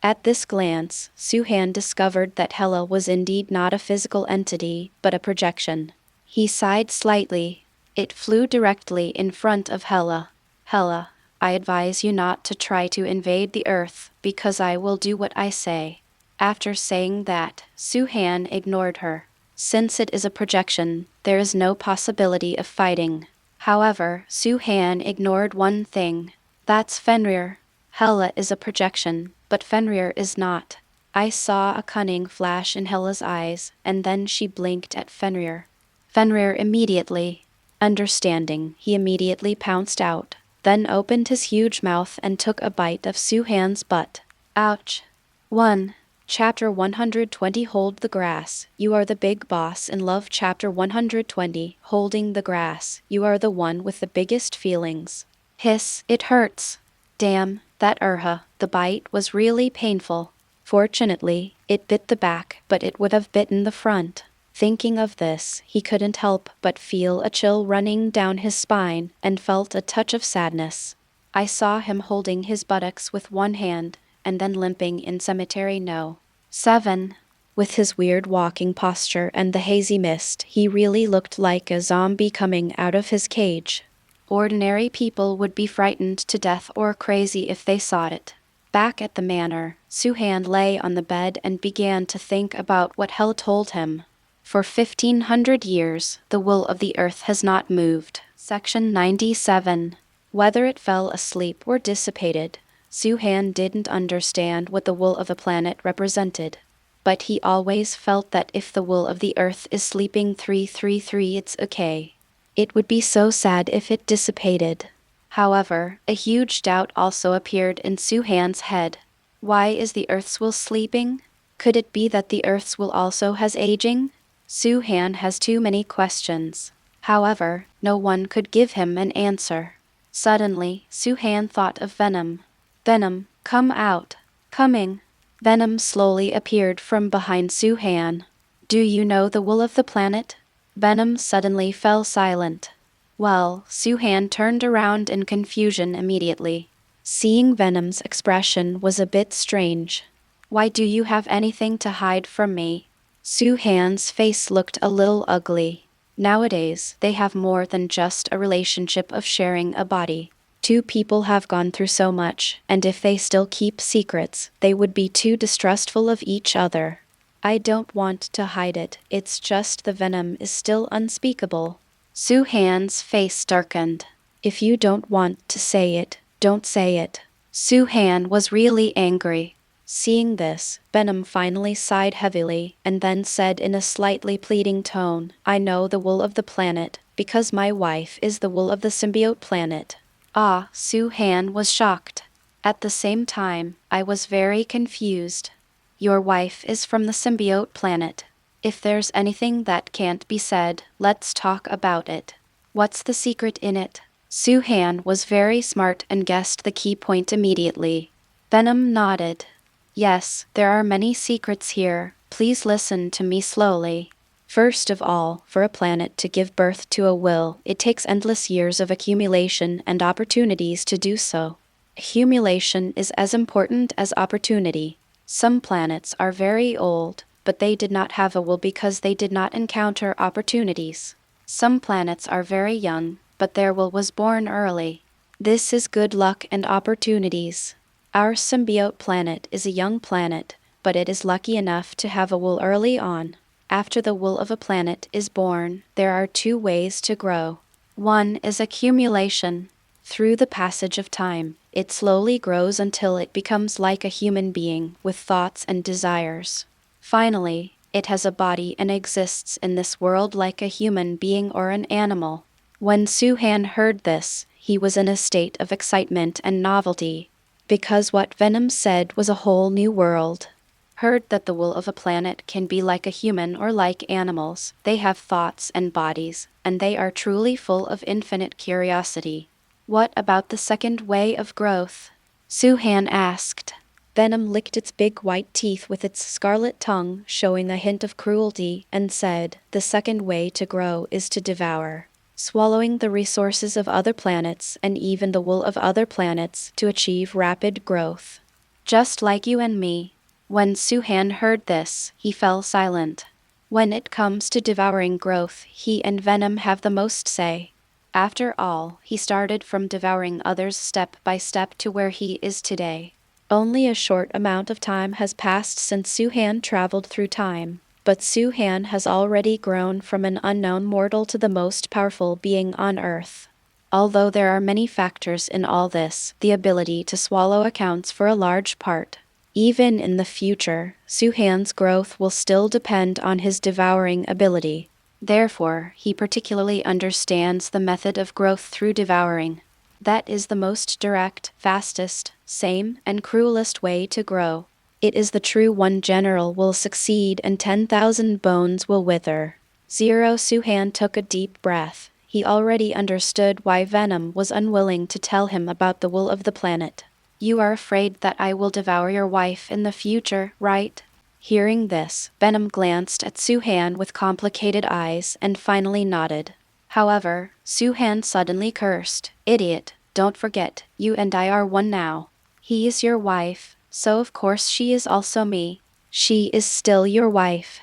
At this glance, Soo-han discovered that Hela was indeed not a physical entity, but a projection. He sighed slightly. It flew directly in front of Hela. "Hela, I advise you not to try to invade the earth, because I will do what I say." After saying that, Soo-han ignored her. Since it is a projection, there is no possibility of fighting. However, Soo-han ignored one thing. That's Fenrir. Hela is a projection, but Fenrir is not. I saw a cunning flash in Hela's eyes, and then she blinked at Fenrir. Fenrir immediately. Understanding, he immediately pounced out, then opened his huge mouth and took a bite of Soo-han's butt. Ouch. 1. Chapter 120 Hold the Grass. You are the big boss in love. Chapter 120 Holding the Grass. You are the one with the biggest feelings. Hiss, it hurts. Damn, that the bite was really painful. Fortunately, it bit the back, but it would have bitten the front. Thinking of this, he couldn't help but feel a chill running down his spine and felt a touch of sadness. I saw him holding his buttocks with one hand, and then limping in cemetery no. 7. With his weird walking posture and the hazy mist, he really looked like a zombie coming out of his cage. Ordinary people would be frightened to death or crazy if they saw it. Back at the manor, Suhan lay on the bed and began to think about what Hel told him. For 1500 years, the wool of the earth has not moved. Section 97. Whether it fell asleep or dissipated, Suhan didn't understand what the wool of a planet represented. But he always felt that if the wool of the earth is sleeping 333, it's okay. It would be so sad if it dissipated. However, a huge doubt also appeared in Suhan's head. Why is the earth's wool sleeping? Could it be that the earth's wool also has aging? Suhan has too many questions. However, no one could give him an answer. Suddenly, Suhan thought of Venom. Venom, come out. Coming. Venom slowly appeared from behind Suhan. Do you know the wool of the planet? Venom suddenly fell silent. Well, Suhan turned around in confusion immediately. Seeing Venom's expression was a bit strange. Why do you have anything to hide from me? Suhan's face looked a little ugly. Nowadays, they have more than just a relationship of sharing a body. Two people have gone through so much, and if they still keep secrets, they would be too distrustful of each other. I don't want to hide it, it's just the venom is still unspeakable. Suhan's face darkened. If you don't want to say it, don't say it. Suhan was really angry. Seeing this, Venom finally sighed heavily and then said in a slightly pleading tone, I know the wool of the planet, because my wife is the wool of the symbiote planet. Ah, Suhan was shocked. At the same time, I was very confused. Your wife is from the symbiote planet. If there's anything that can't be said, let's talk about it. What's the secret in it? Suhan was very smart and guessed the key point immediately. Venom nodded. Yes, there are many secrets here. Please listen to me slowly. First of all, for a planet to give birth to a will, it takes endless years of accumulation and opportunities to do so. Accumulation is as important as opportunity. Some planets are very old, but they did not have a will because they did not encounter opportunities. Some planets are very young, but their will was born early. This is good luck and opportunities. Our symbiote planet is a young planet, but it is lucky enough to have a will early on. After the will of a planet is born, there are two ways to grow. One is accumulation. Through the passage of time, it slowly grows until it becomes like a human being with thoughts and desires. Finally, it has a body and exists in this world like a human being or an animal. When Suhan heard this, he was in a state of excitement and novelty, because what Venom said was a whole new world. Heard that the wool of a planet can be like a human or like animals. They have thoughts and bodies, and they are truly full of infinite curiosity. What about the second way of growth? Suhan asked. Venom licked its big white teeth with its scarlet tongue, showing a hint of cruelty, and said, the second way to grow is to devour, swallowing the resources of other planets and even the wool of other planets to achieve rapid growth. Just like you and me. When Suhan heard this, he fell silent. When it comes to devouring growth, he and Venom have the most say. After all, he started from devouring others step by step to where he is today. Only a short amount of time has passed since Suhan traveled through time, but Suhan has already grown from an unknown mortal to the most powerful being on Earth. Although there are many factors in all this, the ability to swallow accounts for a large part. Even in the future, Suhan's growth will still depend on his devouring ability. Therefore, he particularly understands the method of growth through devouring. That is the most direct, fastest, same, and cruelest way to grow. It is the true one. General will succeed and 10,000 bones will wither. Suhan took a deep breath. He already understood why Venom was unwilling to tell him about the wool of the planet. You are afraid that I will devour your wife in the future, right? Hearing this, Venom glanced at Suhan with complicated eyes and finally nodded. However, Suhan suddenly cursed. Idiot, don't forget, you and I are one now. He is your wife, so of course she is also me. She is still your wife.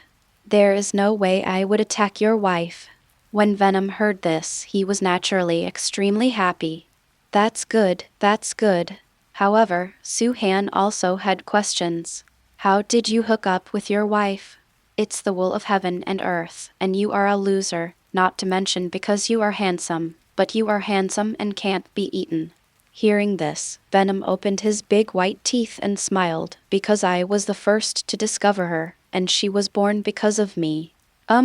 There is no way I would attack your wife. When Venom heard this, he was naturally extremely happy. That's good, that's good. However, Su-Han also had questions. How did you hook up with your wife? It's the wool of heaven and earth, and you are a loser, not to mention because you are handsome, but you are handsome and can't be eaten. Hearing this, Venom opened his big white teeth and smiled, because I was the first to discover her, and she was born because of me.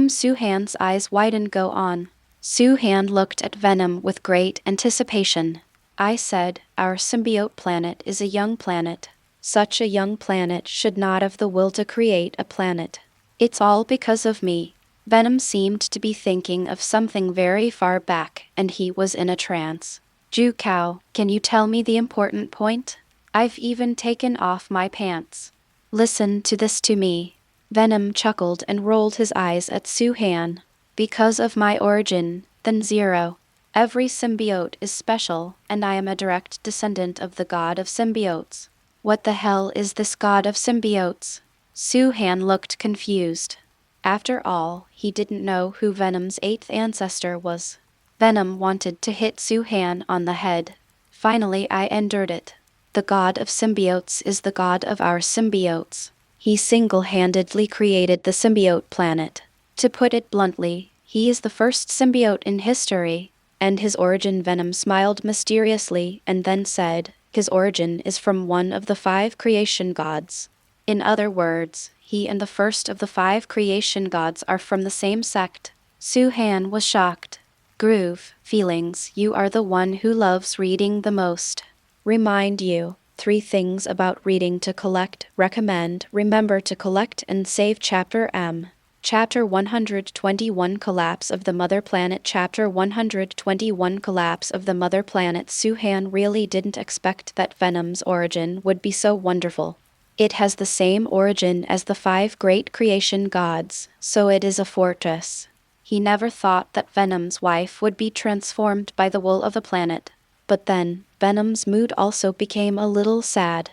Su-Han's eyes widened. Go on. Su-Han looked at Venom with great anticipation. I said, our symbiote planet is a young planet. Such a young planet should not have the will to create a planet. It's all because of me. Venom seemed to be thinking of something very far back, and he was in a trance. Ju Cow, can you tell me the important point? I've even taken off my pants. Listen to this to me. Venom chuckled and rolled his eyes at Su-Han. Because of my origin, then zero. Every symbiote is special, and I am a direct descendant of the god of symbiotes. What the hell is this god of symbiotes? Su-Han looked confused. After all, he didn't know who Venom's 8th ancestor was. Venom wanted to hit Su-Han on the head. Finally, I endured it. The god of symbiotes is the god of our symbiotes. He single-handedly created the symbiote planet. To put it bluntly, he is the first symbiote in history. And his origin. Venom smiled mysteriously and then said, his origin is from one of the 5 creation gods. In other words, he and the first of the 5 creation gods are from the same sect. Su-Han was shocked. Groove, feelings, you are the one who loves reading the most. Remind you, 3 things about reading to collect, recommend, remember to collect and save Chapter M. Chapter 121 Collapse of the Mother Planet. Chapter 121 Collapse of the Mother Planet. Su-Han really didn't expect that Venom's origin would be so wonderful. It has the same origin as the 5 great creation gods, so it is a fortress. He never thought that Venom's wife would be transformed by the wool of the planet. But then, Venom's mood also became a little sad.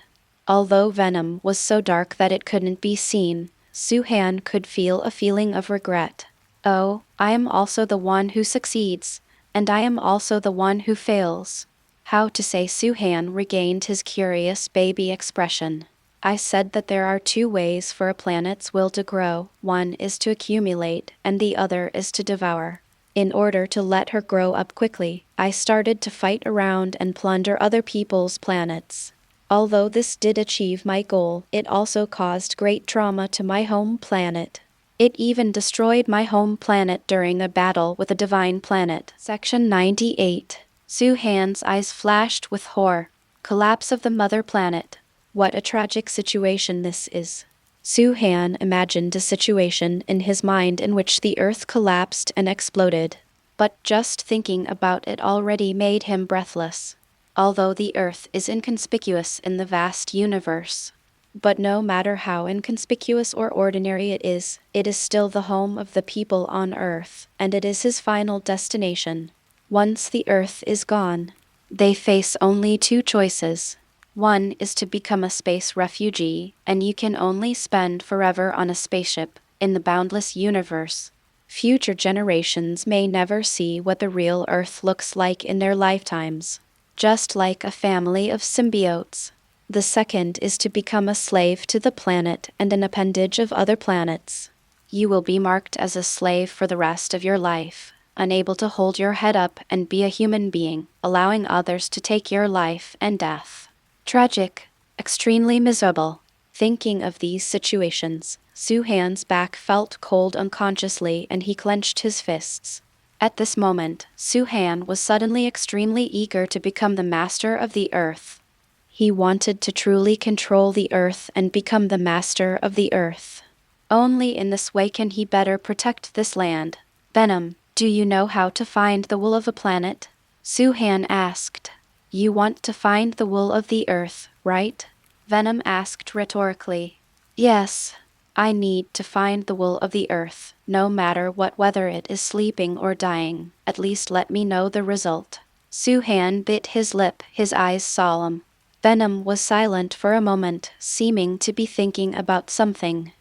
Although Venom was so dark that it couldn't be seen, Su-Han could feel a feeling of regret. Oh, I am also the one who succeeds, and I am also the one who fails. How to say? Su-Han regained his curious baby expression. I said that there are 2 ways for a planet's will to grow. One is to accumulate, and the other is to devour. In order to let her grow up quickly, I started to fight around and plunder other people's planets. Although this did achieve my goal, it also caused great trauma to my home planet. It even destroyed my home planet during a battle with a divine planet. Section 98. Su-Han's eyes flashed with horror. Collapse of the mother planet. What a tragic situation this is. Su-Han imagined a situation in his mind in which the earth collapsed and exploded. But just thinking about it already made him breathless. Although the earth is inconspicuous in the vast universe. But no matter how inconspicuous or ordinary it is still the home of the people on earth, and it is his final destination. Once the earth is gone, they face only 2 choices. One is to become a space refugee, and you can only spend forever on a spaceship in the boundless universe. Future generations may never see what the real Earth looks like in their lifetimes. Just like a family of symbiotes. The second is to become a slave to the planet and an appendage of other planets. You will be marked as a slave for the rest of your life, unable to hold your head up and be a human being, allowing others to take your life and death. Tragic, extremely miserable. Thinking of these situations, Su-Han's back felt cold unconsciously and he clenched his fists. At this moment, Su-Han was suddenly extremely eager to become the master of the earth. He wanted to truly control the earth and become the master of the earth. Only in this way can he better protect this land. Venom, do you know how to find the wool of a planet? Su-Han asked. You want to find the wool of the earth, right? Venom asked rhetorically. Yes. I need to find the wool of the earth, no matter what, whether it is sleeping or dying. At least let me know the result. Su-Han bit his lip, his eyes solemn. Venom was silent for a moment, seeming to be thinking about something.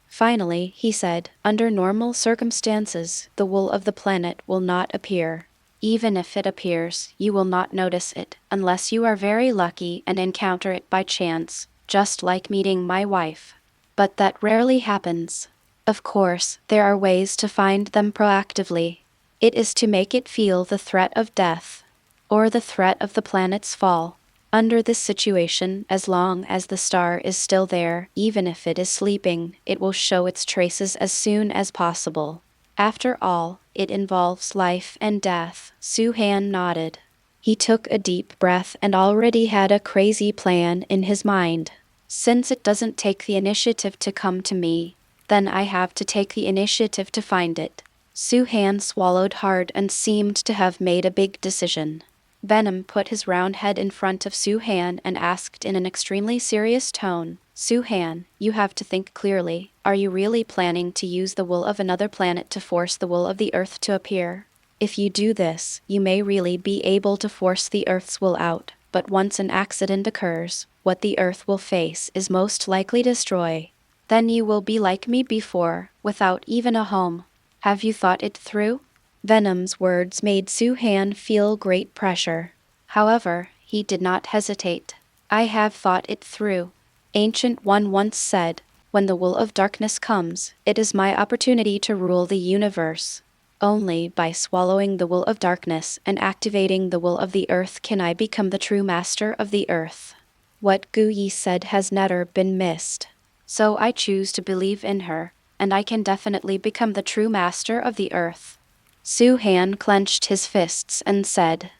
Finally, he said, under normal circumstances, the wool of the planet will not appear. Even if it appears, you will not notice it, unless you are very lucky and encounter it by chance, just like meeting my wife. But that rarely happens. Of course, there are ways to find them proactively. It is to make it feel the threat of death, or the threat of the planet's fall. Under this situation, as long as the star is still there, even if it is sleeping, it will show its traces as soon as possible. After all, it involves life and death. Su-Han nodded. He took a deep breath and already had a crazy plan in his mind. Since it doesn't take the initiative to come to me, then I have to take the initiative to find it. Su-Han swallowed hard and seemed to have made a big decision. Venom put his round head in front of Su-Han and asked in an extremely serious tone, Su-Han, you have to think clearly. Are you really planning to use the wool of another planet to force the wool of the Earth to appear? If you do this, you may really be able to force the Earth's wool out, but once an accident occurs, what the Earth will face is most likely destroy. Then you will be like me before, without even a home. Have you thought it through? Venom's words made Su-Han feel great pressure. However, he did not hesitate. I have thought it through. Ancient One once said, when the wool of darkness comes, it is my opportunity to rule the universe. Only by swallowing the wool of darkness and activating the wool of the earth can I become the true master of the earth. What Gu Yi said has never been missed. So I choose to believe in her, and I can definitely become the true master of the earth. Su-Han clenched his fists and said,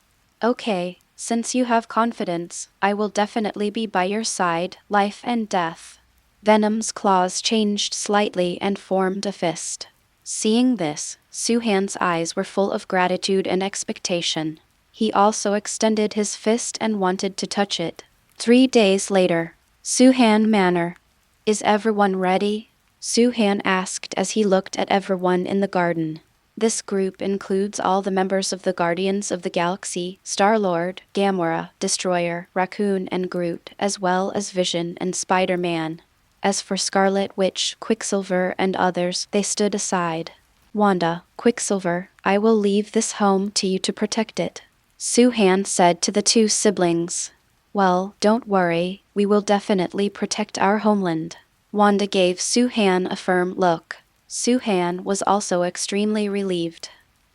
Okay, since you have confidence, I will definitely be by your side, life and death. Venom's claws changed slightly and formed a fist. Seeing this, Su-Han's eyes were full of gratitude and expectation. He also extended his fist and wanted to touch it. 3 days later, Su-Han Manor. Is everyone ready? Su-Han asked as he looked at everyone in the garden. This group includes all the members of the Guardians of the Galaxy, Star-Lord, Gamora, Destroyer, Raccoon and Groot, as well as Vision and Spider-Man. As for Scarlet Witch, Quicksilver and others, they stood aside. Wanda, Quicksilver, I will leave this home to you to protect it, Su-Han said to the 2 siblings. Well, don't worry, we will definitely protect our homeland. Wanda gave Su-Han a firm look. Su-Han was also extremely relieved.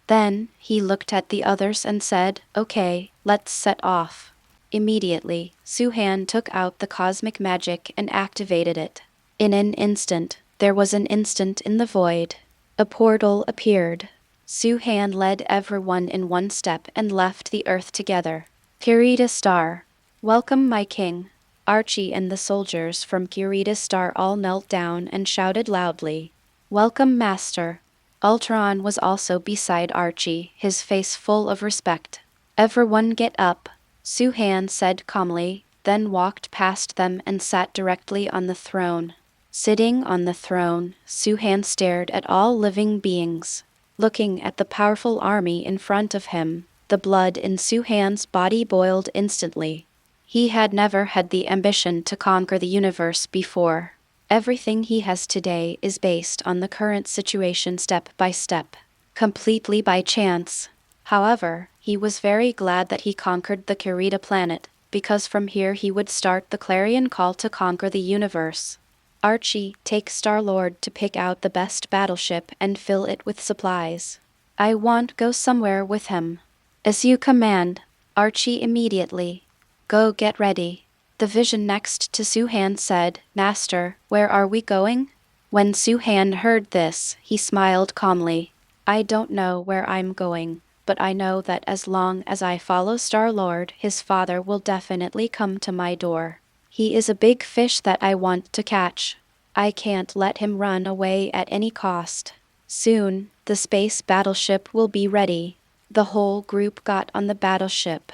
Then, he looked at the others and said, Okay, let's set off. Immediately, Su-Han took out the cosmic magic and activated it. In an instant, there was an instant in the void. A portal appeared. Su-Han led everyone in one step and left the earth together. Kurita Star. Welcome, my king. Archie and the soldiers from Kurita Star all knelt down and shouted loudly. Welcome, Master. Ultron was also beside Archie, his face full of respect. Everyone get up, Su-Han said calmly, then walked past them and sat directly on the throne. Sitting on the throne, Su-Han stared at all living beings. Looking at the powerful army in front of him, the blood in Su-Han's body boiled instantly. He had never had the ambition to conquer the universe before. Everything he has today is based on the current situation step by step, completely by chance. However, he was very glad that he conquered the Kurita planet, because from here he would start the clarion call to conquer the universe. Archie, take Star-Lord to pick out the best battleship and fill it with supplies. I want go somewhere with him. As you command, Archie immediately. Go get ready. The vision next to Su-Han said, Master, where are we going? When Su-Han heard this, he smiled calmly. I don't know where I'm going, but I know that as long as I follow Star-Lord, his father will definitely come to my door. He is a big fish that I want to catch. I can't let him run away at any cost. Soon, the space battleship will be ready. The whole group got on the battleship.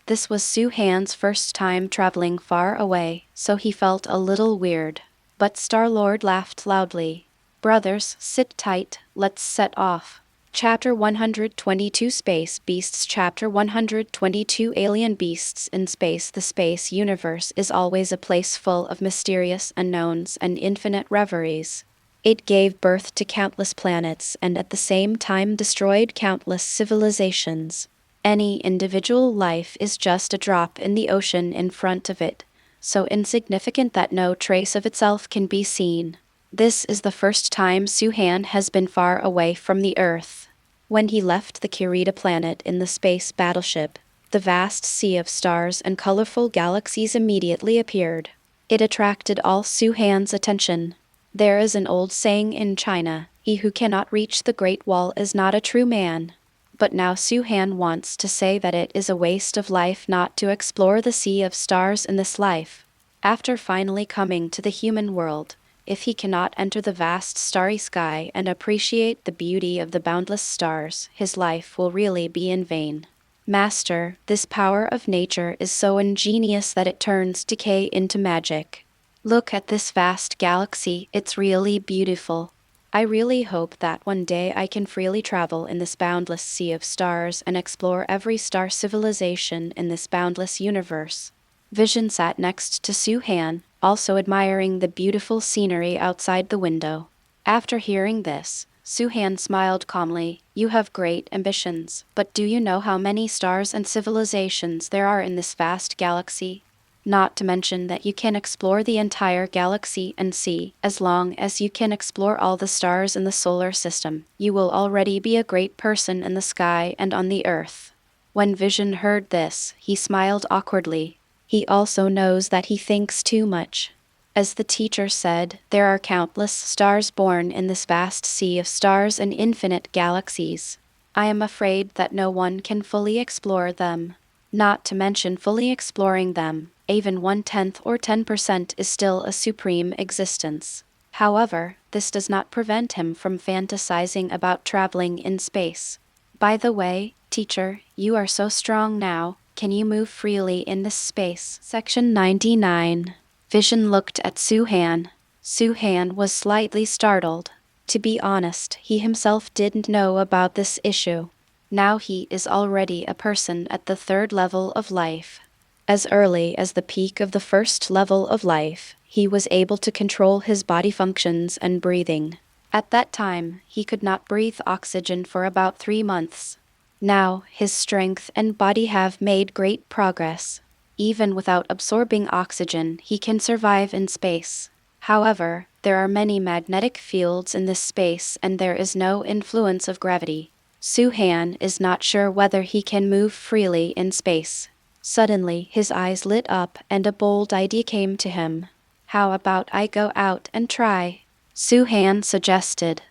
This was Su-Han's first time traveling far away, so he felt a little weird. But Star-Lord laughed loudly. Brothers, sit tight, let's set off. Chapter 122 Space Beasts. Chapter 122 Alien Beasts in Space. The space universe is always a place full of mysterious unknowns and infinite reveries. It gave birth to countless planets and at the same time destroyed countless civilizations. Any individual life is just a drop in the ocean in front of it, so insignificant that no trace of itself can be seen. This is the first time Suhan has been far away from the Earth. When he left the Kirita planet in the space battleship, the vast sea of stars and colorful galaxies immediately appeared. It attracted all Suhan's attention. There is an old saying in China, "He who cannot reach the Great Wall is not a true man." But now Suhan wants to say that it is a waste of life not to explore the sea of stars in this life. After finally coming to the human world, if he cannot enter the vast starry sky and appreciate the beauty of the boundless stars, his life will really be in vain. Master, this power of nature is so ingenious that it turns decay into magic. Look at this vast galaxy, it's really beautiful. I really hope that one day I can freely travel in this boundless sea of stars and explore every star civilization in this boundless universe. Vision sat next to Suhan, also admiring the beautiful scenery outside the window. After hearing this, Suhan smiled calmly. You have great ambitions, but do you know how many stars and civilizations there are in this vast galaxy? Not to mention that you can explore the entire galaxy and see, as long as you can explore all the stars in the solar system, you will already be a great person in the sky and on the earth. When Vision heard this, he smiled awkwardly. He also knows that he thinks too much. As the teacher said, there are countless stars born in this vast sea of stars and infinite galaxies. I am afraid that no one can fully explore them. Not to mention fully exploring them, even 1/10 or 10% is still a supreme existence. However, this does not prevent him from fantasizing about traveling in space. By the way, teacher, you are so strong now, can you move freely in this space? Section 99. Vision looked at Suhan. Suhan was slightly startled. To be honest, he himself didn't know about this issue. Now he is already a person at the 3rd level of life. As early as the peak of the 1st level of life, he was able to control his body functions and breathing. At that time, he could not breathe oxygen for about 3 months. Now, his strength and body have made great progress. Even without absorbing oxygen, he can survive in space. However, there are many magnetic fields in this space and there is no influence of gravity. Suhan is not sure whether he can move freely in space. Suddenly, his eyes lit up and a bold idea came to him. How about I go out and try? Suhan suggested.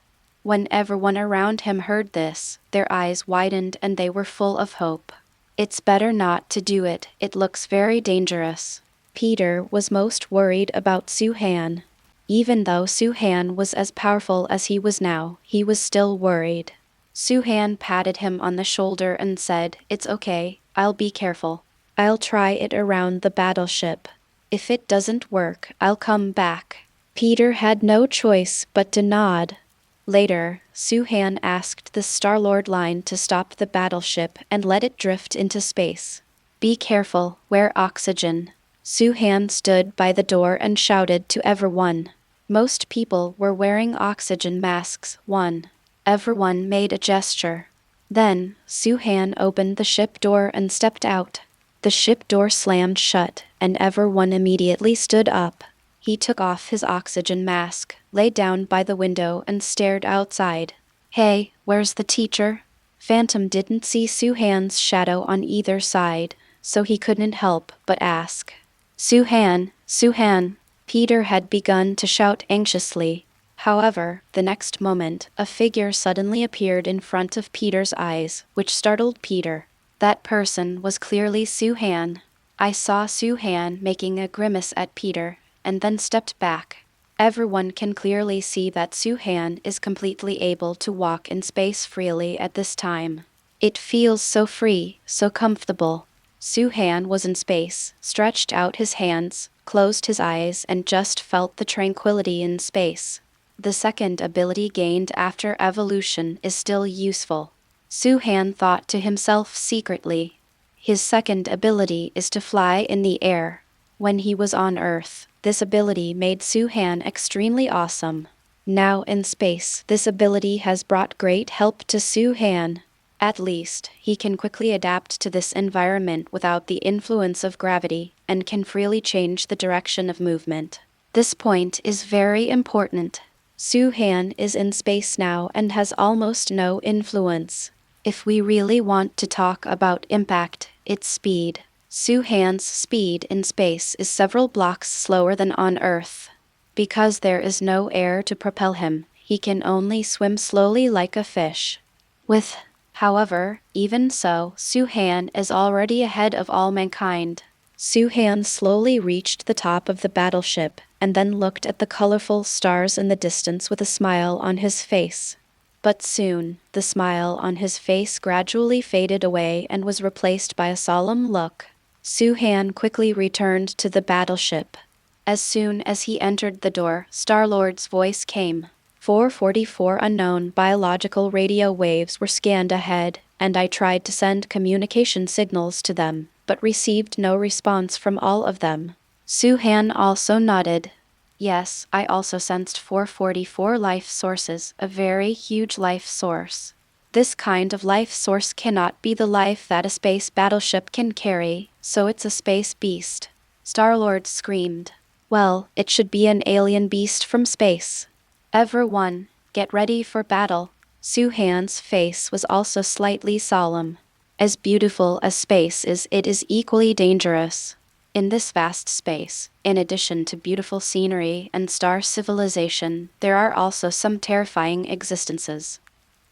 When everyone around him heard this, their eyes widened and they were full of hope. It's better not to do it, it looks very dangerous. Peter was most worried about Suhan. Even though Suhan was as powerful as he was now, he was still worried. Suhan patted him on the shoulder and said, "It's okay, I'll be careful. I'll try it around the battleship. If it doesn't work, I'll come back." Peter had no choice but to nod. Later, Suhan asked the Star-Lord line to stop the battleship and let it drift into space. "Be careful, wear oxygen." Suhan stood by the door and shouted to everyone. Most people were wearing oxygen masks. Everyone made a gesture. Then, Suhan opened the ship door and stepped out. The ship door slammed shut, and everyone immediately stood up. He took off his oxygen mask, lay down by the window and stared outside. "Hey, where's the teacher?" Phantom didn't see Suhan's shadow on either side, so he couldn't help but ask. "Suhan, Suhan." Peter had begun to shout anxiously. However, the next moment, a figure suddenly appeared in front of Peter's eyes, which startled Peter. That person was clearly Suhan. I saw Suhan making a grimace at Peter, and then stepped back. Everyone can clearly see that Suhan is completely able to walk in space freely at this time. It feels so free, so comfortable. Suhan was in space, stretched out his hands, closed his eyes, and just felt the tranquility in space. The second ability gained after evolution is still useful. Suhan thought to himself secretly. His second ability is to fly in the air. When he was on Earth, this ability made Suhan extremely awesome. Now in space, this ability has brought great help to Suhan. At least, he can quickly adapt to this environment without the influence of gravity and can freely change the direction of movement. This point is very important. Su-Han is in space now and has almost no influence. If we really want to talk about impact, it's speed. Su-Han's speed in space is several blocks slower than on Earth. Because there is no air to propel him, he can only swim slowly like a fish. However, even so, Su-Han is already ahead of all mankind. Su-Han slowly reached the top of the battleship and then looked at the colorful stars in the distance with a smile on his face. But soon, the smile on his face gradually faded away and was replaced by a solemn look. Su-Han quickly returned to the battleship. As soon as he entered the door, Star-Lord's voice came. 444 unknown biological radio waves were scanned ahead, and I tried to send communication signals to them, but received no response from all of them. Su-Han also nodded. Yes, I also sensed 444 life sources, a very huge life source. This kind of life source cannot be the life that a space battleship can carry, so it's a space beast. Star-Lord screamed. Well, it should be an alien beast from space. Everyone, get ready for battle. Su-Han's face was also slightly solemn. As beautiful as space is, it is equally dangerous. In this vast space, in addition to beautiful scenery and star civilization, there are also some terrifying existences.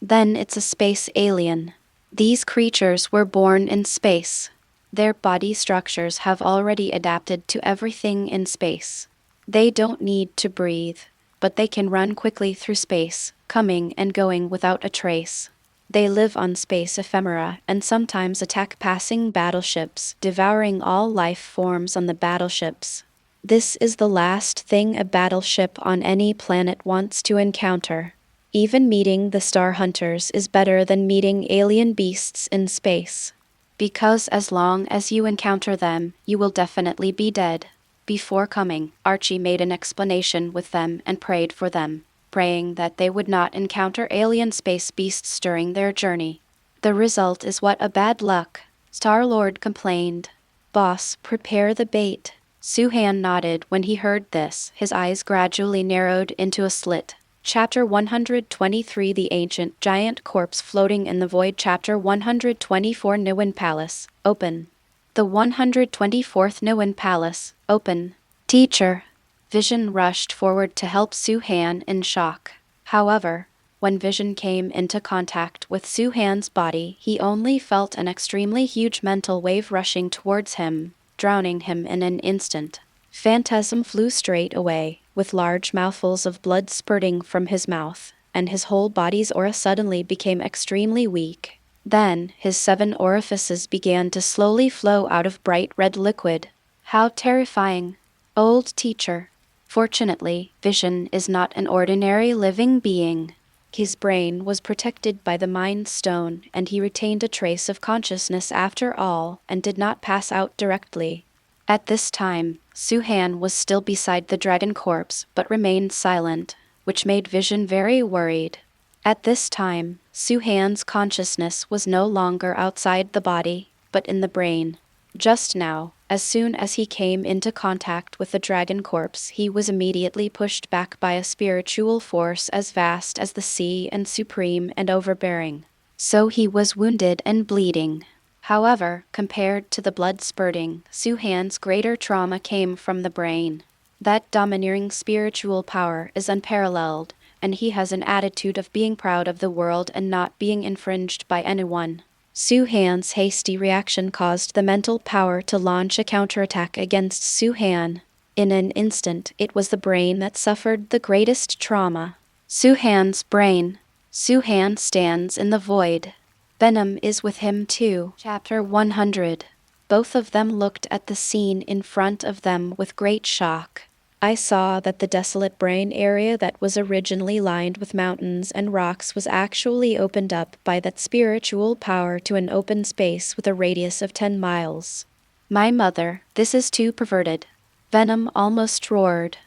Then it's a space alien. These creatures were born in space. Their body structures have already adapted to everything in space. They don't need to breathe, but they can run quickly through space, coming and going without a trace. They live on space ephemera and sometimes attack passing battleships, devouring all life forms on the battleships. This is the last thing a battleship on any planet wants to encounter. Even meeting the Star Hunters is better than meeting alien beasts in space. Because as long as you encounter them, you will definitely be dead. Before coming, Archie made an explanation with them and prayed for them, praying that they would not encounter alien space beasts during their journey. The result is what a bad luck, Star-Lord complained. Boss, prepare the bait. Su-Han nodded when he heard this, his eyes gradually narrowed into a slit. Chapter 123 The Ancient Giant Corpse Floating in the Void. Chapter 124 Niwen Palace, Open. The 124th Niwen Palace, Open. Teacher. Vision rushed forward to help Su-Han in shock. However, when Vision came into contact with Su-Han's body, he only felt an extremely huge mental wave rushing towards him, drowning him in an instant. Phantasm flew straight away, with large mouthfuls of blood spurting from his mouth, and his whole body's aura suddenly became extremely weak. Then, his 7 orifices began to slowly flow out of bright red liquid. How terrifying. Old teacher. Fortunately, Vision is not an ordinary living being. His brain was protected by the Mind Stone, and he retained a trace of consciousness after all, and did not pass out directly. At this time, Su-Han was still beside the dragon corpse, but remained silent, which made Vision very worried. At this time, Su-Han's consciousness was no longer outside the body, but in the brain. Just now, as soon as he came into contact with the dragon corpse, he was immediately pushed back by a spiritual force as vast as the sea and supreme and overbearing. So he was wounded and bleeding. However, compared to the blood spurting, Su-Han's greater trauma came from the brain. That domineering spiritual power is unparalleled, and he has an attitude of being proud of the world and not being infringed by anyone. Su-Han's hasty reaction caused the mental power to launch a counterattack against Su-Han. In an instant, it was the brain that suffered the greatest trauma. Su-Han's brain. Su-Han stands in the void. Venom is with him too. Chapter 100. Both of them looked at the scene in front of them with great shock. I saw that the desolate brain area that was originally lined with mountains and rocks was actually opened up by that spiritual power to an open space with a radius of 10 miles. My mother, this is too perverted. Venom almost roared.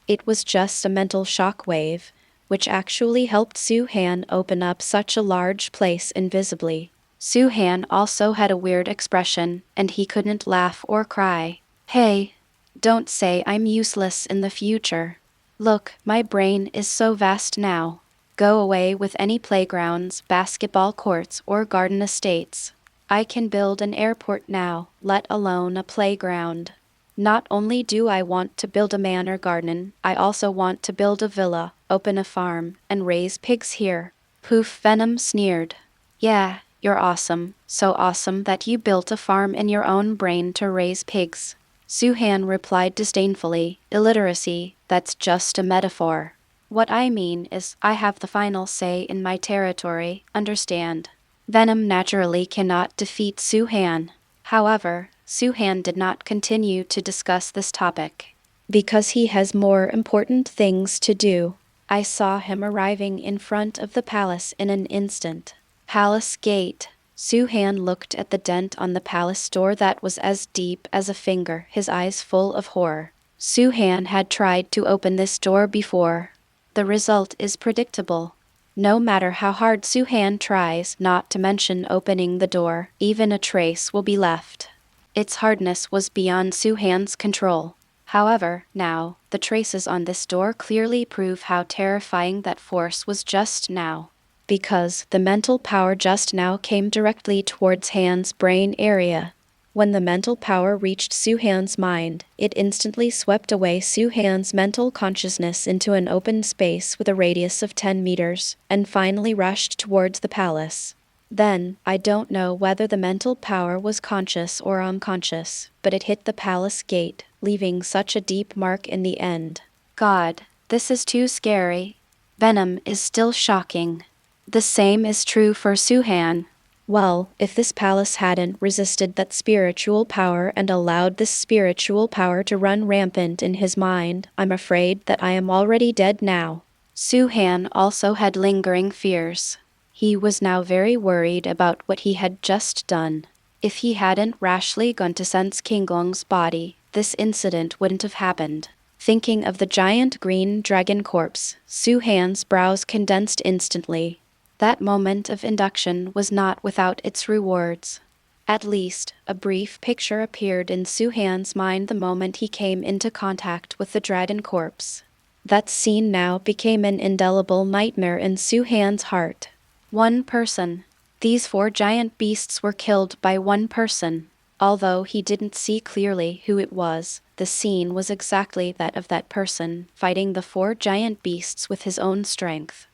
It was just a mental shock wave, which actually helped Su-Han open up such a large place invisibly. Su-Han also had a weird expression, and he couldn't laugh or cry. Hey, don't say I'm useless in the future. Look, my brain is so vast now. Go away with any playgrounds, basketball courts, or garden estates. I can build an airport now, let alone a playground. Not only do I want to build a manor garden, I also want to build a villa, open a farm, and raise pigs here. Poof, Venom sneered. Yeah, you're awesome, so awesome that you built a farm in your own brain to raise pigs. Su-Han replied disdainfully, illiteracy, that's just a metaphor. What I mean is, I have the final say in my territory, understand? Venom naturally cannot defeat Su-Han. However, Su-Han did not continue to discuss this topic. Because he has more important things to do. I saw him arriving in front of the palace in an instant. Palace gate. Su-Han looked at the dent on the palace door that was as deep as a finger, his eyes full of horror. Su-Han had tried to open this door before. The result is predictable. No matter how hard Su-Han tries, not to mention opening the door, even a trace will be left. Its hardness was beyond Su-Han's control. However, now, the traces on this door clearly prove how terrifying that force was just now. Because the mental power just now came directly towards Han's brain area. When the mental power reached Su-Han's mind, it instantly swept away Su-Han's mental consciousness into an open space with a radius of 10 meters, and finally rushed towards the palace. Then, I don't know whether the mental power was conscious or unconscious, but it hit the palace gate, leaving such a deep mark in the end. God, this is too scary. Venom is still shocking. The same is true for Su-Han. Well, if this palace hadn't resisted that spiritual power and allowed this spiritual power to run rampant in his mind, I'm afraid that I am already dead now. Su-Han also had lingering fears. He was now very worried about what he had just done. If he hadn't rashly gone to sense King Long's body, this incident wouldn't have happened. Thinking of the giant green dragon corpse, Su-Han's brows condensed instantly. That moment of induction was not without its rewards. At least, a brief picture appeared in Su-Han's mind the moment he came into contact with the dragon corpse. That scene now became an indelible nightmare in Su-Han's heart. One person. These 4 giant beasts were killed by one person. Although he didn't see clearly who it was, the scene was exactly that of that person, fighting the 4 giant beasts with his own strength.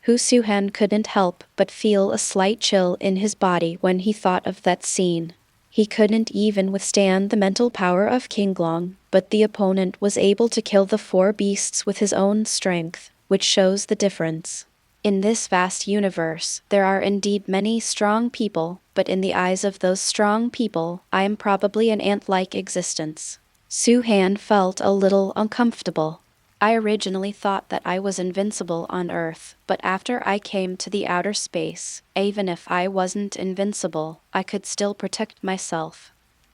Su-Han couldn't help but feel a slight chill in his body when he thought of that scene. He couldn't even withstand the mental power of King Long, but the opponent was able to kill the 4 beasts with his own strength, which shows the difference. In this vast universe, there are indeed many strong people, but in the eyes of those strong people, I am probably an ant-like existence. Su-Han felt a little uncomfortable. I originally thought that I was invincible on Earth, but after I came to the outer space, even if I wasn't invincible, I could still protect myself.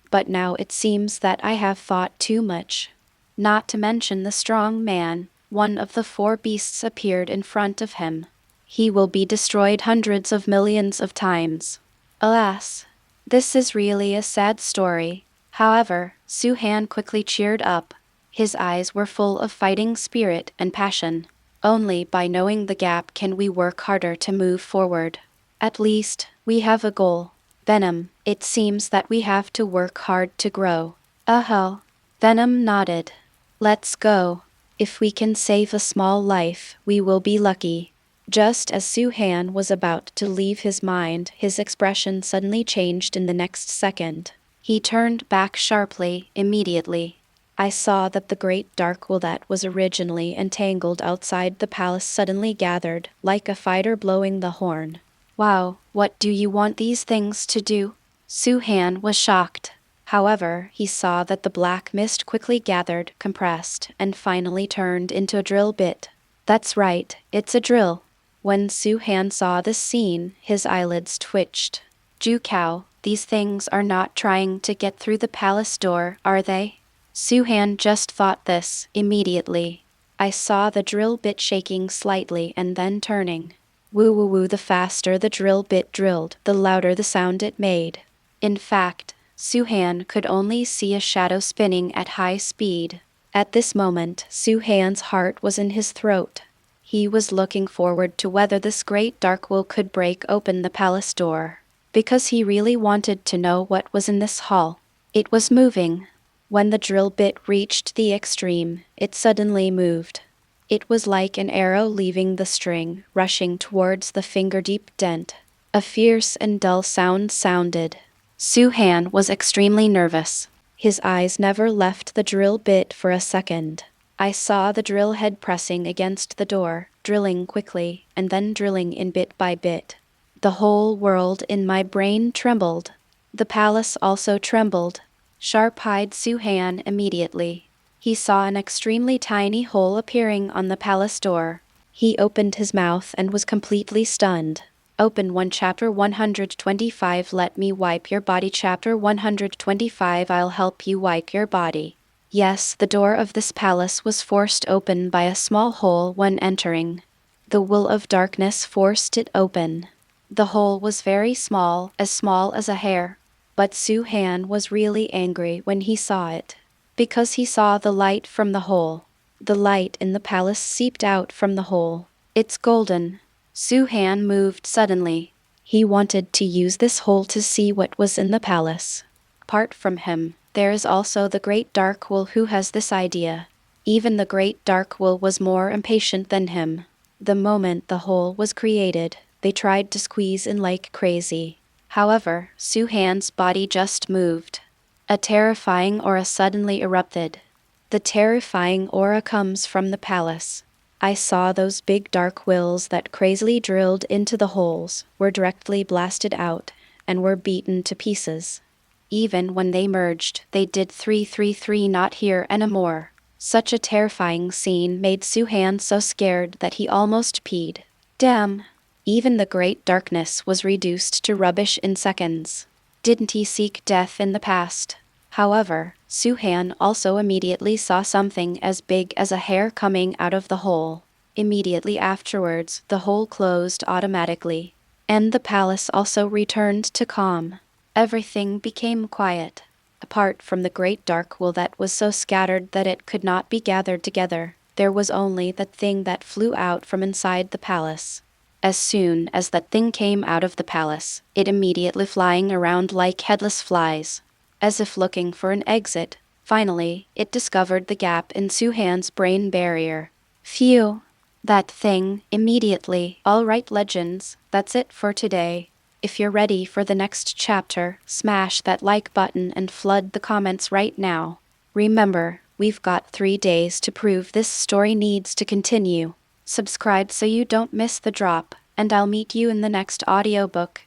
But now it seems that I have thought too much. Not to mention the strong man, one of the 4 beasts appeared in front of him. He will be destroyed hundreds of millions of times. Alas, this is really a sad story. However, Su-Han quickly cheered up. His eyes were full of fighting spirit and passion. Only by knowing the gap can we work harder to move forward. At least, we have a goal. Venom, it seems that we have to work hard to grow. Uh-huh. Venom nodded. Let's go. If we can save a small life, we will be lucky. Just as Su-Han was about to leave his mind, his expression suddenly changed in the next second. He turned back sharply, immediately. I saw that the great dark wool that was originally entangled outside the palace suddenly gathered, like a fighter blowing the horn. Wow, what do you want these things to do? Su-Han was shocked. However, he saw that the black mist quickly gathered, compressed, and finally turned into a drill bit. That's right, it's a drill. When Su-Han saw this scene, his eyelids twitched. Ju-Cow, these things are not trying to get through the palace door, are they? Su-Han just thought this, immediately. I saw the drill bit shaking slightly and then turning. Woo woo woo, the faster the drill bit drilled, the louder the sound it made. In fact, Suhan could only see a shadow spinning at high speed. At this moment, Suhan's heart was in his throat. He was looking forward to whether this great dark will could break open the palace door, because he really wanted to know what was in this hall. It was moving. When the drill bit reached the extreme, it suddenly moved. It was like an arrow leaving the string, rushing towards the finger-deep dent. A fierce and dull sound sounded. Suhan was extremely nervous. His eyes never left the drill bit for a second. I saw the drill head pressing against the door, drilling quickly, and then drilling in bit by bit. The whole world in my brain trembled. The palace also trembled. Sharp-eyed Suhan immediately. He saw an extremely tiny hole appearing on the palace door. He opened his mouth and was completely stunned. Open 1 Chapter 125. Let me wipe your body. Chapter 125. I'll help you wipe your body. Yes, the door of this palace was forced open by a small hole when entering. The will of darkness forced it open. The hole was very small as a hair. But Suhan was really angry when he saw it, because he saw the light from the hole. The light in the palace seeped out from the hole. It's golden. Suhan moved suddenly. He wanted to use this hole to see what was in the palace. Apart from him, there is also the Great Dark Will who has this idea. Even the Great Dark Will was more impatient than him. The moment the hole was created, they tried to squeeze in like crazy. However, Suhan's body just moved. A terrifying aura suddenly erupted. The terrifying aura comes from the palace. I saw those big dark wills that crazily drilled into the holes, were directly blasted out, and were beaten to pieces. Even when they merged, they did 333 not here anymore. Such a terrifying scene made Suhan so scared that he almost peed. Damn! Even the great darkness was reduced to rubbish in seconds. Didn't he seek death in the past? However, Suhan also immediately saw something as big as a hair coming out of the hole. Immediately afterwards, the hole closed automatically. And the palace also returned to calm. Everything became quiet. Apart from the great dark will that was so scattered that it could not be gathered together, there was only that thing that flew out from inside the palace. As soon as that thing came out of the palace, it immediately flying around like headless flies, as if looking for an exit. Finally, it discovered the gap in Suhan's brain barrier. Phew! That thing, immediately. Alright legends, that's it for today. If you're ready for the next chapter, smash that like button and flood the comments right now. Remember, we've got 3 days to prove this story needs to continue. Subscribe so you don't miss the drop, and I'll meet you in the next audiobook.